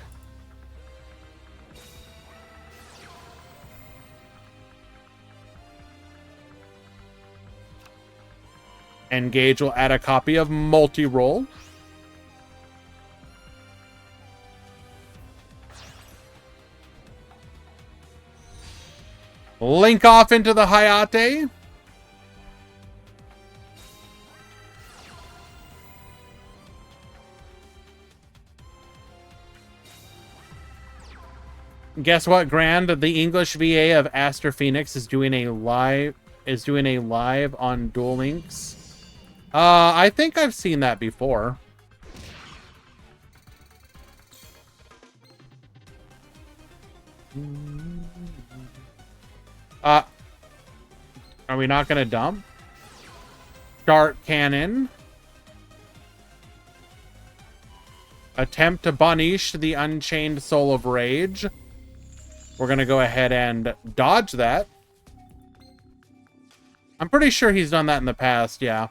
Engage will add a copy of Multi-Roll. Link off into the Hayate. Guess what, Grand? The English VA of Aster Phoenix is doing a live on Duel Links. I think I've seen that before. Are we not going to dump? Dart Cannon. Attempt to banish the Unchained Soul of Rage. We're going to go ahead and dodge that. I'm pretty sure he's done that in the past, yeah.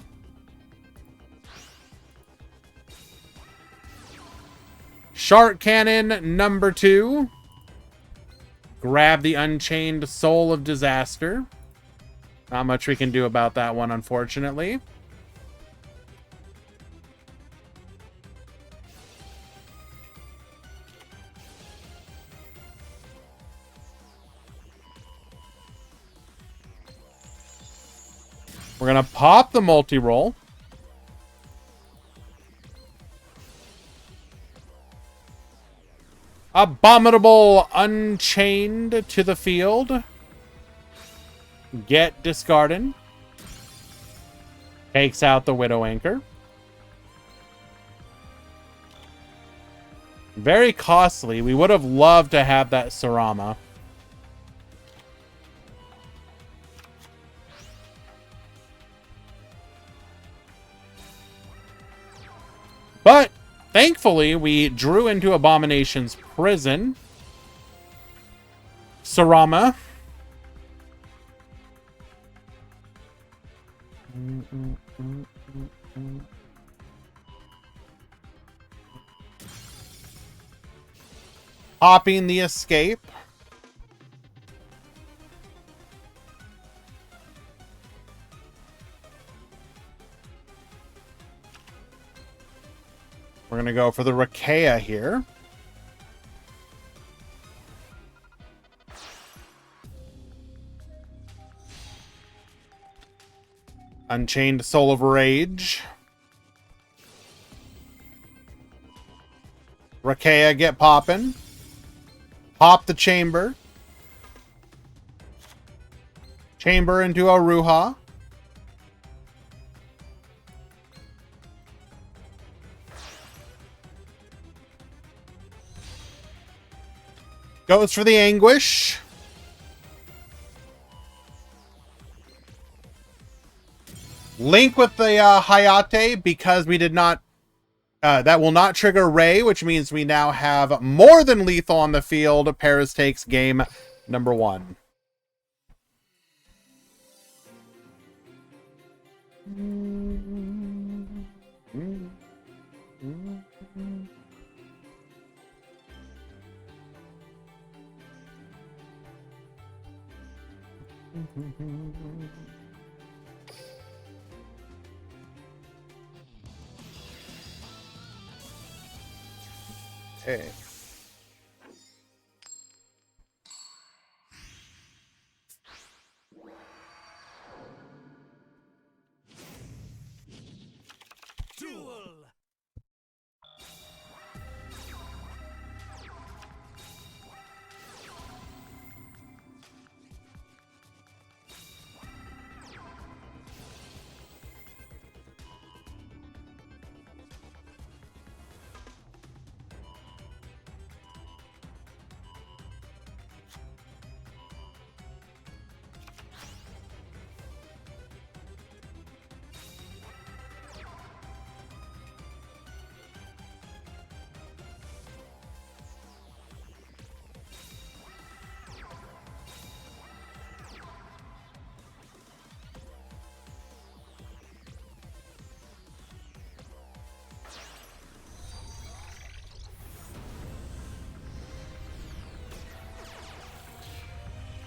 Shark Cannon number 2. Grab the Unchained Soul of Disaster. Not much we can do about that one, unfortunately. We're going to pop the multi-roll. Abominable Unchained to the field. Get discarded. Takes out the Widow Anchor. Very costly. We would have loved to have that Sarama. But thankfully, we drew into Abomination's prison. Sarama. Popping the escape. We're going to go for the Rakea here. Unchained Soul of Rage. Rakea, get poppin'. Pop the chamber. Chamber into Aruha. Goes for the Anguish. Link with the Hayate because we did not... that will not trigger Ray, which means we now have more than lethal on the field. Paris takes game number 1. Okay. Duel.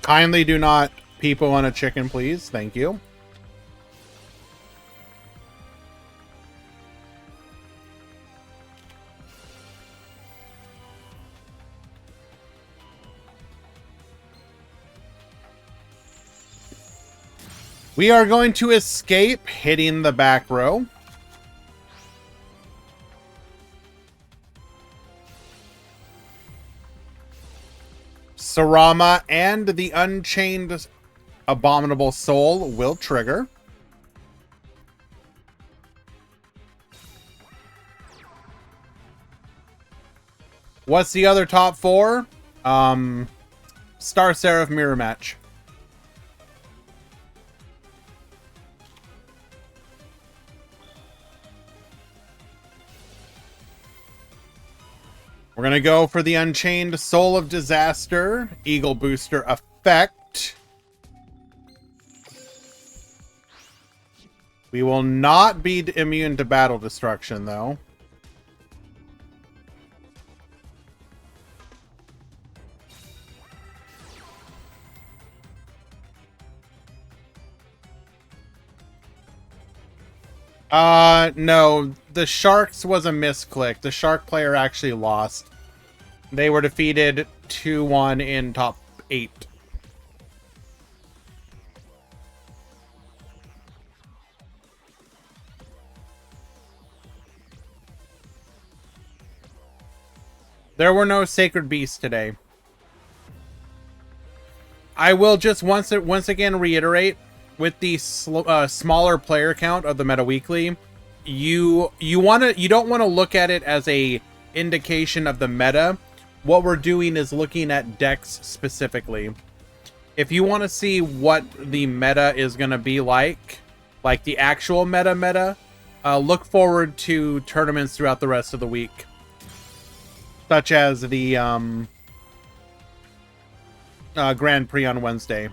Kindly do not people on a chicken, please. Thank you. We are going to escape, hitting the back row. Sarama and the Unchained Abominable Soul will trigger. What's the other top 4? Star Seraph Mirror Match. We're going to go for the Unchained Soul of Disaster, Eagle Booster effect. We will not be immune to battle destruction, though. No, the Sharks was a misclick. The Shark player actually lost. They were defeated 2-1 in top 8. There were no sacred beasts today. I will just once again reiterate, with the smaller player count of the Meta Weekly, you don't want to look at it as a indication of the meta. What we're doing is looking at decks specifically. If you want to see what the meta is going to be like the actual meta, look forward to tournaments throughout the rest of the week, such as the Grand Prix on Wednesday.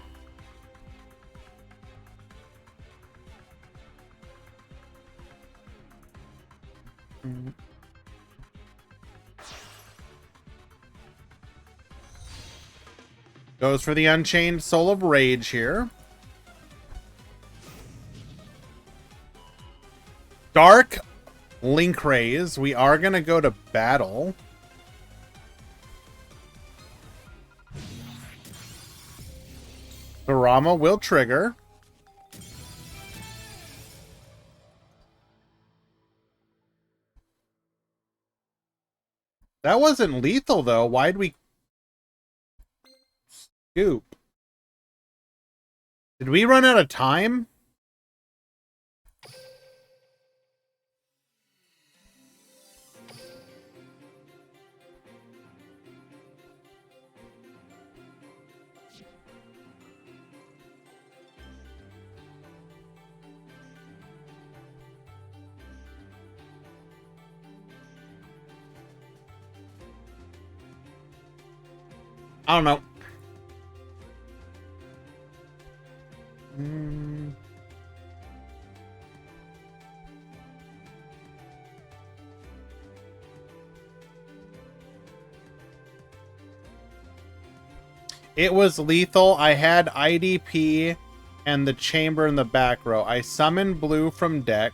Goes for the Unchained Soul of Rage here. Dark Link Rays. We are going to go to battle. Barama will trigger. That wasn't lethal, though. Why'd we scoop? Did we run out of time? I don't know. It was lethal. I had IDP and the chamber in the back row. I summoned blue from deck.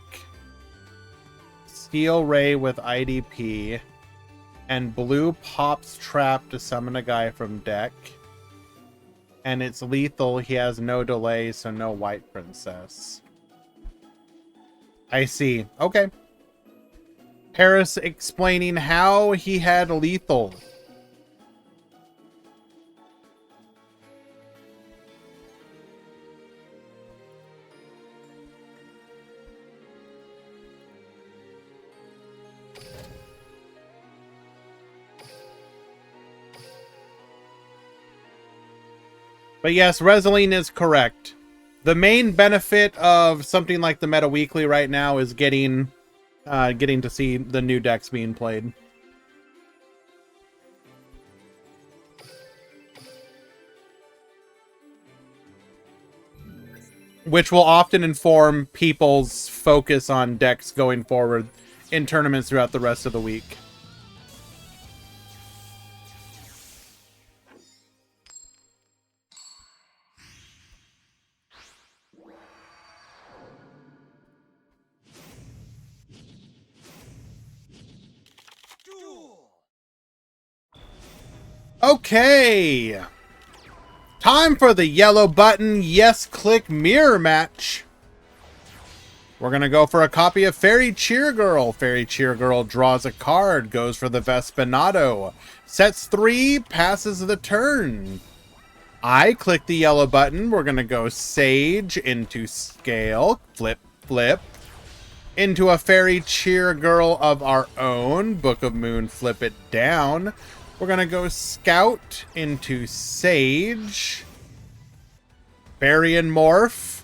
Steel Ray with IDP. And blue pops trap to summon a guy from deck. And it's lethal. He has no delay, so no white princess. I see. Okay. Harris explaining how he had lethal. But yes, Reseline is correct. The main benefit of something like the Meta Weekly right now is getting to see the new decks being played. Which will often inform people's focus on decks going forward in tournaments throughout the rest of the week. Okay, time for the yellow button yes click mirror match. We're gonna go for a copy of Fairy Cheer Girl. Fairy Cheer Girl draws a card, goes for the Vespinato, sets 3, passes the turn. I click the yellow button. We're gonna go Sage into Scale, flip, into a Fairy Cheer Girl of our own, Book of Moon, flip it down. We're going to go Scout into Sage. Bury and Morph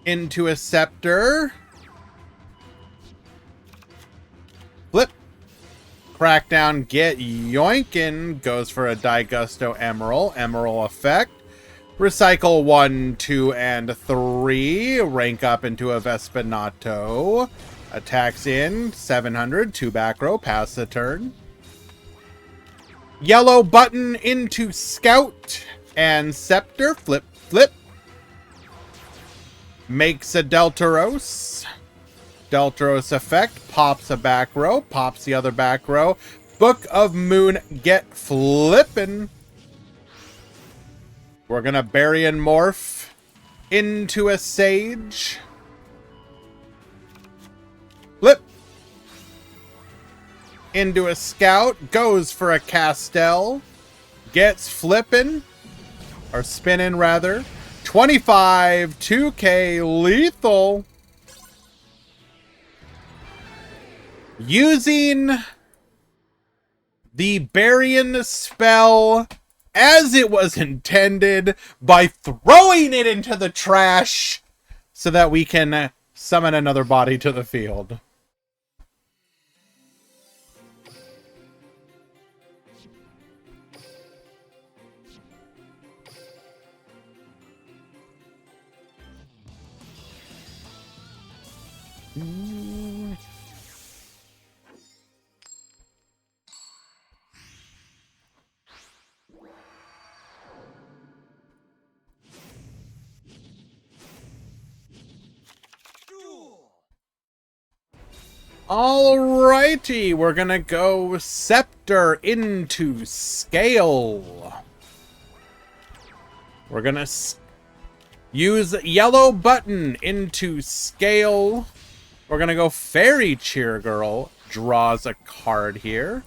into a Scepter. Flip. Crackdown, get yoinkin'. Goes for a Digusto Emerald. Emerald effect. Recycle 1, 2, and 3. Rank up into a Vespinato. Attacks in. 700. 2 back row. Pass the turn. Yellow button into Scout and Scepter. Flip. Makes a Deltaros. Deltaros effect. Pops a back row. Pops the other back row. Book of Moon, get flippin'. We're gonna bury and morph into a Sage. Flip. into a Scout, goes for a Castell, gets flipping, or spinning rather. 25, 2K, lethal. Using the Burying spell as it was intended by throwing it into the trash so that we can summon another body to the field. Duel. Alrighty, we're gonna go Scepter into Scale. We're gonna use Yellow Button into Scale. We're gonna go Fairy Cheer Girl. Draws a card here.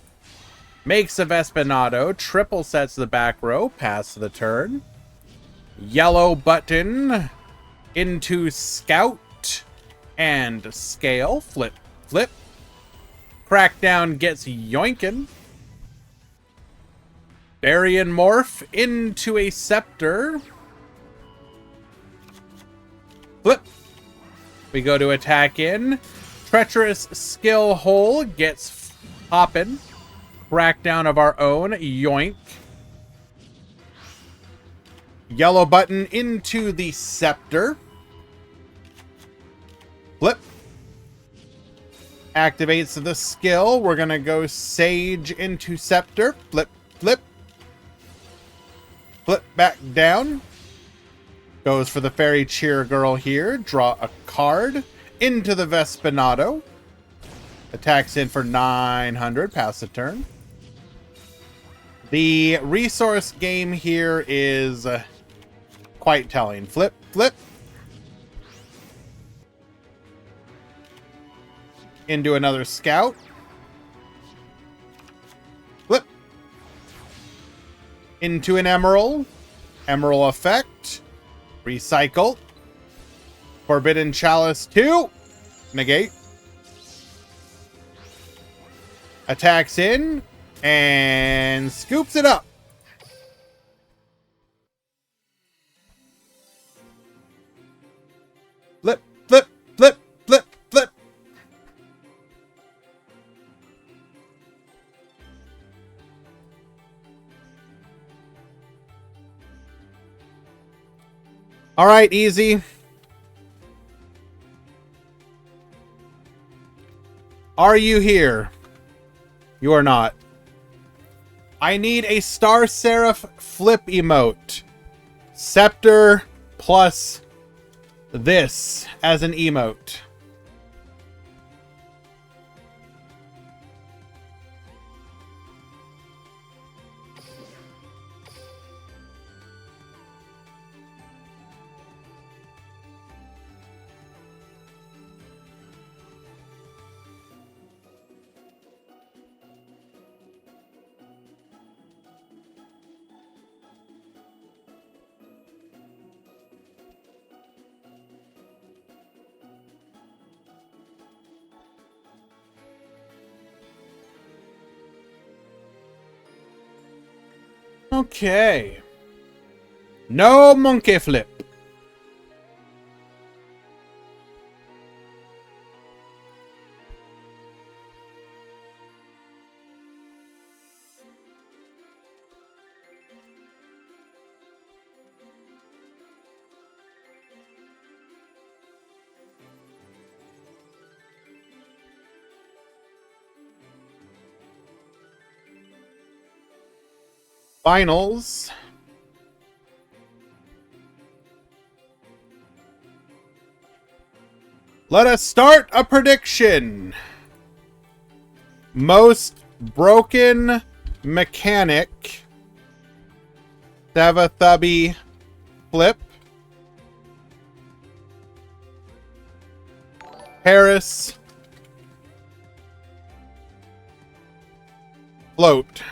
Makes a Vespanado. Triple sets the back row. Pass the turn. Yellow Button into Scout and Scale. Flip, flip. Crackdown gets yoinkin'. Burying Morph into a Scepter. Flip. We go to attack in. Treacherous Skill Hole gets hoppin'. Crackdown of our own. Yoink. Yellow Button into the Scepter. Flip. Activates the skill. We're going to go Sage into Scepter. Flip, flip. Flip back down. Goes for the Fairy Cheer Girl here. Draw a card into the Vespanado. Attacks in for 900. Pass the turn. The resource game here is quite telling. Flip, flip. Into another Scout. Flip. Into an Emerald. Emerald effect. Recycle. Forbidden Chalice 2. Negate. Attacks in. And scoops it up. Flip, flip, flip, flip, flip. All right, easy. Are you here? You are not. I need a Star Seraph flip emote. Scepter plus this as an emote. Okay. No monkey flip. Finals. Let us start a prediction. Most broken mechanic. Savathubby flip. Paris. Float.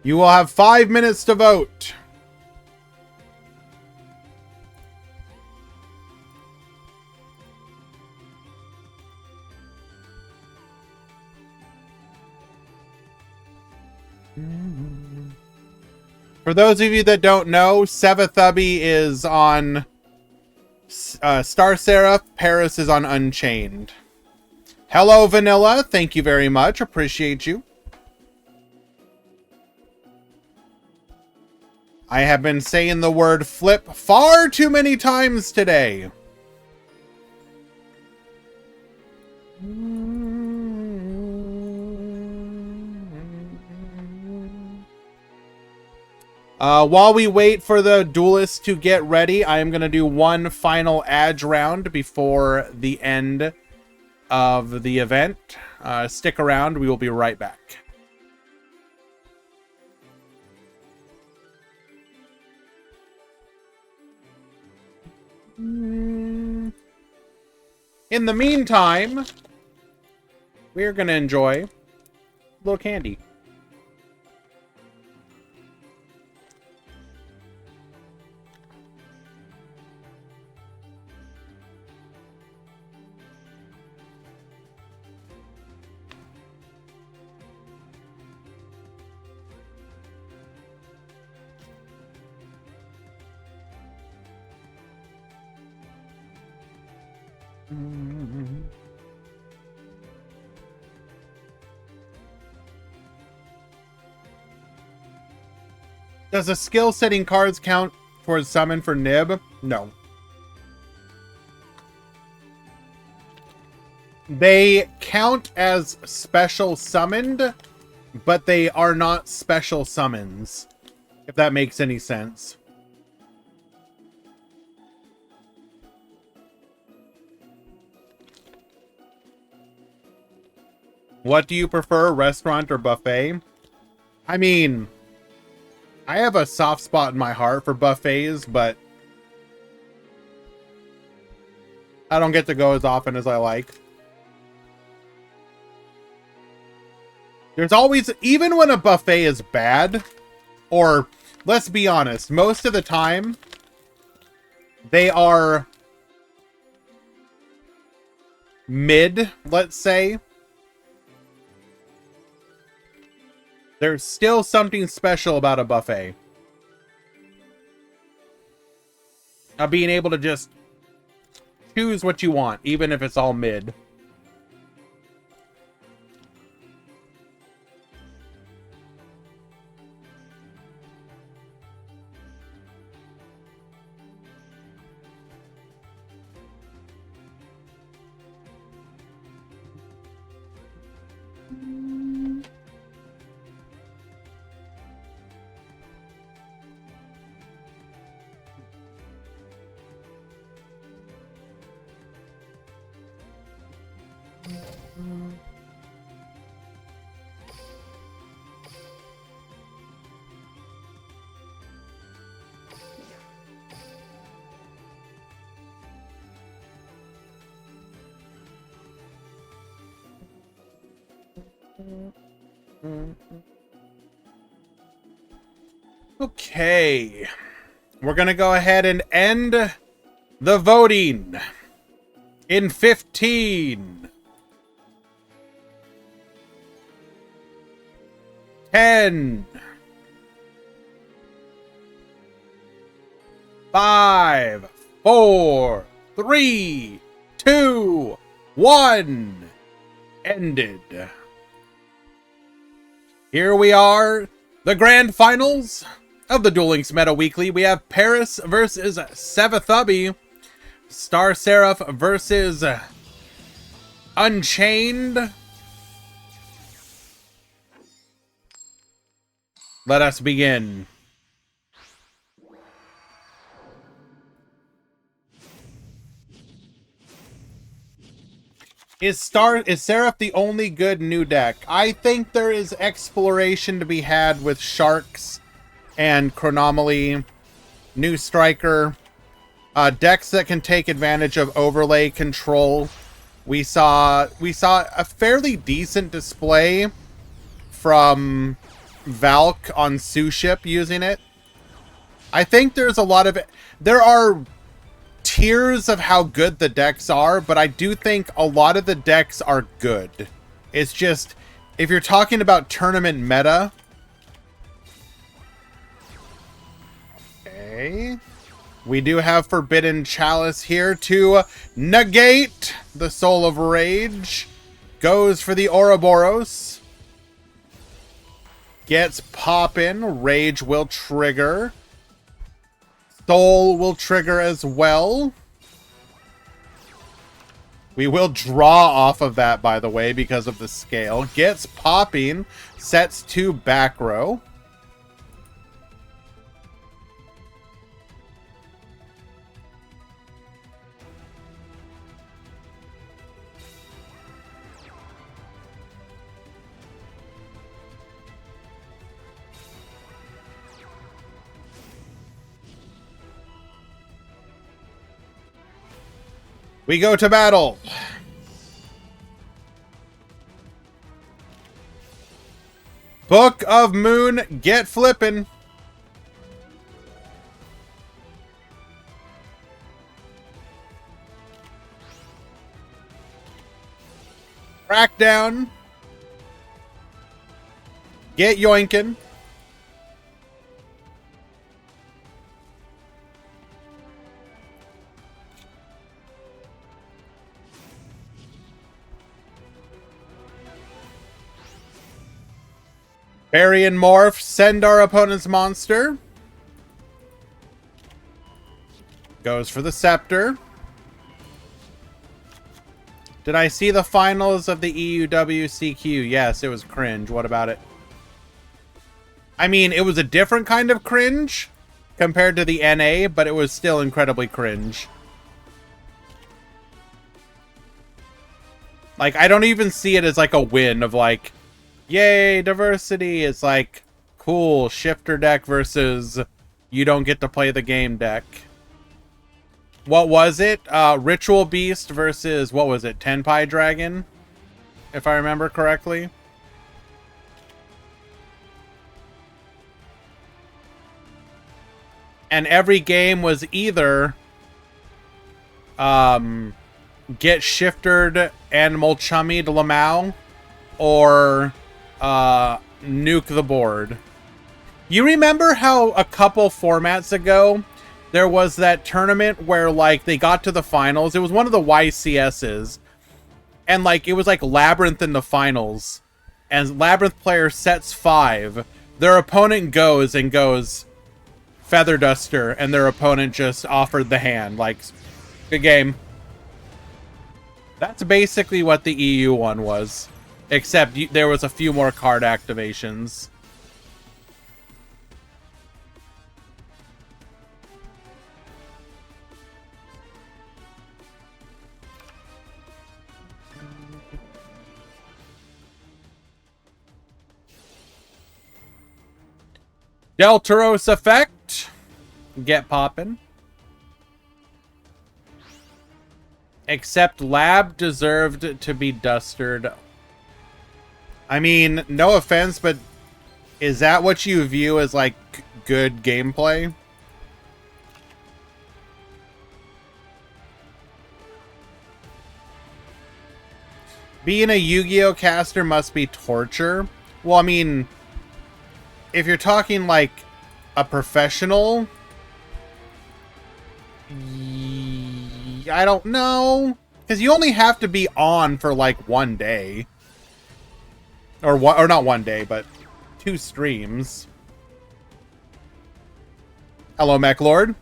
You will have 5 minutes to vote. For those of you that don't know, Sevathubi is on Star Seraph. Paris is on Unchained. Hello, Vanilla. Thank you very much. Appreciate you. I have been saying the word flip far too many times today. While we wait for the duelists to get ready, I am going to do one final Adge round before the end of the event. Stick around. We will be right back. In the meantime, we're going to enjoy a little candy. Does the skill setting cards count towards summon for Nib? No. They count as special summoned, but they are not special summons, if that makes any sense. What do you prefer, restaurant or buffet? I mean, I have a soft spot in my heart for buffets, but I don't get to go as often as I like. There's always, even when a buffet is bad, or let's be honest, most of the time, they are mid, let's say. There's still something special about a buffet. Of being able to just choose what you want, even if it's all mid. Okay. We're going to go ahead and end the voting in 15, 10, 5, 4, 3, 2, 1. Ended. Here we are, the grand finals of the Duel Links Meta Weekly. We have Paris versus Sevathubi, Star Seraph versus Unchained. Let us begin. Is Seraph the only good new deck? I think there is exploration to be had with Sharks and Chronomaly, New Striker, decks that can take advantage of overlay control We saw a fairly decent display from Valk on Suship using it. I think there are tiers of how good the decks are, but I do think a lot of the decks are good. It's just, if you're talking about tournament meta... Okay. We do have Forbidden Chalice here to negate the Soul of Rage. Goes for the Ouroboros. Gets poppin'. Rage will trigger. Soul will trigger as well. We will draw off of that, by the way, because of the scale. Gets popping. Sets to back row. We go to battle. Book of Moon, get flippin'. Crackdown. Get yoinkin'. Bury and morph, send our opponent's monster. Goes for the scepter. Did I see the finals of the EUWCQ? Yes, it was cringe. What about it? I mean, it was a different kind of cringe compared to the NA, but it was still incredibly cringe. Like, I don't even see it as like a win of like, yay, diversity. It's like, cool, shifter deck versus you don't get to play the game deck. What was it? Ritual Beast versus, what was it? Tenpai Dragon? If I remember correctly. And every game was either get shiftered Animal Chummy to Lamau or nuke the board. You remember how a couple formats ago there was that tournament where like they got to the finals? It was one of the YCSs, and like it was like Labyrinth in the finals, and Labyrinth player sets 5. Their opponent goes Feather Duster, and their opponent just offered the hand. Like, good game. That's basically what the EU one was. Except there was a few more card activations. Deltaros effect. Get poppin'. Except Lab deserved to be dustered. I mean, no offense, but is that what you view as, like, good gameplay? Being a Yu-Gi-Oh! Caster must be torture. Well, I mean, if you're talking, like, a professional, I don't know. Because you only have to be on for, like, one day. Or not one day, but 2 streams. Hello, Mech Lord.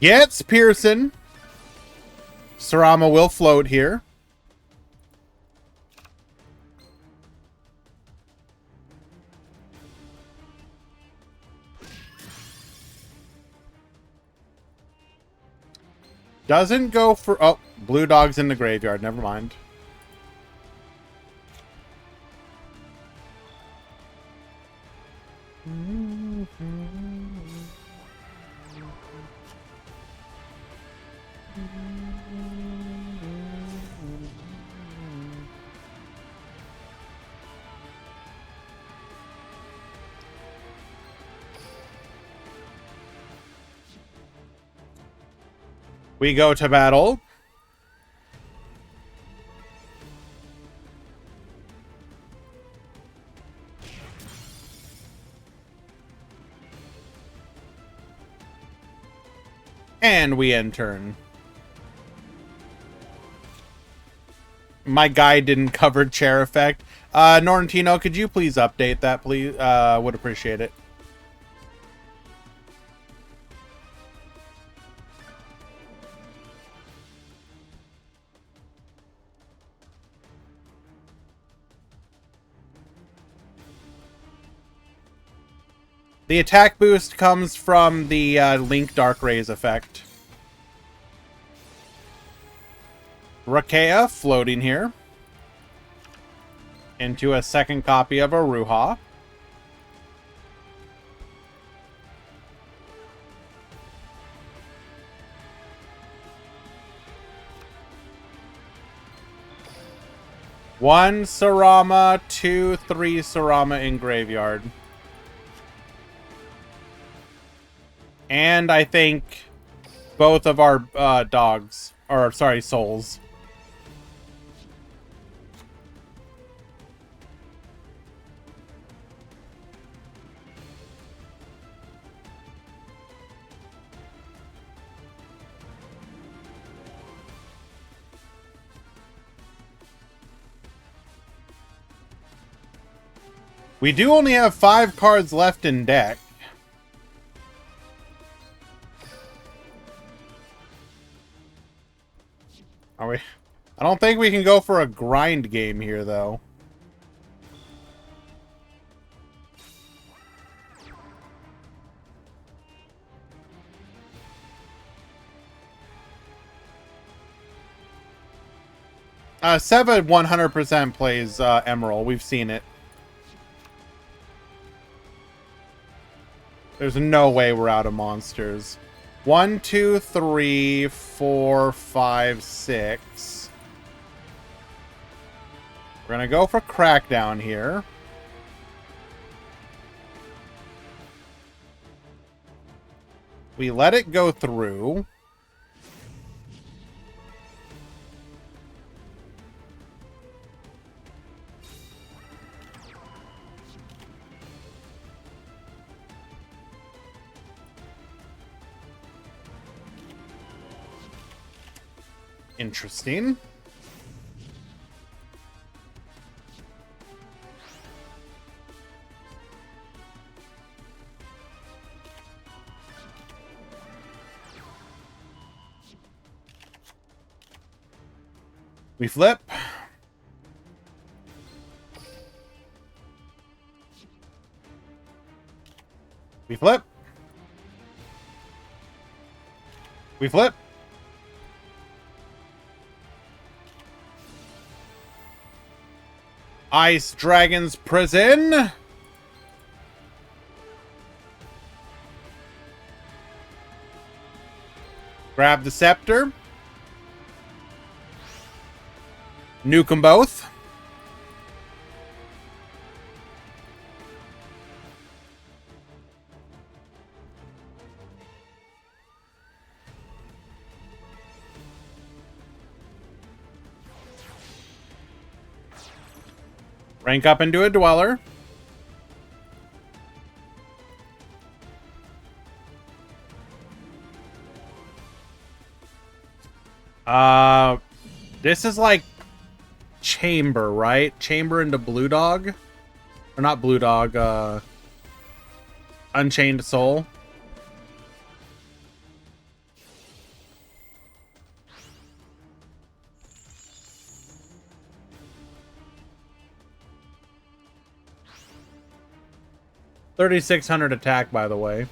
Gets Pearson. Sarama will float here. Doesn't go for... Oh, blue dog's in the graveyard. Never mind. We go to battle. And we end turn. My guide didn't cover chair effect. Norrentino, could you please update that, please? Would appreciate it. The attack boost comes from the Link Dark Rays effect. Rakea floating here into a second copy of Aruha. One Sarama, 2, 3 Sarama in graveyard. And I think both of our dogs, or sorry, souls. We do only have 5 cards left in deck. Are we? I don't think we can go for a grind game here, though. Seva 100% plays Emerald. We've seen it. There's no way we're out of monsters. 1, 2, 3, 4, 5, 6. We're gonna go for Crackdown here. We let it go through. Interesting. We flip. We flip. We flip. Ice Dragon's Prison. Grab the scepter. Nuke them both. Rank up into a Dweller. This is like Chamber, right? Chamber into Blue Dog? Or not Blue Dog, Unchained Soul. $3,600 attack, by the way.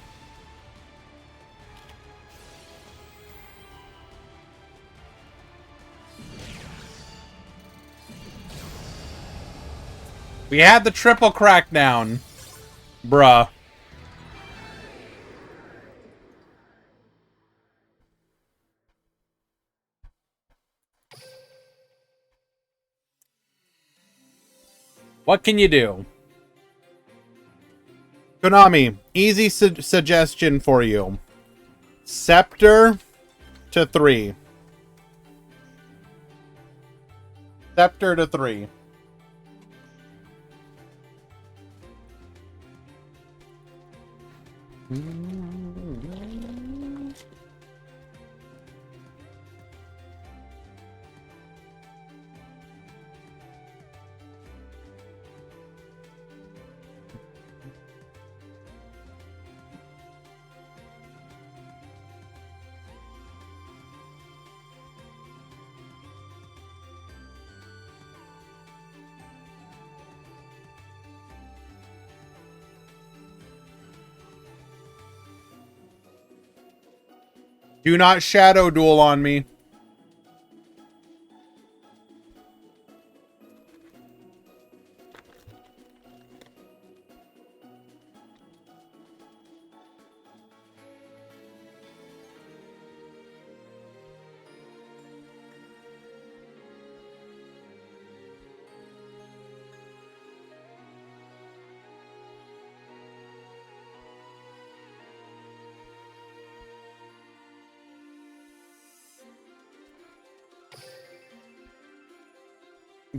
We had the triple crackdown. Bruh. What can you do? Konami, easy suggestion for you. Scepter to 3. Scepter to 3. Do not shadow duel on me.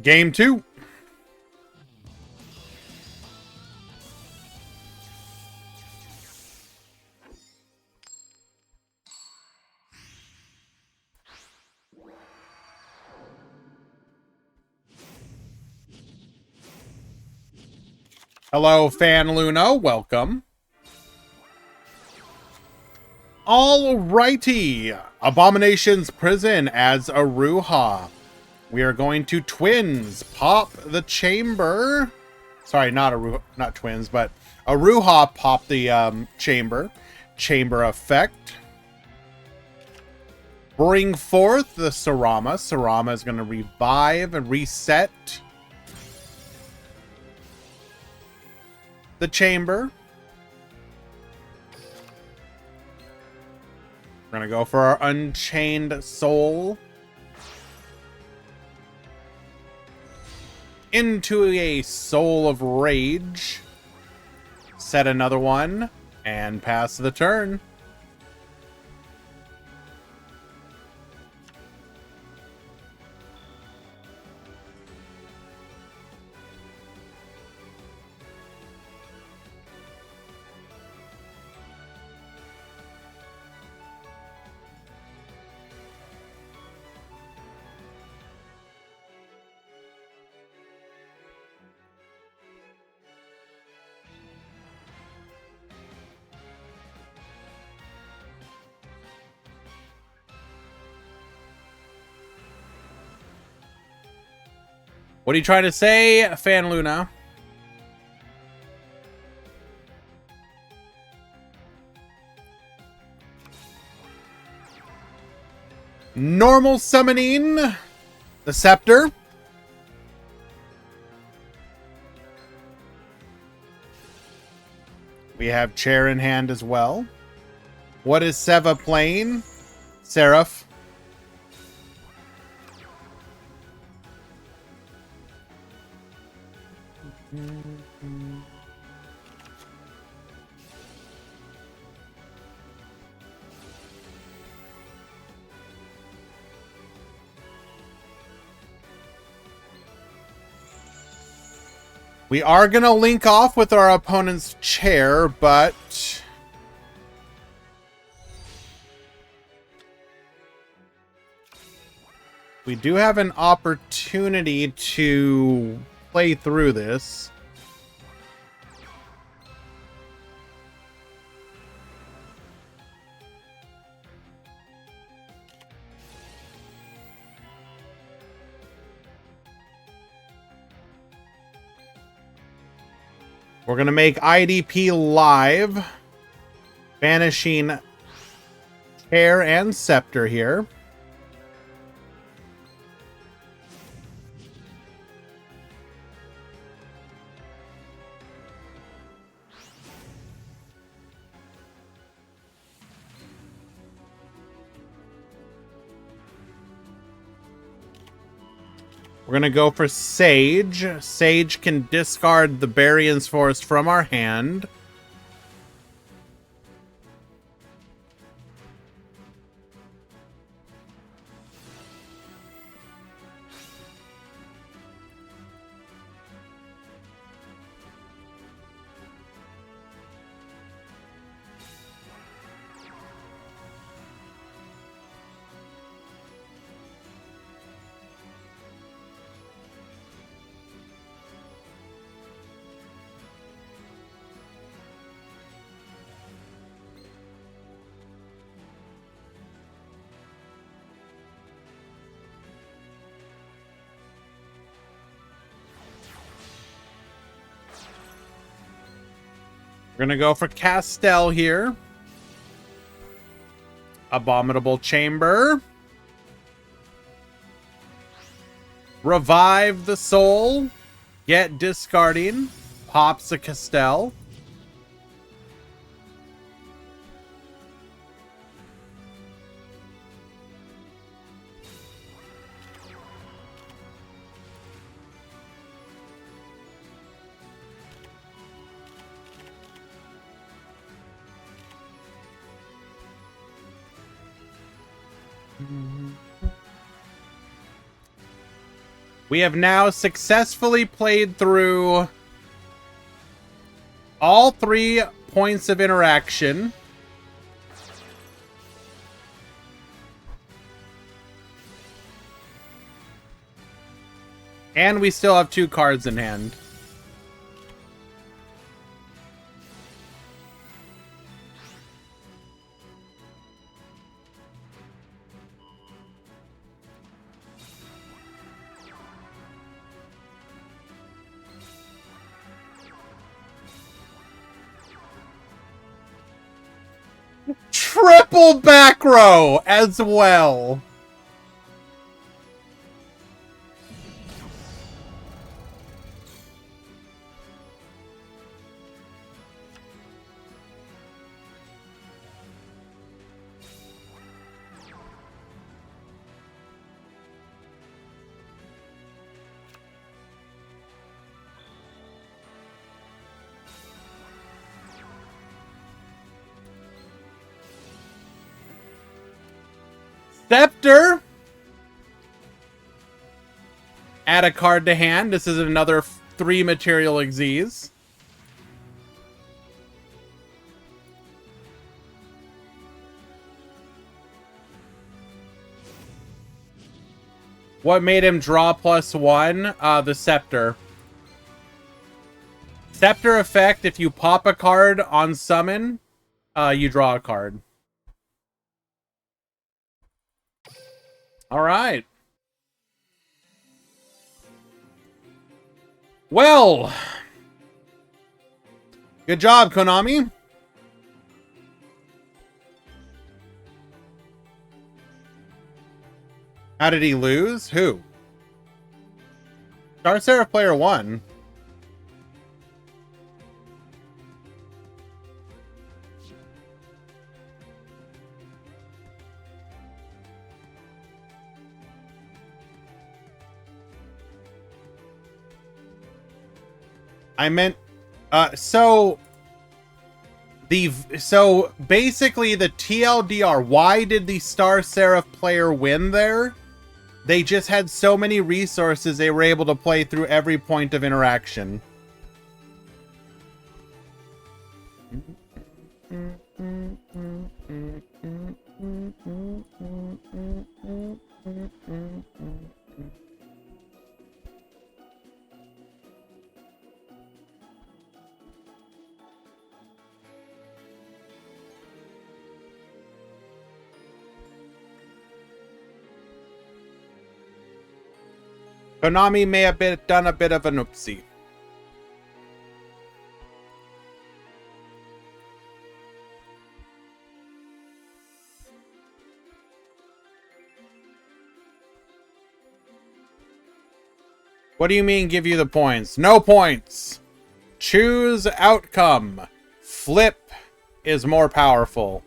Game 2. Hello, Fan Luna. Welcome. Alrighty. Abomination's Prison as Aruha. We are going to twins. Pop the chamber. Sorry, not twins, but Aruha pop the chamber. Chamber effect. Bring forth the Sarama. Sarama is going to revive and reset the chamber. We're going to go for our Unchained Soul. Into a Soul of Rage. Set another one. And pass the turn. What are you trying to say, Fan Luna? Normal summoning the Scepter. We have Chair in hand as well. What is Seva playing? Seraph. We are going to link off with our opponent's chair, but we do have an opportunity to play through this. We're going to make IDP live, banishing Chair and Scepter here. We're going to go for Sage. Sage can discard the Barion's Forest from our hand. We're going to go for Castell here. Abominable Chamber. Revive the Soul. Get discarding. Pops a Castell. We have now successfully played through all 3 points of interaction. And we still have 2 cards in hand. Triple back row as well. Scepter. Add a card to hand. This is another 3 material Xyz. What made him draw +1? The Scepter. Scepter effect, if you pop a card on summon, you draw a card. All right. Well, good job, Konami. How did he lose? Who? Star Seraph player 1. I meant, so basically the TLDR, why did the Star Seraph player win there? They just had so many resources, they were able to play through every point of interaction. Konami may have done a bit of an oopsie. What do you mean give you the points? No points. Choose outcome. Flip is more powerful.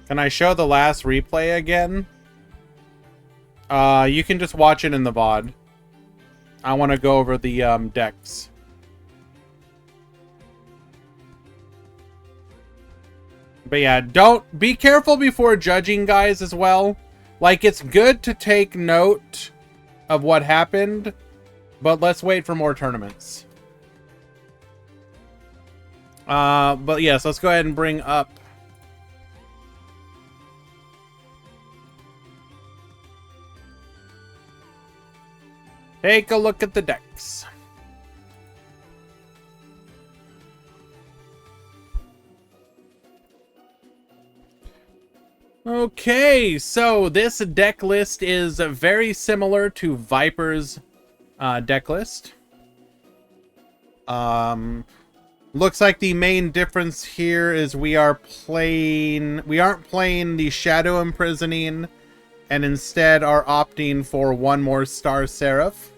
Can I show the last replay again? You can just watch it in the VOD. I want to go over the decks. But yeah, don't be careful before judging, guys, as well. Like, it's good to take note of what happened, but let's wait for more tournaments. But yes, let's go ahead and bring up take a look at the decks. Okay, so this deck list is very similar to Viper's deck list. Looks like the main difference here is we aren't playing the Shadow Imprisoning, and instead are opting for one more Star Seraph.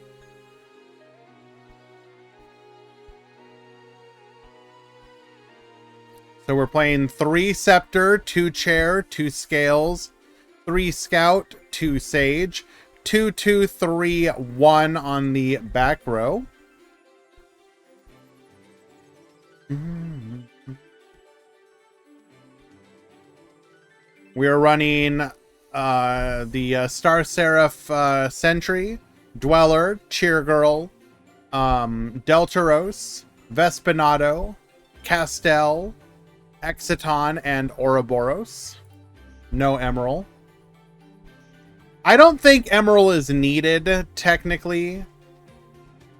So we're playing 3 Scepter, 2 Chair, 2 Scales, 3 Scout, 2 Sage, 2, 2, 3, 1 on the back row. We're running the Star Seraph Sentry, Dweller, Cheer Girl, Deltaros, Vespinato, Castel, Exiton, and Ouroboros. No Emerald. I don't think Emerald is needed, technically.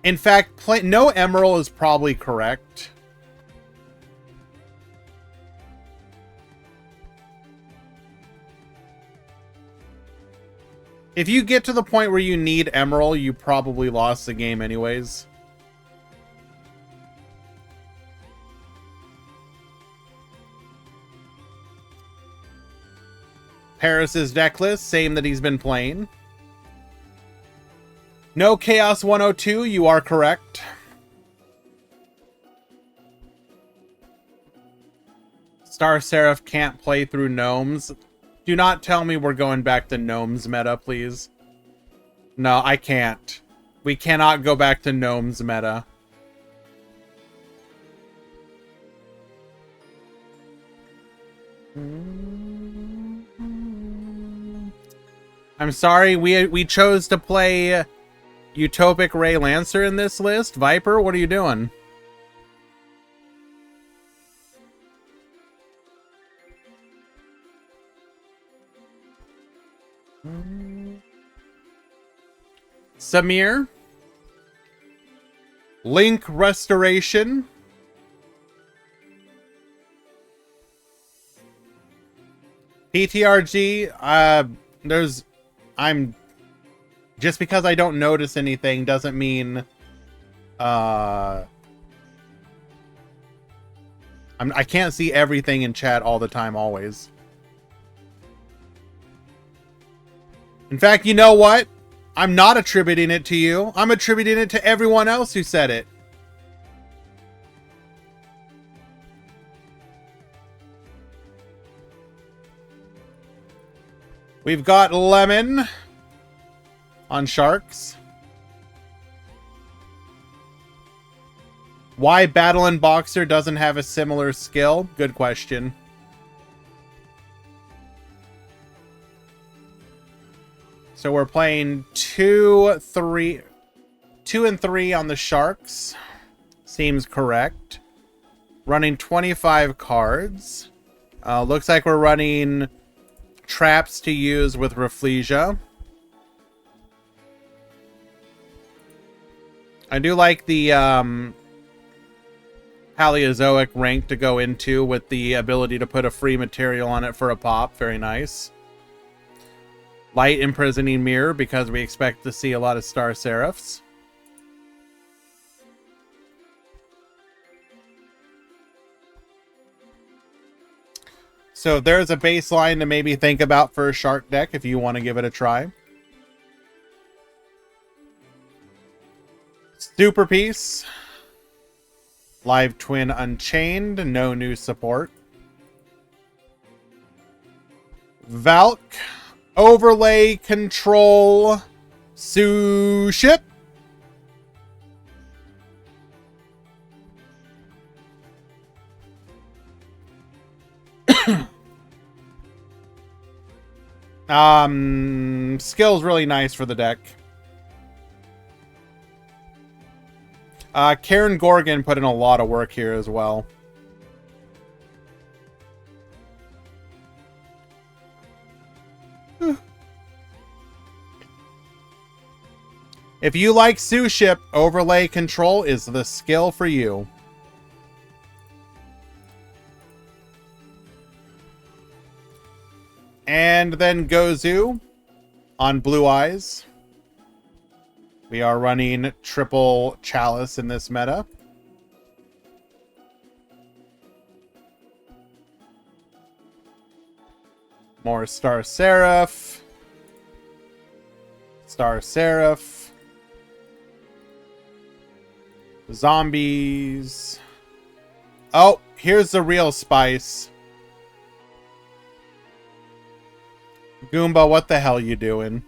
In fact, no Emerald is probably correct. If you get to the point where you need Emerald, you probably lost the game anyways. Paris's deck list, same that he's been playing. No Chaos 102, you are correct. Star Seraph can't play through Gnomes. Do not tell me we're going back to Gnomes meta, please. No, I can't. We cannot go back to Gnomes meta. I'm sorry, we chose to play Utopic Ray Lancer in this list. Viper, what are you doing? Samir. Link Restoration. PTRG, just because I don't notice anything doesn't mean I can't see everything in chat all the time always. In fact, you know what? I'm not attributing it to you. I'm attributing it to everyone else who said it. We've got Lemon on Sharks. Why Battle and Boxer doesn't have a similar skill? Good question. So we're playing 2 and 3 on the Sharks. Seems correct. Running 25 cards. Looks like we're running traps to use with Rafflesia. I do like the Paleozoic rank to go into with the ability to put a free material on it for a pop. Very nice. Light Imprisoning Mirror because we expect to see a lot of Star Seraphs. So there's a baseline to maybe think about for a Shark deck if you want to give it a try. Super Piece. Live Twin Unchained. No new support. Valk. Overlay control. Ship. Skill's really nice for the deck. Karen Gorgon put in a lot of work here as well. If you like Sue Ship, Overlay Control is the skill for you. And then Gozu on Blue Eyes. We are running triple Chalice in this meta. More Star Seraph. Star Seraph. Zombies. Oh, here's the real spice. Goomba, what the hell you doing?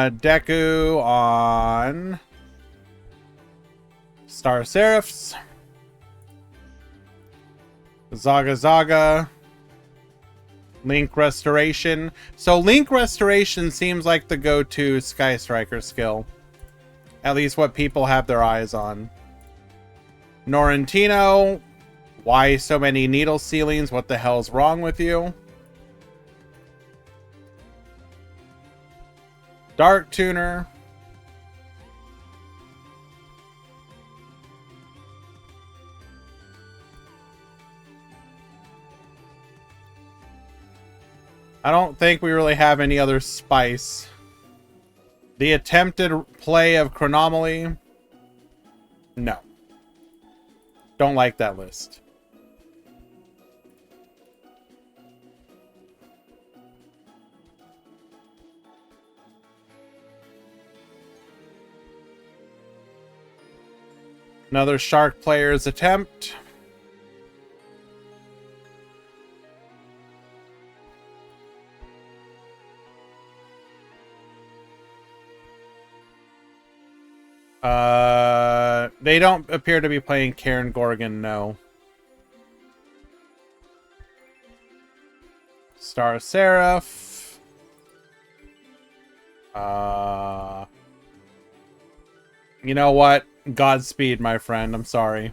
Deku on Star Seraphs. Zaga Zaga. Link Restoration. So Link Restoration seems like the go-to Sky Striker skill. At least what people have their eyes on. Norrentino. Why so many needle ceilings? What the hell's wrong with you? Dark Tuner. I don't think we really have any other spice. The attempted play of Chronomaly. No. Don't like that list. Another Shark player's attempt. They don't appear to be playing Karen Gorgon, no. Star Seraph. You know what? Godspeed, my friend. I'm sorry.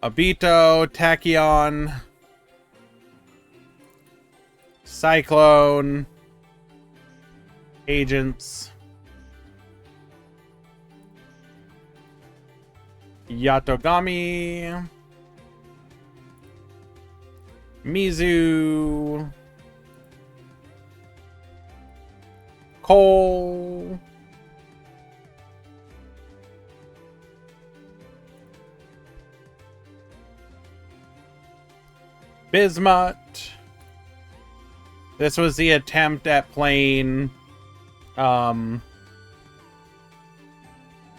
Obito, Tachyon, Cyclone, Agents, Yatogami, Mizu, Cole, Bismuth. This was the attempt at playing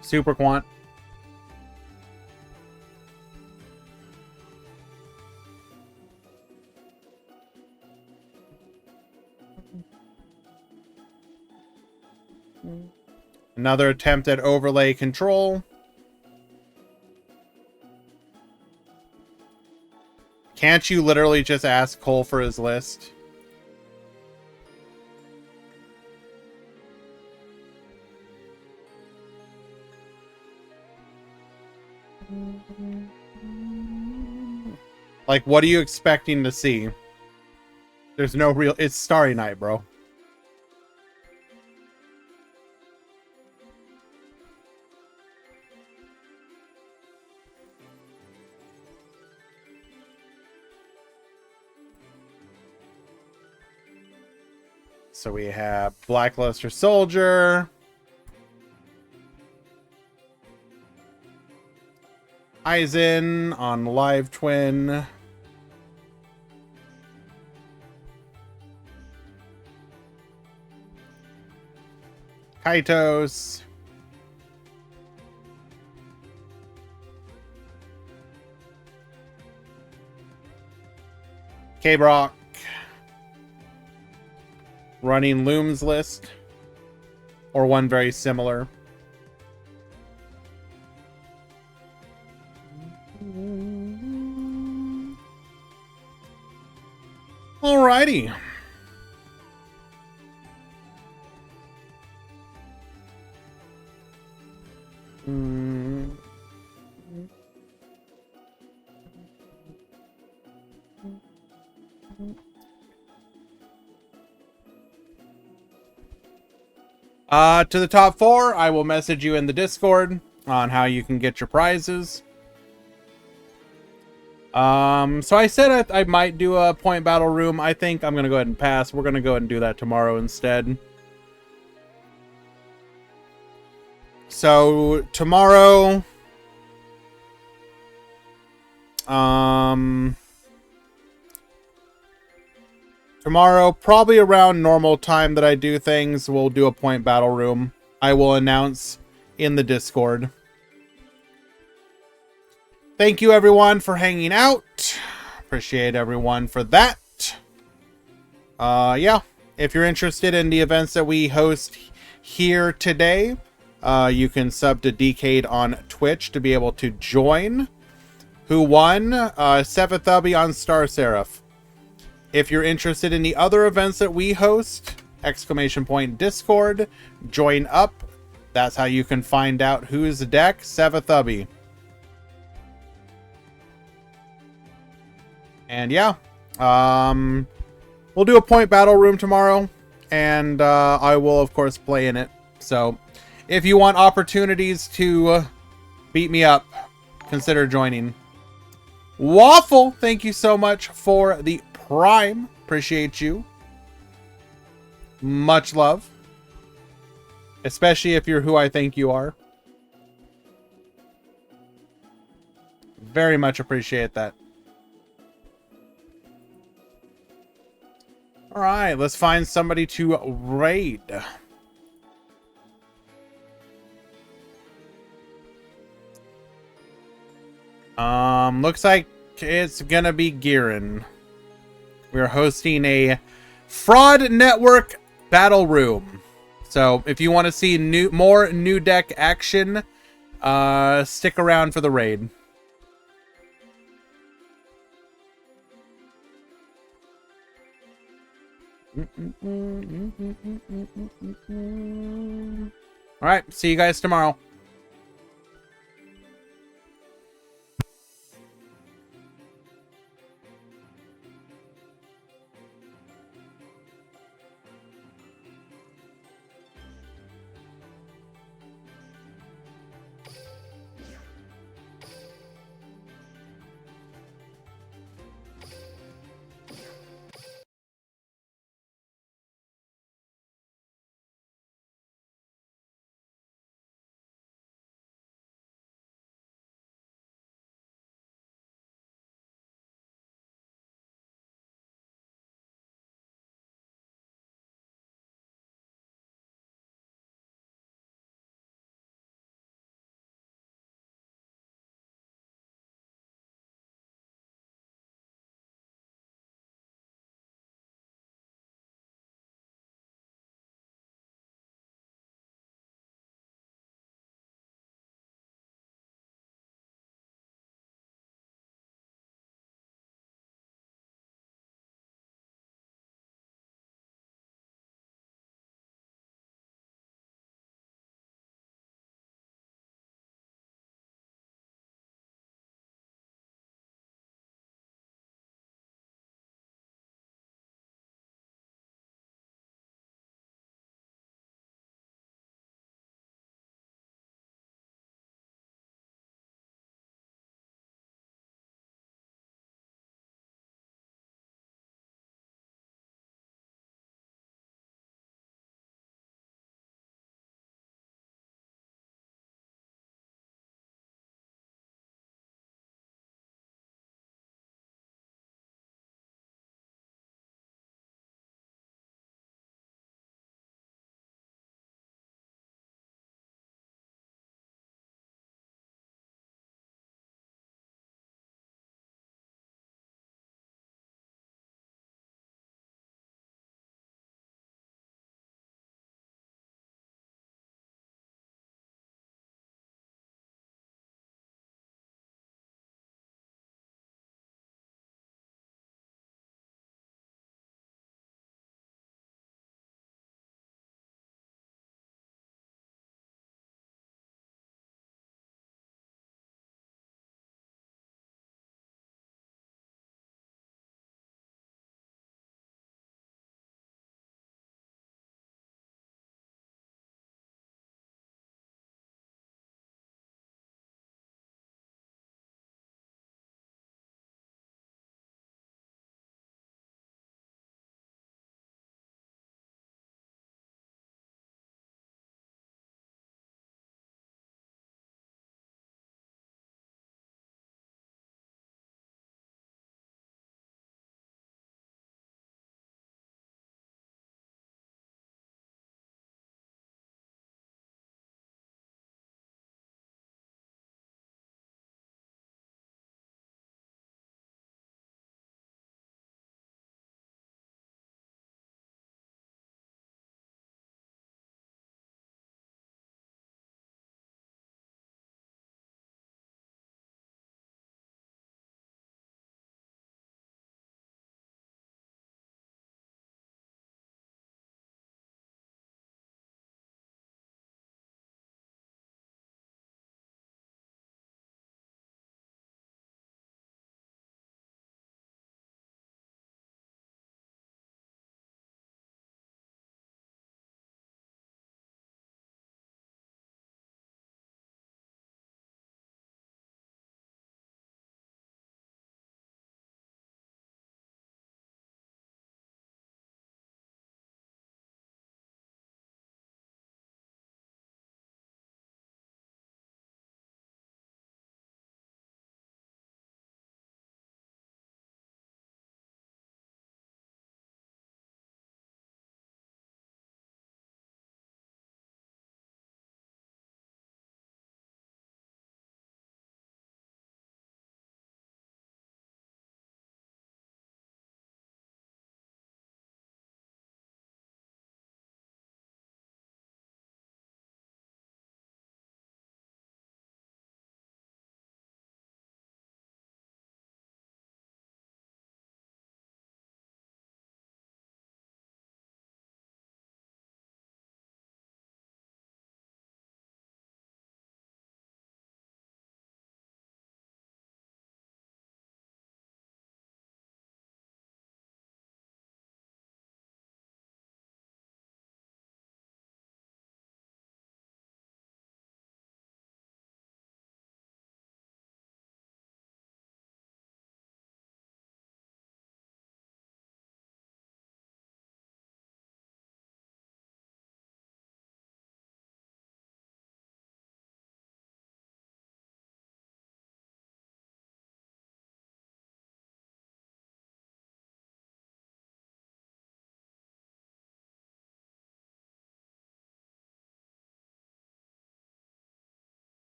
Super Quant. Another attempt at overlay control. Can't you literally just ask Cole for his list? Like, what are you expecting to see? There's no real... It's Starry Night, bro. So we have Blackluster Soldier, Aizen on Live Twin. Kaitos. K-Brock. Running Looms list. Or one very similar. Alrighty. To the top 4, I will message you in the Discord on how you can get your prizes. So I said I might do a point battle room. I think I'm going to go ahead and pass. We're going to go ahead and do that tomorrow instead. So tomorrow, probably around normal time that I do things, we'll do a point battle room. I will announce in the Discord. Thank you everyone for hanging out. Appreciate everyone for that. Yeah, if you're interested in the events that we host here today, you can sub to Decade on Twitch to be able to join. Who won? Sevathubby on Star Seraph. If you're interested in the other events that we host, ! Discord, join up. That's how you can find out who's deck. Sevathubby. And yeah, we'll do a point battle room tomorrow, and I will of course play in it. So if you want opportunities to beat me up, consider joining. Waffle, thank you so much for the Prime. Appreciate you. Much love. Especially if you're who I think you are. Very much appreciate that. Alright, let's find somebody to raid. Looks like it's gonna be Girin. We're hosting a Fraud Network Battle Room. So if you want to see more new deck action, stick around for the raid. Alright, see you guys tomorrow.